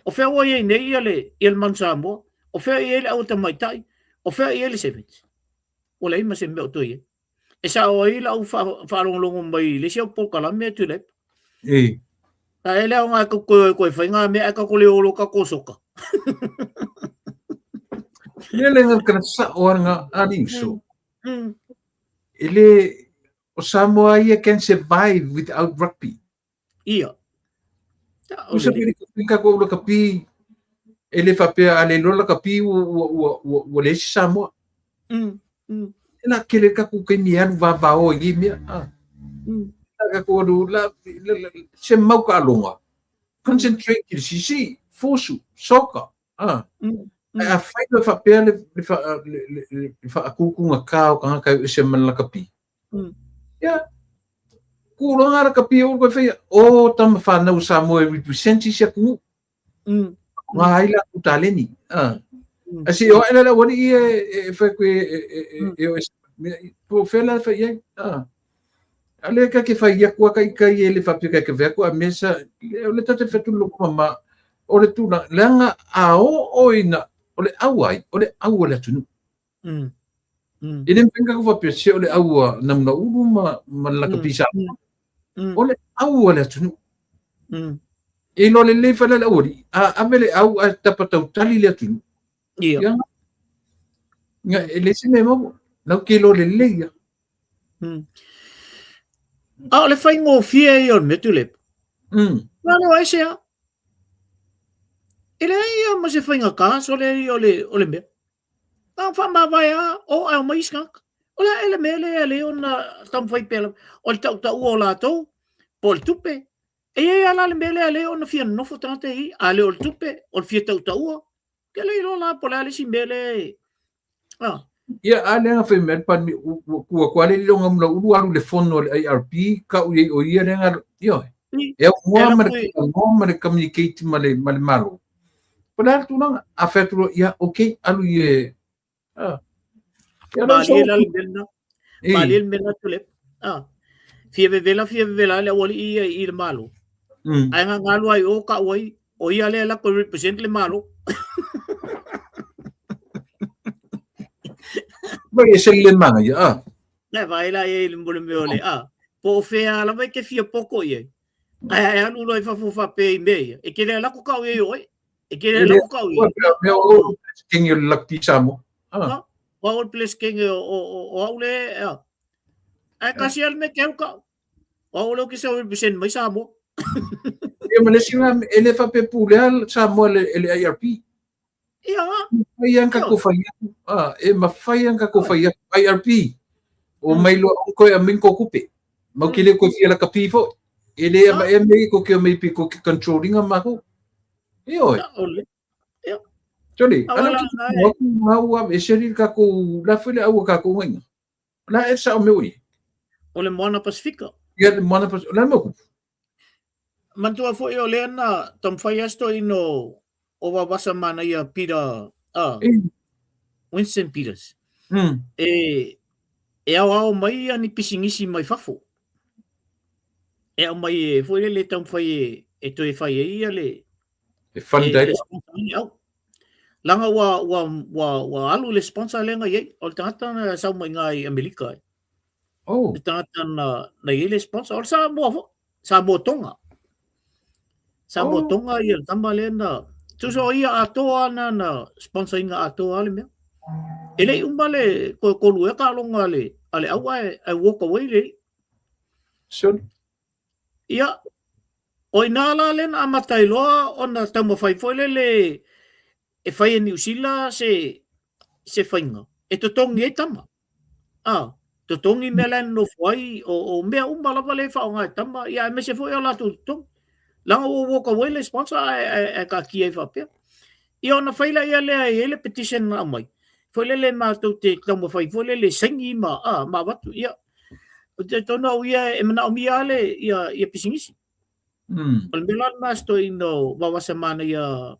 O fea o ye nei il mansamo. O fea ye le auta mai tai. O fea ye le sevit. O le ima se me o toi. E sa o i la u fa longo mai le se o pokala me tu le. Ta ele o nga ko fa nga me ka ko le o ka ko soka. Ele nga kana sa o nga aninso. Ele o Samoa ia can survive without rugby. Ia. Usa pili ka ko lo kapi ele fa pe ale lo la kapi o le Samoa. Ela kele ka ku ke mian va o i mi ka ko la se mau ka longa. Concentrate ki si fosu soka. A fai fa pe le fa ku nga ka ka se man la kapi. Ya. Kulo ngara kapi o ko fe o tam fa na usa mo represent si ku nga ila utaleni asi o ela woni e fa ku po fela fa ye ale ka ke fa ye ku ka ele fa pe ka ve ku a mesa le tate fa tu lo ma o le tu langa a o ina o le awai o le awala tunu ele penga ku fa pe se o le awa namna ulu ma la kapi sa ole au ole tunu e lo le fa la ori a mele au a tapatau tali le tunu ia nga ele se me mo na ke lo le ya le fai ngo fie yo me tu le na no ai se ele ia ma se fai nga ka so le ole me ta fa ma vai o a mai ska ola ele mele ele ona tam fai pela o ta o la to pol tupe e ala le mele ale ona fia no fotante i ale o tupe o fia ta o ke le lo la pola le simbele ia ale nga fai mer pan ku le lo ngam lo u alu le fono le IRP ka o ia nga yo e o mo communicate male malo pola tu nga afetro ia okay alu ye Malil mena tulip. Fia vela le wali i le malo. Ai nga ngalu ai o ka wai o ia le la ko represent le malo. Ba ese le manga ya. Na vai la e le mbole me ole po fea la vai ke fia poko ye. Ai anu lo fa fa pe me. E ke le la ko ka ye oi. E ke le la ko ka ye. Me o kingi la pisamo. Wa o place king o aule ai kasi al me ke ka o lo ki se represent mai Samoa e Malaysia ele fa pe pulal Samoa ele IRP ia ka ko fa e ma fa ka ko fa IRP o mai lo ko a min ko kupe ma kile ko fia la kapifo ele e me ko ke me pi ko controlling ma ko io Joli, ala tu mau e seri ka ko la fele au ka ko ngai. La e sa me ui. O le moana Pasifika. Ia le mana pas la mo. Mantua fo yo le na tam fai asto ino o wawasa mana ia Peter Winston Peters. E au mai ani pisingisi mai fafo. E au mai fo le tam fai e to e fai ia le E fandai. Langa wa alu le sponsor lenga ye o tata na sa mai ngai Amerika. Oh. Tata na ile sponsor sa mo tonga. Sa mo tonga ia tamba le na tuso ia atoa na sponsor inga atoa le me. Ele umbale ko lu e ka longa le ale au ai walk away le. Sure. Ia o inala len amatai loa ona tamo fai foi le e fai New Zealand se fainga. E to tongi e tama. To tongi me lan no foi o mea umbala vale fa nga tama ia me se foi ala to tong. Langa o walk away le sponsor e ka ki e fa pe. Ia ona faila ia le petition na mai. Foi le ma to te tamo fai foi le sengi ma watu ia. O te tona o ia e mana o mia le ia pisingisi. Al melan mas to ino wawasa mana ia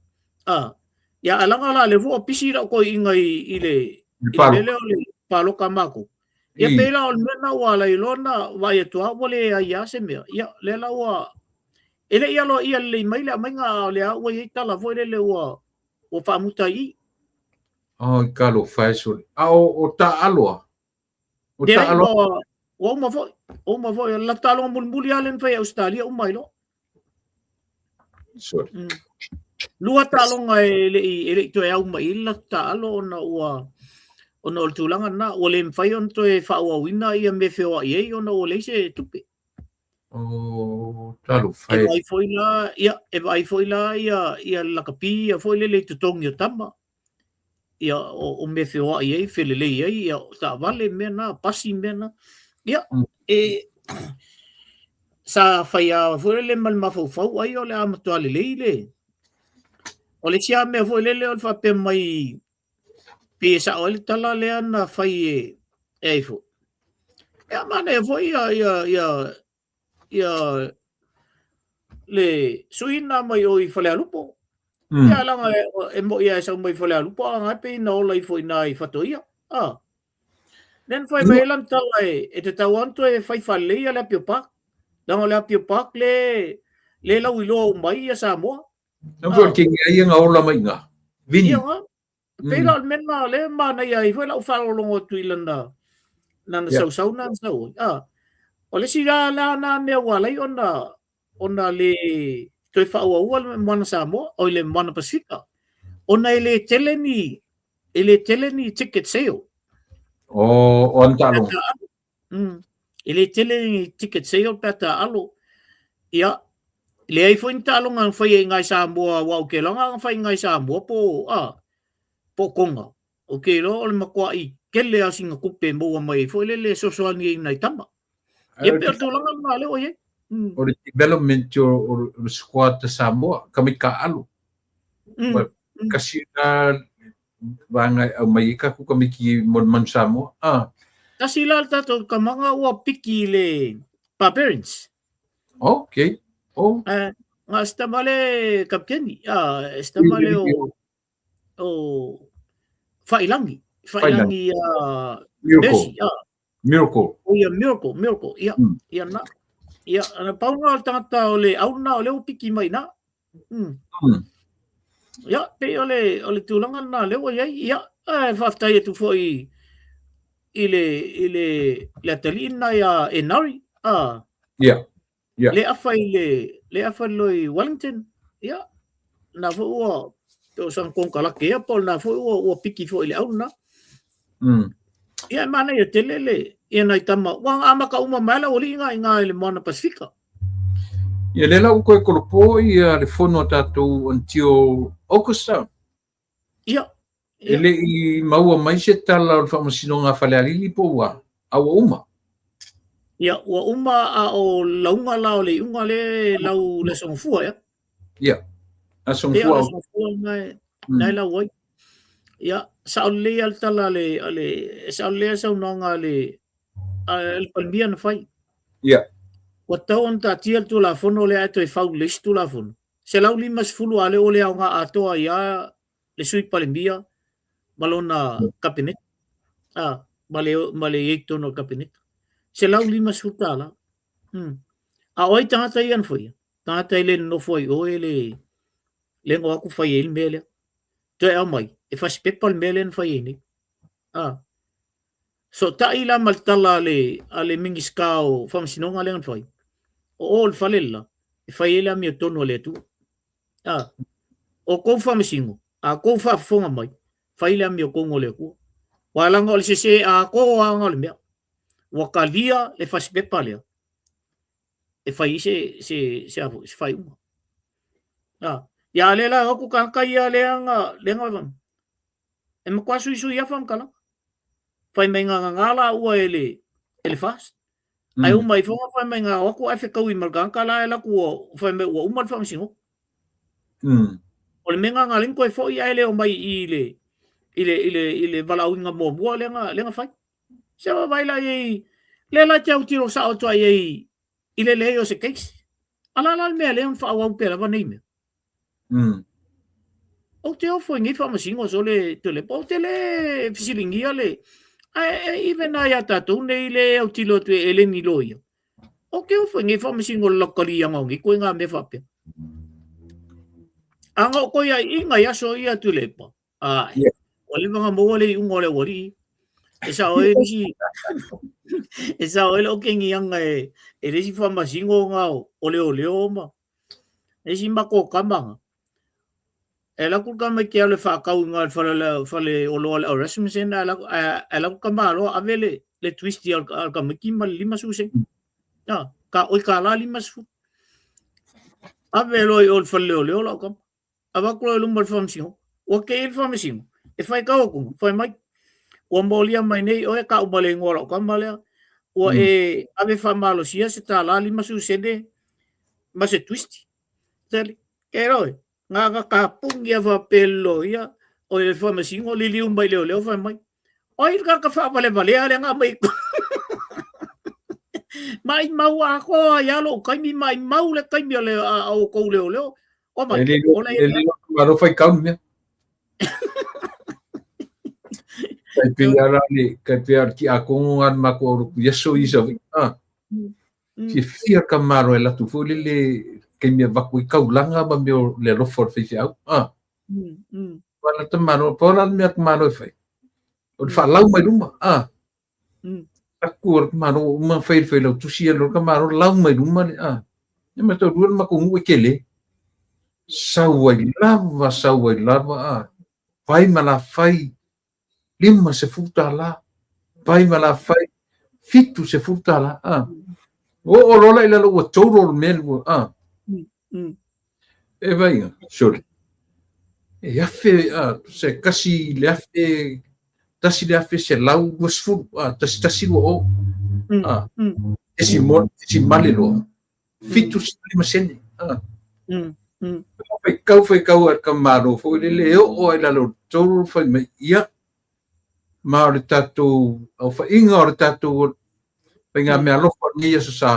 ya alanga la le vo pisi ra ko ingai ile le paloka mako ya pela ol mena wala ilona wa ya to wale ya se me ya le la wa ele ya lo ia le mai la mainga le wa ya tala vo le wa o fa mutai kalo fai so o ta aloa o ta aloa o ma vo la talo mulmuli alen fa Australia o mai lo Lua talonga ele to e au mai la talo na ua ona o tulanga na o le mfai on to e fa o wina ia me fe o ie ona o le se tupe talo fai e vai foi la ia la kapi ia foi le tutong yo tama ia o me fe o ie fe le ia ta vale me na pasi me na ia sa fai a foi le mal mafau ai o le amato ale le o le sia me foi lele o fa pe mai pesa o le tala le ana fai e fo ya mane foi ia le suina mai o i fale alupo ya langa e mo ia sa mai fale alupo nga pe no lai foi nai fatoia nen foi mai lan tala e te tawanto e fai fale ia le piopa langa le piopa le la wilo mai ia sa mo não foi quem ia nga ola mai nga vini pela mena le mana ia i foi la fa longo tuilana na sau na sau o le sira la na me wala ona le toi fa o mana sa mo o le mana pasifika ona ele teleni ticket sale on talo ele teleni ticket sale pata alo ia le ai foi talo ngang foi ngai sa mo wa ke longa foi ngai sa mo po konga o ke lo le makwa i kele asinga kupe mo mai foi le social ni nai tama ia pe to longa na le oye o le development o squad te Samoa kami ka alu kasina vanga au mai ka ku kami ki mon Samoa kasila tato kamanga wa piki le parents okay nga stamale kapkeni stamale o failangi miracle ia na ia ana paunga tata ole auna ole piki mai na ia pe ole tulanga na le o ia fafta tu foi ile la talina ya enari le afa loi Wellington ia na fo to sang kong kala ke pol na fo o piki fo ile auna ia mana ia telele ia nai tama wang amaka uma mala oli nga le mana pasifika ia le la ko kolopo ia le fono tatu until Augusta ia ele i maua mai se tala o famasino nga fale alili po wa awa uma ia wa uma o launga la o le unga le lau le songfua ia a songfua nai la wai ia sa le al tala le sa le sa unanga le el palmia na fai ia Ua tau on ta tia tu la fono le ato e fau list tu la fono. Se lau 50 ale o le au ngā atoa ia le sui palembia malona kabinet. Male eito no kabinet. Se lau 50 tala. A oi tangata ian foi. Tangata ile no foi o ele le ngo aku fai el mele. Te au mai. E fa spepal mele en fai ni. So ta ila maltala ale mingiska o famsinonga le fai. O ol falella. E fai ele mi tono le tu. O ko famsingo. A ko fa fonga mai. Fai le mi ko ngole ku. Wala ngol se a ko ngol me. Wakalia le fa spepal le. E fai se fai uma. Ya le la aku ka ia le nga e mo kwasu isu ia fam kala fai mai nga ngala ua ele fast ai uma i fonga fai mai nga aku afe kau i margang kala ela ku fai mai ua uma fam singo o le menga nga lingko e fo ia ele o mai ile valau nga mo bua le nga fai se vai la i le la tau tiro sa o tua i ile le o se case ala me le fa wa pela va nei me o te ofo ngi fa masingo so le tele po tele fisilingia le even ai ata tu nei le o tilo tu ele ni loia o ke ofo ngi fa masingo lokali nga ngi ko nga me fa pe anga ko ia inga ya so ia tu le pa o le nga mo le un ole wori esa o le o ke ngi anga e le si fa masingo nga o le ma e si mako kamanga ela ku kama ke le fa ka nga fale o lo Rasmussen ela ku kama lo avele le twist al kama ki mal lima suse ka o ka la lima su avelo o fale o lo kam ava ko lo mal famsi o ke il famsi e fai ka ku fai mai o molia mai nei o ka o bale ngolo kama le o e ave fa malo sia se ta la lima suse de ma se twist tele ke roi nga ka pungia va pelo ia o le fa masingo le liu mai le fa mai o il ka fa vale ale nga mai mai mau a ko ya lo kai mi mai mau le kai mi le o ko le o mai o le maro fai kam me kai piara ni kai piar ki a ko ngan ma ko yeso iso ki fia kamaro ela tu fo le ke me vaku i kaulanga ma me le rofor fei au wala te maro pora me ak maro fei o fa lau mai ruma akur maro uma fei lo tu sia lo ka maro lau mai ruma e me to ruan ma ko ngue kele sauai lava vai mala fai lima se futa la vai mala fai fitu se futa la o rola ila lo toro mel e vai sorry e afe se kasi le afe tasi le afe se lau wasfu tasi o esi male lo fitu lima sene fai kau ar kamaro fo le o ila lo toro fai me ia ma o tatu o fa inga o tatu penga me alo for ni eso sa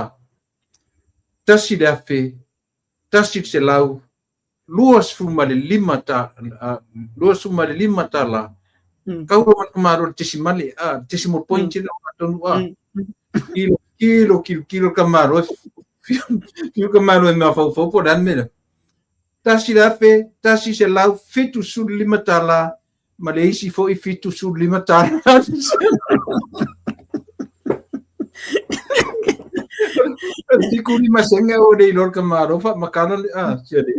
tasi le afe tasi se lau luas fumale lima ta la kau kamaro tesimale tesimo point la tonu kilo kamaro kamaro e ma fo por dan me tasi la fe tasi se lau fitu su lima ta la Malaysia fo i fitu su lima ta la Tikuri masenga o de lor kamaro fa makana seri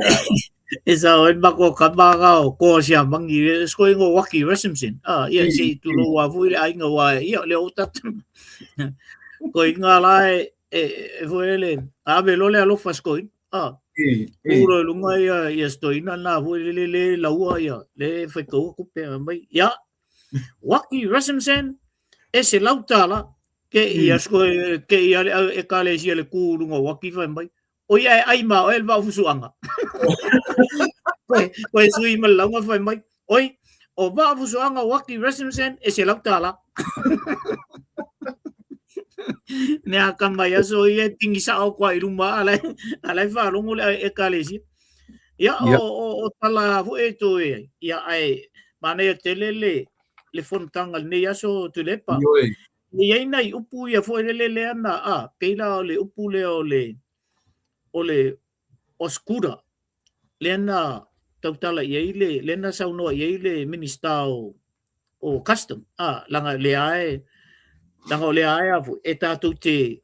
esa o bako kabaka o ko sia mangi sko ngo waki Rasmussen ia si tu lo wa fu ai ngo wa ia le utat ko inga lai e fuele ave lo le alo fasko uro lunga ia stoi na fu le la ua ia le fe ko ku pe mai ia waki Rasmussen ese lautala ke ia sko ke ia e kale sia le ku lunga waki fa mai o ia ai ma o el va fusuanga Koe sui malanga fai mai. Oi, o va fusuanga waki Rasmussen e se lautala. ne akamai aso ia tingi sa o kwa iruma alai whalongo le e kalesi. Ia o tala fu e to e. Ia ai mana ia tele le fontanga ne aso tulepa. Ia ina I upu ia fu le ana peila o le upu le o le oscura. Le ana tautala ia le na saunoa ia le minista o custom. Langa le ai Langa o le ae afu, e tātou te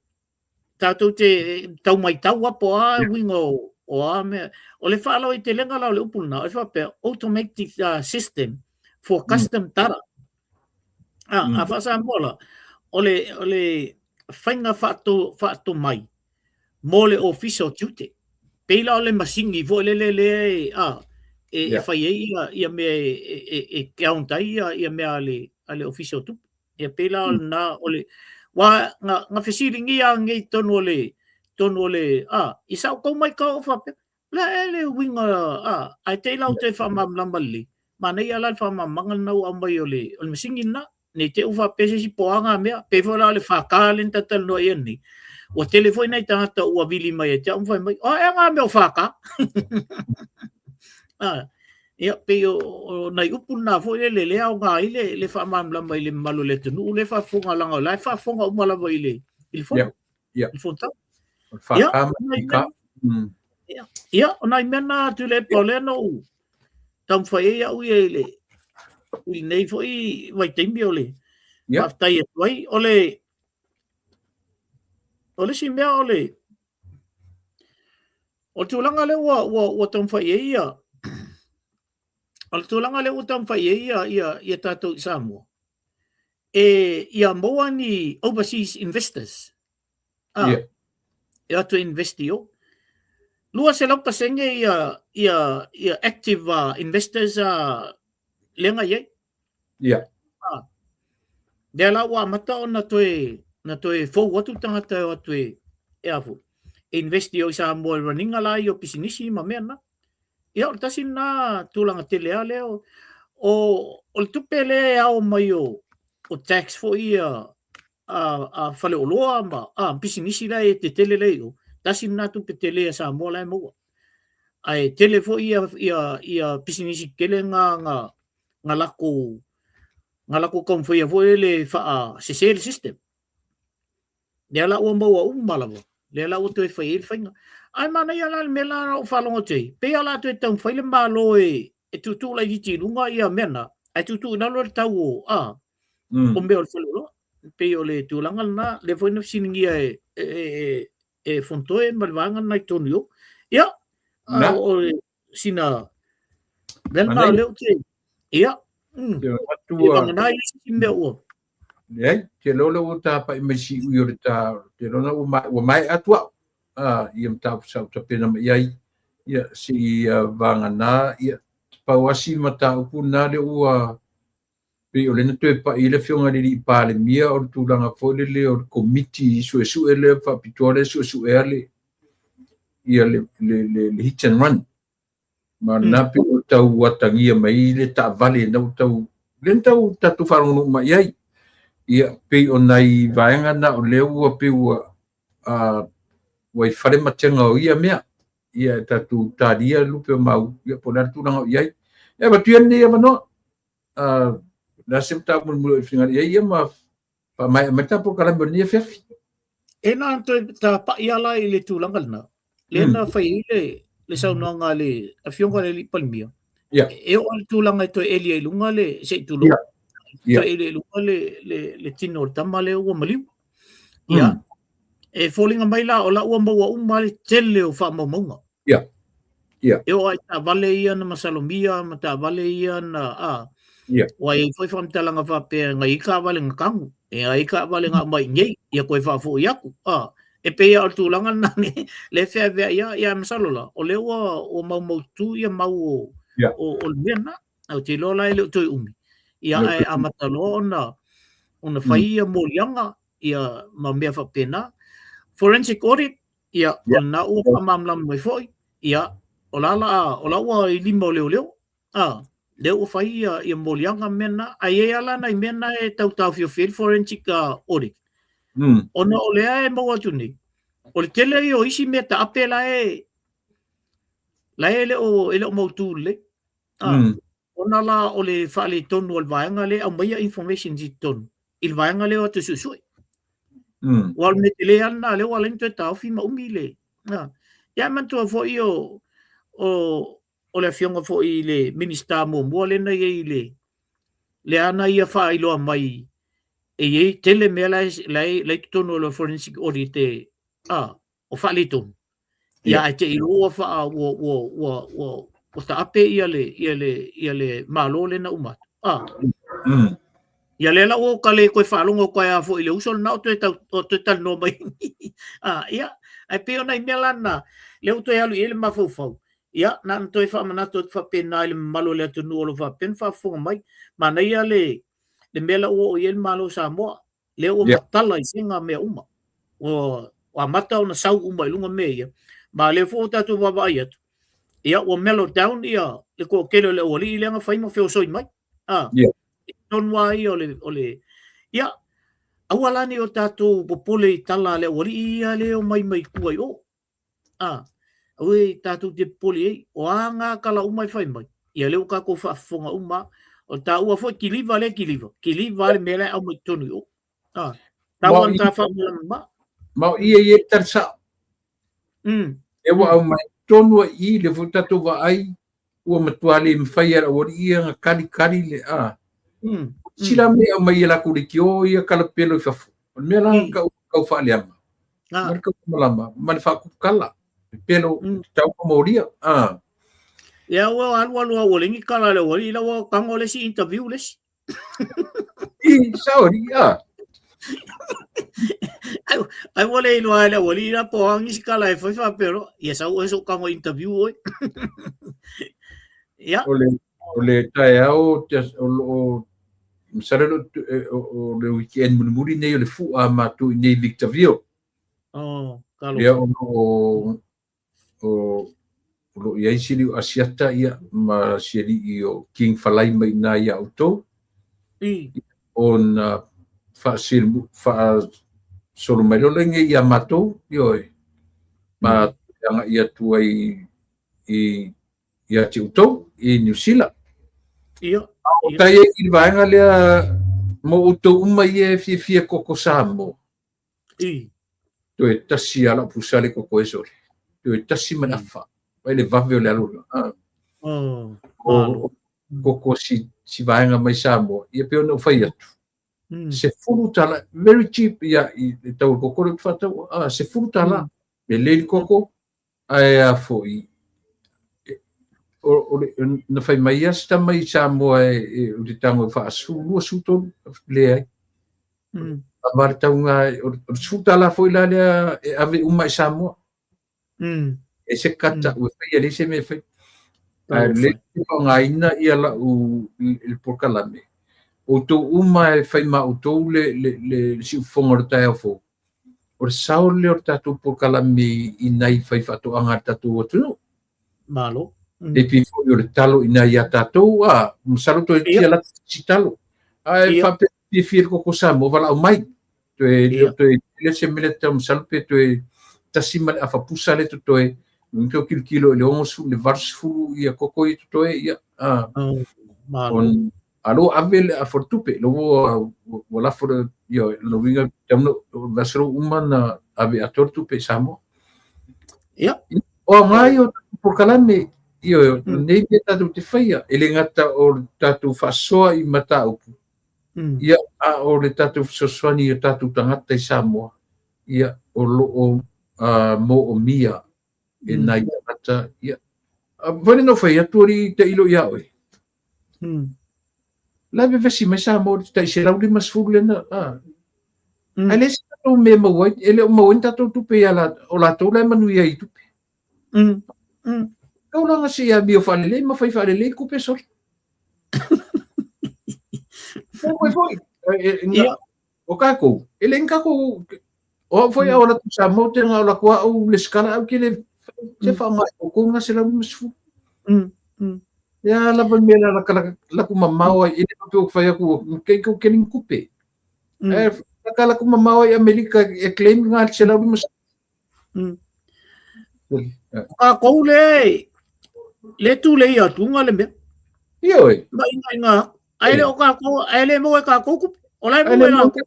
tau mai tau apo wingo o a mea. O le whālau I te lenga lau le upulna, o le whapea automatic system for custom tara. A whasa mola, o le whainga whaato mai, mo le official duty. Peila o le masingi, vo le e whai ia mea e kauntai ia mea le official tupu. Ia pela na ole wa nga fesiringi ngai tonu ole isa ko mai ka fa la ele winga ai te lau te fa mam lambali mana ia la fa mam mangal nau ambai ole masingin na ne te ufa pese si poanga mea pe fola le fa kalen tatal no ni o telefone ai tata o vili mai te umfa mai nga me fa ka ia pe o nai upuna fo le au nga le fa mamla mai le malo le tunu le fa fonga langa la fa fonga o mala vai le il faut il faut ta ia ona mena tu le poleno tam fa ia u le nei fo I vai tembi ole fa tai vai ole si mea ole o tu langa le wa tam fa ia Al tulanga le utam fa ia tatou Samoa. Ia moa ni overseas investors. Ia to investio. Lua se lau pasenge ia active investors lenga ye. Dea la wa mata o na toe fo watu tangata o toe e afu. Investio Samoa runninga la o pisinisi ma mea na. Ia o tasin na tulanga tele a leo o tupele au mai o tax fo ia a fale o loa ma pisinisi la e te tele leo tasin na tupe tele a Samoa la mo ai tele fo ia pisinisi kele nga lako kom fo ia fo le fa sesel system dia la o mo malavo le la o te fa il fainga ai mana ia la mela o falongo te pe ala te tau faile malo e tutu la diti lunga ia mena ai tutu na lo tau o me o falo pe o le tulanga na le foi no siningia e fontoe malvanga na tonio ia o sina velna le te ia tu na ile simbe o te lolo ta pa imesi u te lolo o mai atua ia mtau sa ta pena ia si vangana ia pauasi mata upuna le ua pe ole na te pa ile fionga li pa le mia o tulanga fole le o committee su ele fa pitore su ele ia le hit and run mana pe o tau watangia mai le ta vale no tau len tau tatu faronu mai ia pe o nai vaenga na o le ua pe ua wai fare matenga o ia mea ia tatu taria lupe mau ia ponar tu nang ia e batuan ni ia mano nasim ta mun fingar ia ma pa mai meta po kala bernia fefi ena to ta pa ia la ile tu langal na lena fai le sau no ngale afionga le palmia e o tu langa to elia lunga le se tu lo to ele lunga le tino tamale o maliu ia e falling mai la o la ua maua umale tele o fa mamunga e o ai ta vale ia na masalomia ma ta vale ia na wa e foi fam talanga fa pe ngai ka vale ngakangu e ai ka vale nga mai ngai ia koe fa fu iaku e pe ia tu langa na le fe ia masalola o le o mau tu ia mau o lena au te lola ile to umi ia ai amatalo ona fai ia molianga ia ma mea fa pena forensic audit ia na u mamlam mai foi ia ola wa limo leo le u fai ia molianga mena ai ala na mena e tau fio forensic audit ona o le ai mau atu nei. O le tele i o isi mea ta ape la e ele o mautu le. Ona la o le whaale tonu o le vaenga le au maia information si tonu. Il vaenga le o atu susui. Wal me te le ana le wala into e tau fi maumi le. Ia mantua fo i o le fionga fo i le minister mo mua le na i le ana ia wha iloa mai e iei tele mea lai tonu o le forensic audit o whaale tonu. Ia e te iloa wha o ta ape ia le malo le na umatu. Ia le la o ka le koe whaalonga koe a fo i le usol na o te tal no mai. Ia, ai peo nei mea lana le o toi alu i le mawhau. Ia, na toi whamanato te whapena i le malo le atu nuolo whapen whafonga mai. Ma nei a le mea la o i le malo sa moa. Le o matala i singa mea uma. O amata o na sau uma i lunga mea ia. Ma le fo tatu wawai atu. Ia, o mellow down ia, le ko kele le oli i le anga whaima whio soi mai. Non wai o le. Ia, awalani o tatu popole i tala le oli ia le o mai kua i o. Awe tatu te poli ei, o anga kala umai whaimai. Ia leo kako whaafonga uma, o ta ua fo kiliva le kiliva. Kiliva le mele au mai tonu i o. Tauan ta whaamula ma. Mau ia tarsa. Ewa au mai tonu i le futatu wa ai, ua matuale mwhaia o ia nga kari le sila mea mai la kuriki o ia kala pelo i fafu. Mea la kau whaaleama. Marika kumalama, mani whakukala. Pelo tau kamoria. Ia ua alua walingi kala le wali, ila ua kango le si interview le si. Saori, ai wale ilo ai le wali, ila po hangi si kala e whaifa pero, ia sau eso kango interview oi. Ia. Ole tae au, o Sarelo o le weekend muri nei o le fua matu nei Victorville. Kalo. Ia o ia sili o asiata ia ma sili i o King Falai mai na ia auto. On fa solo mai lo lengi ia mato ioi. Ma yang ia tuai i ia tiuto i New Zealand. Ia. O tai i vaenga lea mo uto uma i e fia koko samo. To e tasi ala pusale koko esore. To e tasi manafa. Vai le vave o le aluna. Koko si vaenga mai samo. Ia peo no fai atu. Se furu tala, very cheap ia i tau koko le fatau. Se furu tala. Me leili koko. Ai a fo i. Na fai mai asta mai Samoa o te tango e whaasu lua suto le ai. A maritaunga o suta la foi la lea e ave uma i Samoa. E se kata ue whai ali se me whai. Le nga ina ia la il porkalame. O to uma e whai ma o tou le si ufonga o tae fo. O le sao le o tatu porkalame i nai whai whato anga tatu o tunu. Malo. E pifo i o le talo ina ia tatou, masalo to e tia la si talo. E whape pifir koko Samoa, wala au mai. To e le se mele tau masalo pe to e tasima le afapusa le to e mkeo kilo le ongosu, le varsfu ia koko i to e ia. Alo ave le afortupe, lo wala for io lo vinga tamno vasro umana ave atortupe Samoa. Ia. O ngai o porkalame io nei pe tatu te whaia ele ngata o tatu whasoa i mataupu ia o le tatu sosoani o tatu tangata i Samoa ia o loo mo o mia e nai tangata ia vane no whaia tuari te ilo ia oi la vevesi mai Samoa te se rauli masfuru lena ale se tatu me mawai ele o mawai tatu tupe ala o la tau lai manu ia i tupe kau langa si a bio falele ma fai falele ku pesor foi o kako ele kako o foi a hora tu Samoa te nga la kwa o le skala au kile se fa ma ko nga se la misfu ya la palmela la ku mamau ele ko fai ku ke ko kenin kupe Akala ko mamao ay Amerika claim nga sila mas. Ko le tu le ia tunga le me. Iyo. Ba inga. Ai le o ka ko, ai le mo ka ko. O lai mo la ko.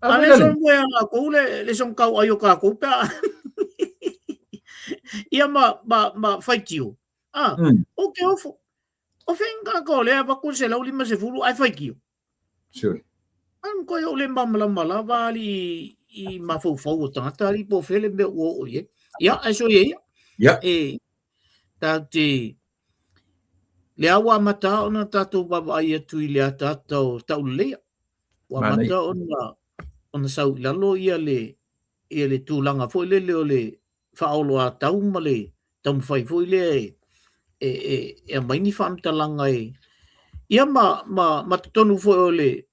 Ale son mo ya ko le son ka ayo ka ko pa. Ia ma fight you. Okay ofo. O finga ko le ba ko se la ulima se fulu ai fight you. Sure. An ko yo le mala vali I mafou tangata I po fele me o ye. Ia aso ye. Ya. Tati le awa mata ona tatu baba ia tui le tatu tau le. Wa mata ona sau lalo ia le tulanga foi le le faolo a tau male tam fai foi le e mai ni fam talanga ia ma tonu foi o le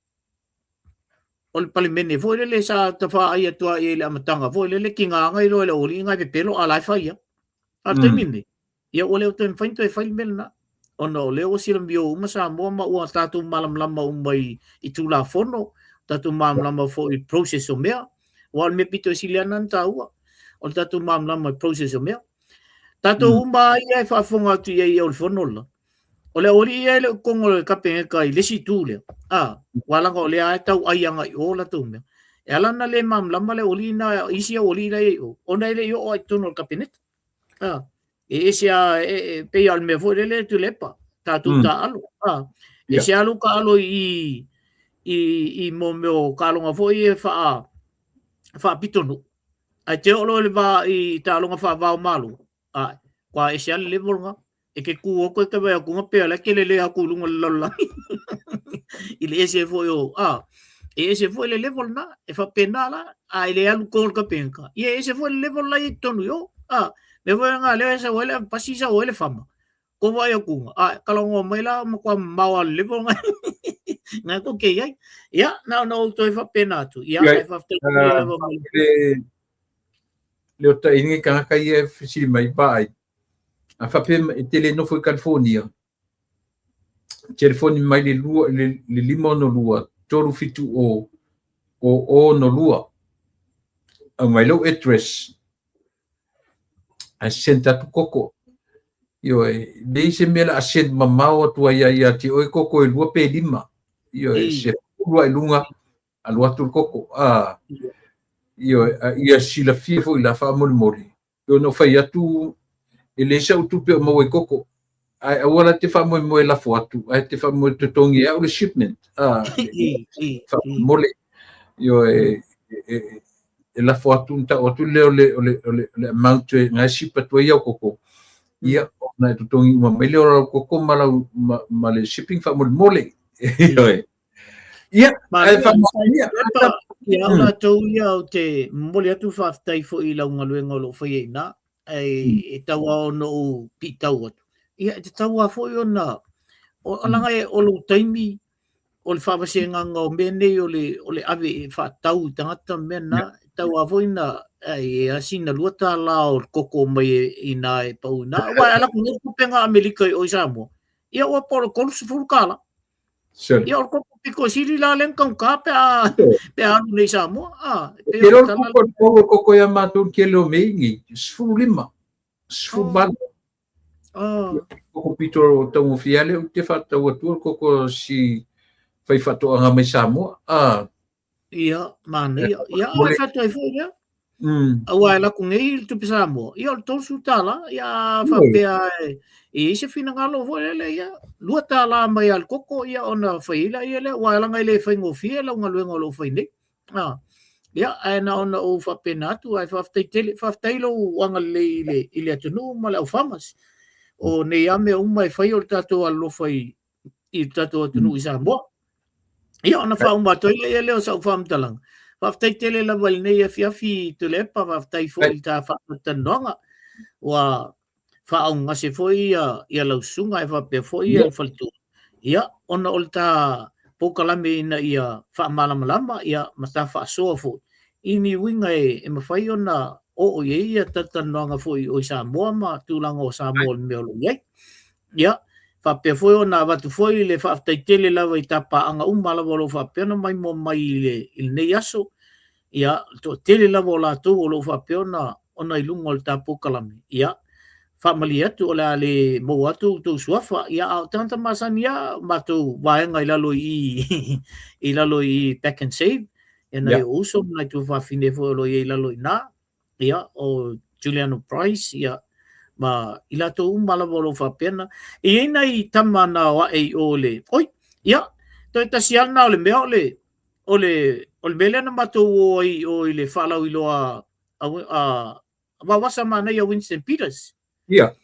palimene foi le sa ta fa ai tua I le amatanga foi le kinga ngai lo le oli ngai pe pelo ala fai ia a taimini ia o le o tem fainto e fai melna ona o le o silam bio uma sa mo ma o tatu malam lama umai I tula fono tatu malam lama foi process o mea o me pito silianan taua o tatu malam lama process o mea tatu uma ia fa fonga tu ia o fono la o le oli ia le kongo le kapenga kai le si tule wala ko le ai tau ai anga o la tu me ela na le mam lama le oli na isia oli le o na le yo ai tuno kapenet isia pe al me foi le tu lepa tatu ta alo isia alu ka alo I mo meu kalonga foi fa pitonu ai te olo le va I talonga fa va malu kwa isia le volga e ke ku o ko te vai ku pe ala ke le aku lunga lola ile ese foi ese foi le level na e fa penala ai le alu ko ka penka ese foi le level la I tonu yo me voi nga le ese wele pasisa wele fama ko vai ku kalonga mai la mo kwa mawa level nga nga ko ke ya na to fa penatu ya fa level le o ta ingi ka ka I fisi mai bai a fa pe tele no foi California telefoni mai le lua le lima no lua toru fitu o no lua a mai lo address a senta tu koko yo le se mela a sent mamao tu ia ti o koko e lua pe lima yo se lua lunga a lua tu koko yo ia sila fifo I la fa mori yo no fa ia tu ele se o tupe mo e koko ai ora te fa mo la foto ai te fa mo te tongi o le shipment fa mole yo la foto nta o tu le amount nga shipa to ia koko ia na te tongi mo mele o koko ma le shipping fa mole ia ai fa ia ona to ia o te mole atu fa tai fo I la unga luenga lo fa ina e tawa no pitau ia te tawa fo ona o langa o lo taimi o le whawasenga o mene o le ave fa tau tangata mena tawa fo ina e asina luata la o koko mai ina e pau na wa ala ku penga Amerika o Samoa ia o por kol su fulkala ia o koko piko sili la len kan ka pe a nei Samoa pero koko ya matun kelo mengi sfulima sfuban koko pito tau fiale o te fata o tu koko si fai fato anga mai Samoa ia mana ia fata e foi ia awa la ku ngai tu Samoa ia to su tala ia fa pe e se fina ngalo vo le ia lua tala mai al koko ia ona fai la ia le wa la ngai le fai ngo fie la ngalo ngalo fai ni ia ana ona o fa penatu ai fa tai lo wanga le ile tunu mala o famas o ne ame o mai fai o tato alo fai I tato tunu Samoa ia ona fa umba to ile le o sa fam talang fa tai tele la val ne ia fi to le pa fa tai fo I ta fa tanonga wa fa au ngase foi ia lau sunga e fa pe foi ia faltu ia ona olta pokalame ina ia fa malama ia mata fa so fo ini winga e mafai ona o ia tatananga foi o Samoa ma tulanga o Samoa me lo ia Whapea foi o nā watu foi le whaaftaitele lawa I tapa anga umala walo whapea na mai mo mai le nei aso. Ia, to tele lawa o lātou o lo whapea ona ilunga o le tāpō kalame. Ia, whamali atu o le mo atu tō suafa. Ia, au tanta masani ia, mātou waenga I lalo I back and save. Ia nei o uso, nai tu whawhine fo o lo I lalo I nā. Ia, o Juliano Price, ia, ma I lato umala walo whapena. I eina I tama na wa o le. Oi, ia, toi tasiana o le mea o le mele na matou o I le whalau I loa wawasa mana I Winston Peters. Ia.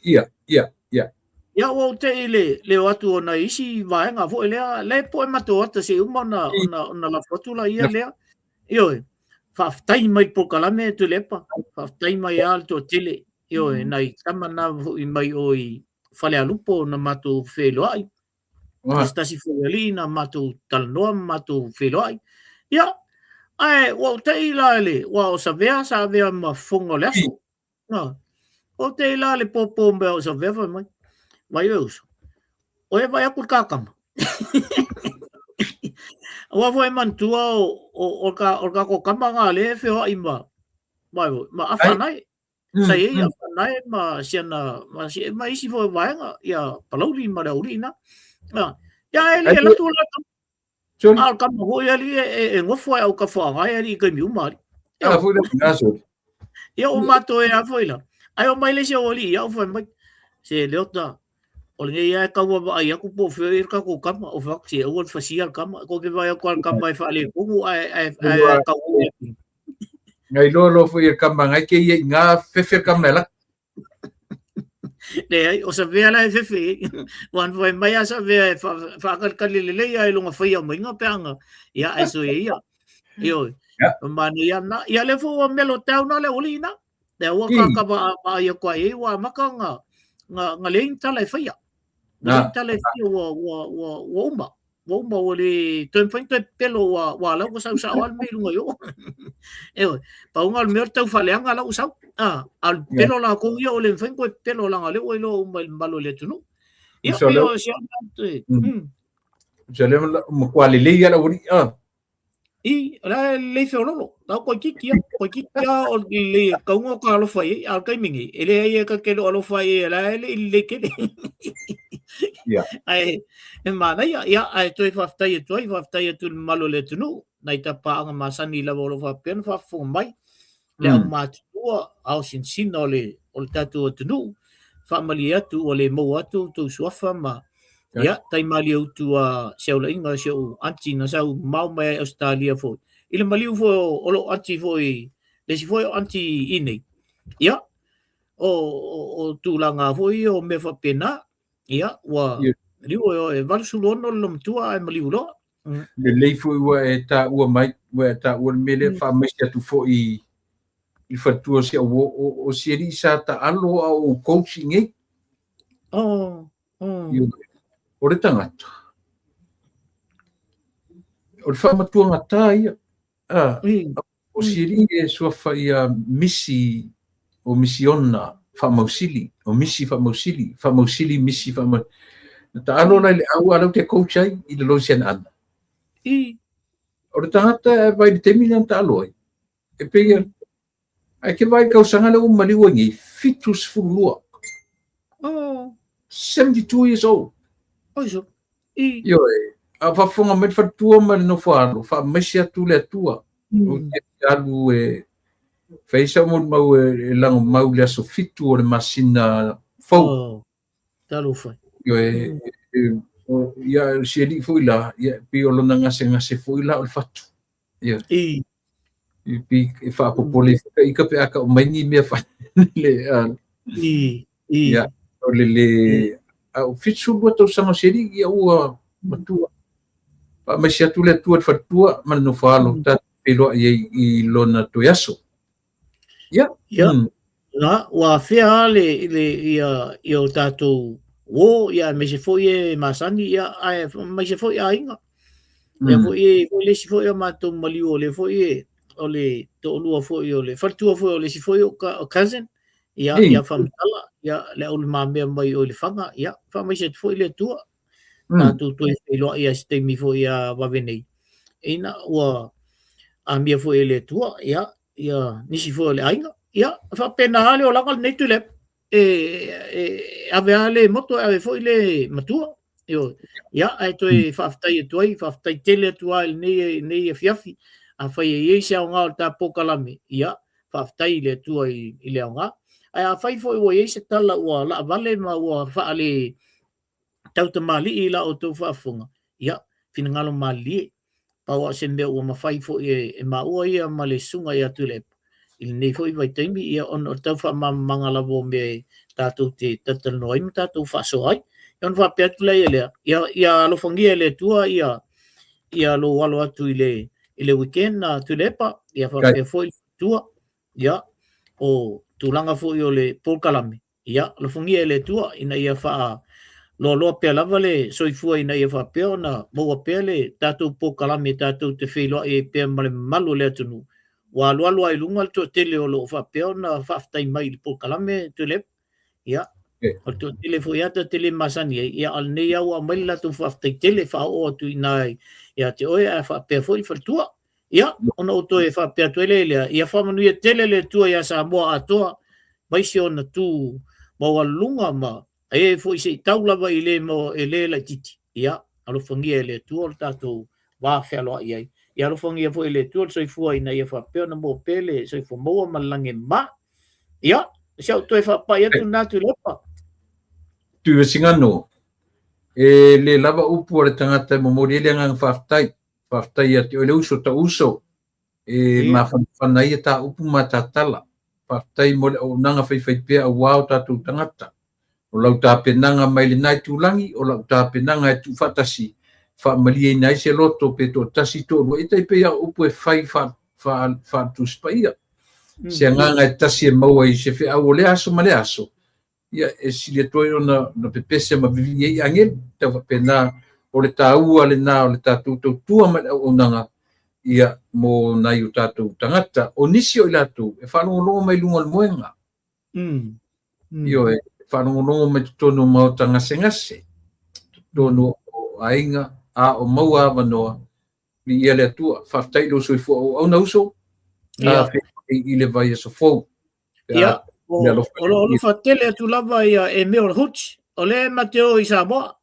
Ia o te le watu o na isi vaenga fo lea, le po matou ata se uma na la fotula ia lea. Ioi, whaftai mai po kalame tu lepa, whaftai mai al to tele. Ioi, nai tama na I mai o I whale alupo na matou wheloai. Stasi wheloai na matou talanoa matou wheloai. Ia, ai, o te ila ele, o sa vea ma fongo leso. O te ila le popo mea o sa vea mai. Mai uso. O e vai apur kakama. Wa foi mantua o ka ko kama nga le feo ima. Ma afanai. Sai afanai ma siana ma isi foi vaenga ia palauli ma raulina. Ya ele la tu la. Al kama ho ia li e ngofo au ka fo nga ia li ka mi umari. Ya foi na so. Ia o mato e a foi la. Ai o mai le se o li ia foi mai. Se leota o le ia ka wa ai aku po fe ka ko kama o fa se o fa sia kama ko ke vai ko kama fa le ku ai ka u ngai lo foi kama ngai ke ia nga fe kama la le o sa vea la fe wan foi mai asa ve fa ka le ia lo nga foi o minga peanga ia ai so ia io manu ia na ia le fo melo tau na le olina le o ka ba ia ko ai wa makanga nga le intala faia tale fio wa umba o le ten point pelo wa la ko sa al me lunga yo pa un al me tau faleanga la usau al pelo la ko yo le fen ko pelo la ngale o lo malo le tunu yo si je le mo kwali le ya la uri I la le feo lolo la ko kiki o le ka ngo ka lo fai al kai mingi ele ai ka ke lo fai la le ke ya ai mana ya ai toi faftai tu malo le tunu nai ta pa nga masani la volo fa pen fa fu mai le mat tua au sin o le tatu tunu familia tu o le mo atu tu suafa ma ya tai mali tu se o inga se o anti na sa mau mai Australia fo ile mali fo o lo anti fo le si fo anti ini ya o tu langa fo o me fa pena ya wa liu e valsulono lo tua e mali lo le le fo wa eta wa mai wa ta wa mele fa mai tu fo I fa tu se o seri sa ta alo o coaching e o le tangata o le whamatua ngata ia o siri e sua whaia misi o misiona whamausili o misi whamausili misi whamausili ta alo lai le au alau te coach ai I le loisian ana o le tangata e vai le temina ta alo ai e pega ai ke vai kausanga le umali wangi fitus fulua 72 years old oiso yo a fa fonga met fa tua ma no faro fa mesia tu le tua o te alu e feisa mo mau e lang mau le so fitu o le masina fo talo fa yo ya seri foi la ya pi o lona ngase foi la o fatu yo pi e fa popole I ka pe aka o mai ni me fa le ya o le o fitu lo to sama seri ya o matua pa mesia tu le tua fatua ma no falo ta pelo I lona to yaso ya na wa fea le ia o tatou o ia me se foi masani ia ai me se foi ainga le foi le se foi ma to mali o le foi o le to lua foi o le fatua foi o le se foi o cousin ia famtala ia le ul mame mai o le fanga ia fa mai se foi le tua ta tu tu lo ia ste mi foi ia va venei ina wa a mia foi le tua ia nisi foi le ainga ia fa pena ale o langa nei tu le ave ale moto ave foi le matua io ia ai tu fa ftai tele tua nei fiafi a fai e se nga ta pokalame ia fa ftai le tua i le nga ai a fai foi o se tala ua la vale ma ua fa ale tau te mali i la o tau whaafunga. Ia, whina ngalo mali pa wa se mea ua mawhai fo e maua ia ma le sunga ia tulepa. I nei fo i vai taimi ia ono tau wha mangala vo me tātou te tatano ai ma tātou whaso ai. Ia on wha peatula ia lea. Ia alofangia le tua ia lo walo atu i le weekend na tulepa. Ia wha pea fo i tua. Ia, o tūlanga fo i o le polkalame. Ia, alofangia le tua ina ia wha lo pe lava le soifua ina ia fa pe ona mo pe le tatu pokalame tatu te filo e pe male malu le tunu wa lo ai lunga to tele o lo fa pe ona fa ftai mai pokalame to le ia o to tele fo ia to tele masani ia al ne ia wa mai la to fa ftai tele fa o tu ina ia te o ia fa pe fo i fa tua ia ona o to e fa pe to le ia fa manu ia tele le tua ia sa mo a to mai si ona tu mo lunga ma e foi se taulava i le mo e le la titi ia alofangia le tuol tatou va felo ia ia alofangia foi le tuol soifua ina ia fa pe na mo pele soifua mo malange ma ia se auto e fa pa ia tu natu lepa tu singano e le lava upu le tangata mo mo le ngang faftai ia te le uso ta uso e ma fa ia ta upu matatala faftai mo o nanga fai pe wow tatu tangata o lau tāpenanga mai le nai tūlangi, o lau tāpenanga e tu whatasi, whaamalia nai se loto pe tō tasi tōrua, e tai pea upu e whai tu spaia. Se nganga e tasi e maua i se whi au o le aso ma le aso. Ia e sile toi o na pepese ma vivi e angel, te whapena o le tāua le nā o le tātou tua ma le au nanga, ia mo nai o tātou tangata, o nisi o i lātou, e whanongo mai lunga le moenga. Io e whanongonongo me tono mau tangase, tono o ainga, a o maua wanoa, li ia le atua, whaftai lo soifua o au nauso, a i le vai e so fau. Ia, o lo whatele atu lava ia e meo le huts, o le mateo i Samoa.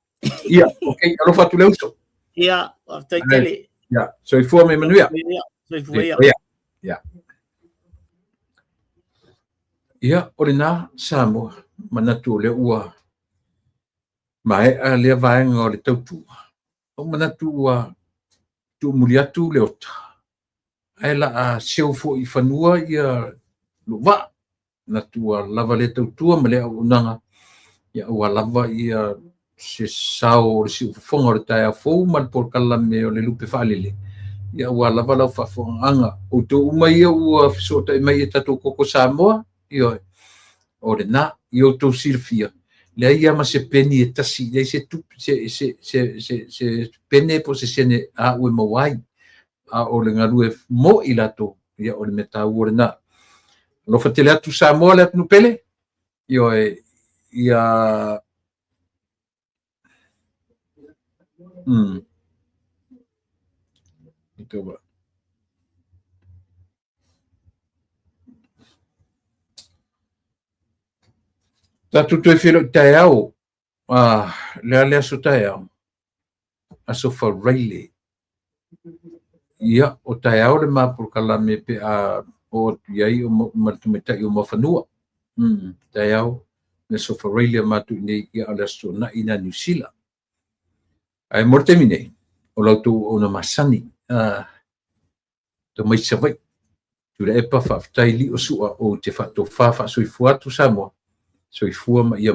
Ia, ok, alo whatu le uso. Ia, whaftai tele. Ia, soifua me manuia. Soifua ia. Ia. Ia, o le nā Samoa. Manatu le ua mai a le vaenga o le tautua o manatu ua tu muliatu le ota ai la a seu fo i fanua ia luva natua lava le tautua ma le unanga ia ua lava ia se sao o si fonga o le taia fou ma le polkalame o le lupe whalele ia ua lava lau whafonga o tu umai ia ua fisota i mai e tatu koko Samoa ia o le na io to silfia le ia ma se peni e tasi le se tu se pene po se sene a u mawai a o le ngalu e mo ilato ia o le meta u na lo fatele atu Samoa le atu pele io e ia itu ba tatu toi filo taiao le aso taiao aso whareile ia o taiao le mapurkalame pe a o iai o martumetai o mawhanua taiao le aso whareile matu nei ia ale aso na ina New Zealand ai mortemine o lautu o na masani to mai savai tu le epa whaftai li o sua o te whato whawha soifua tu Samoa soifua ma ia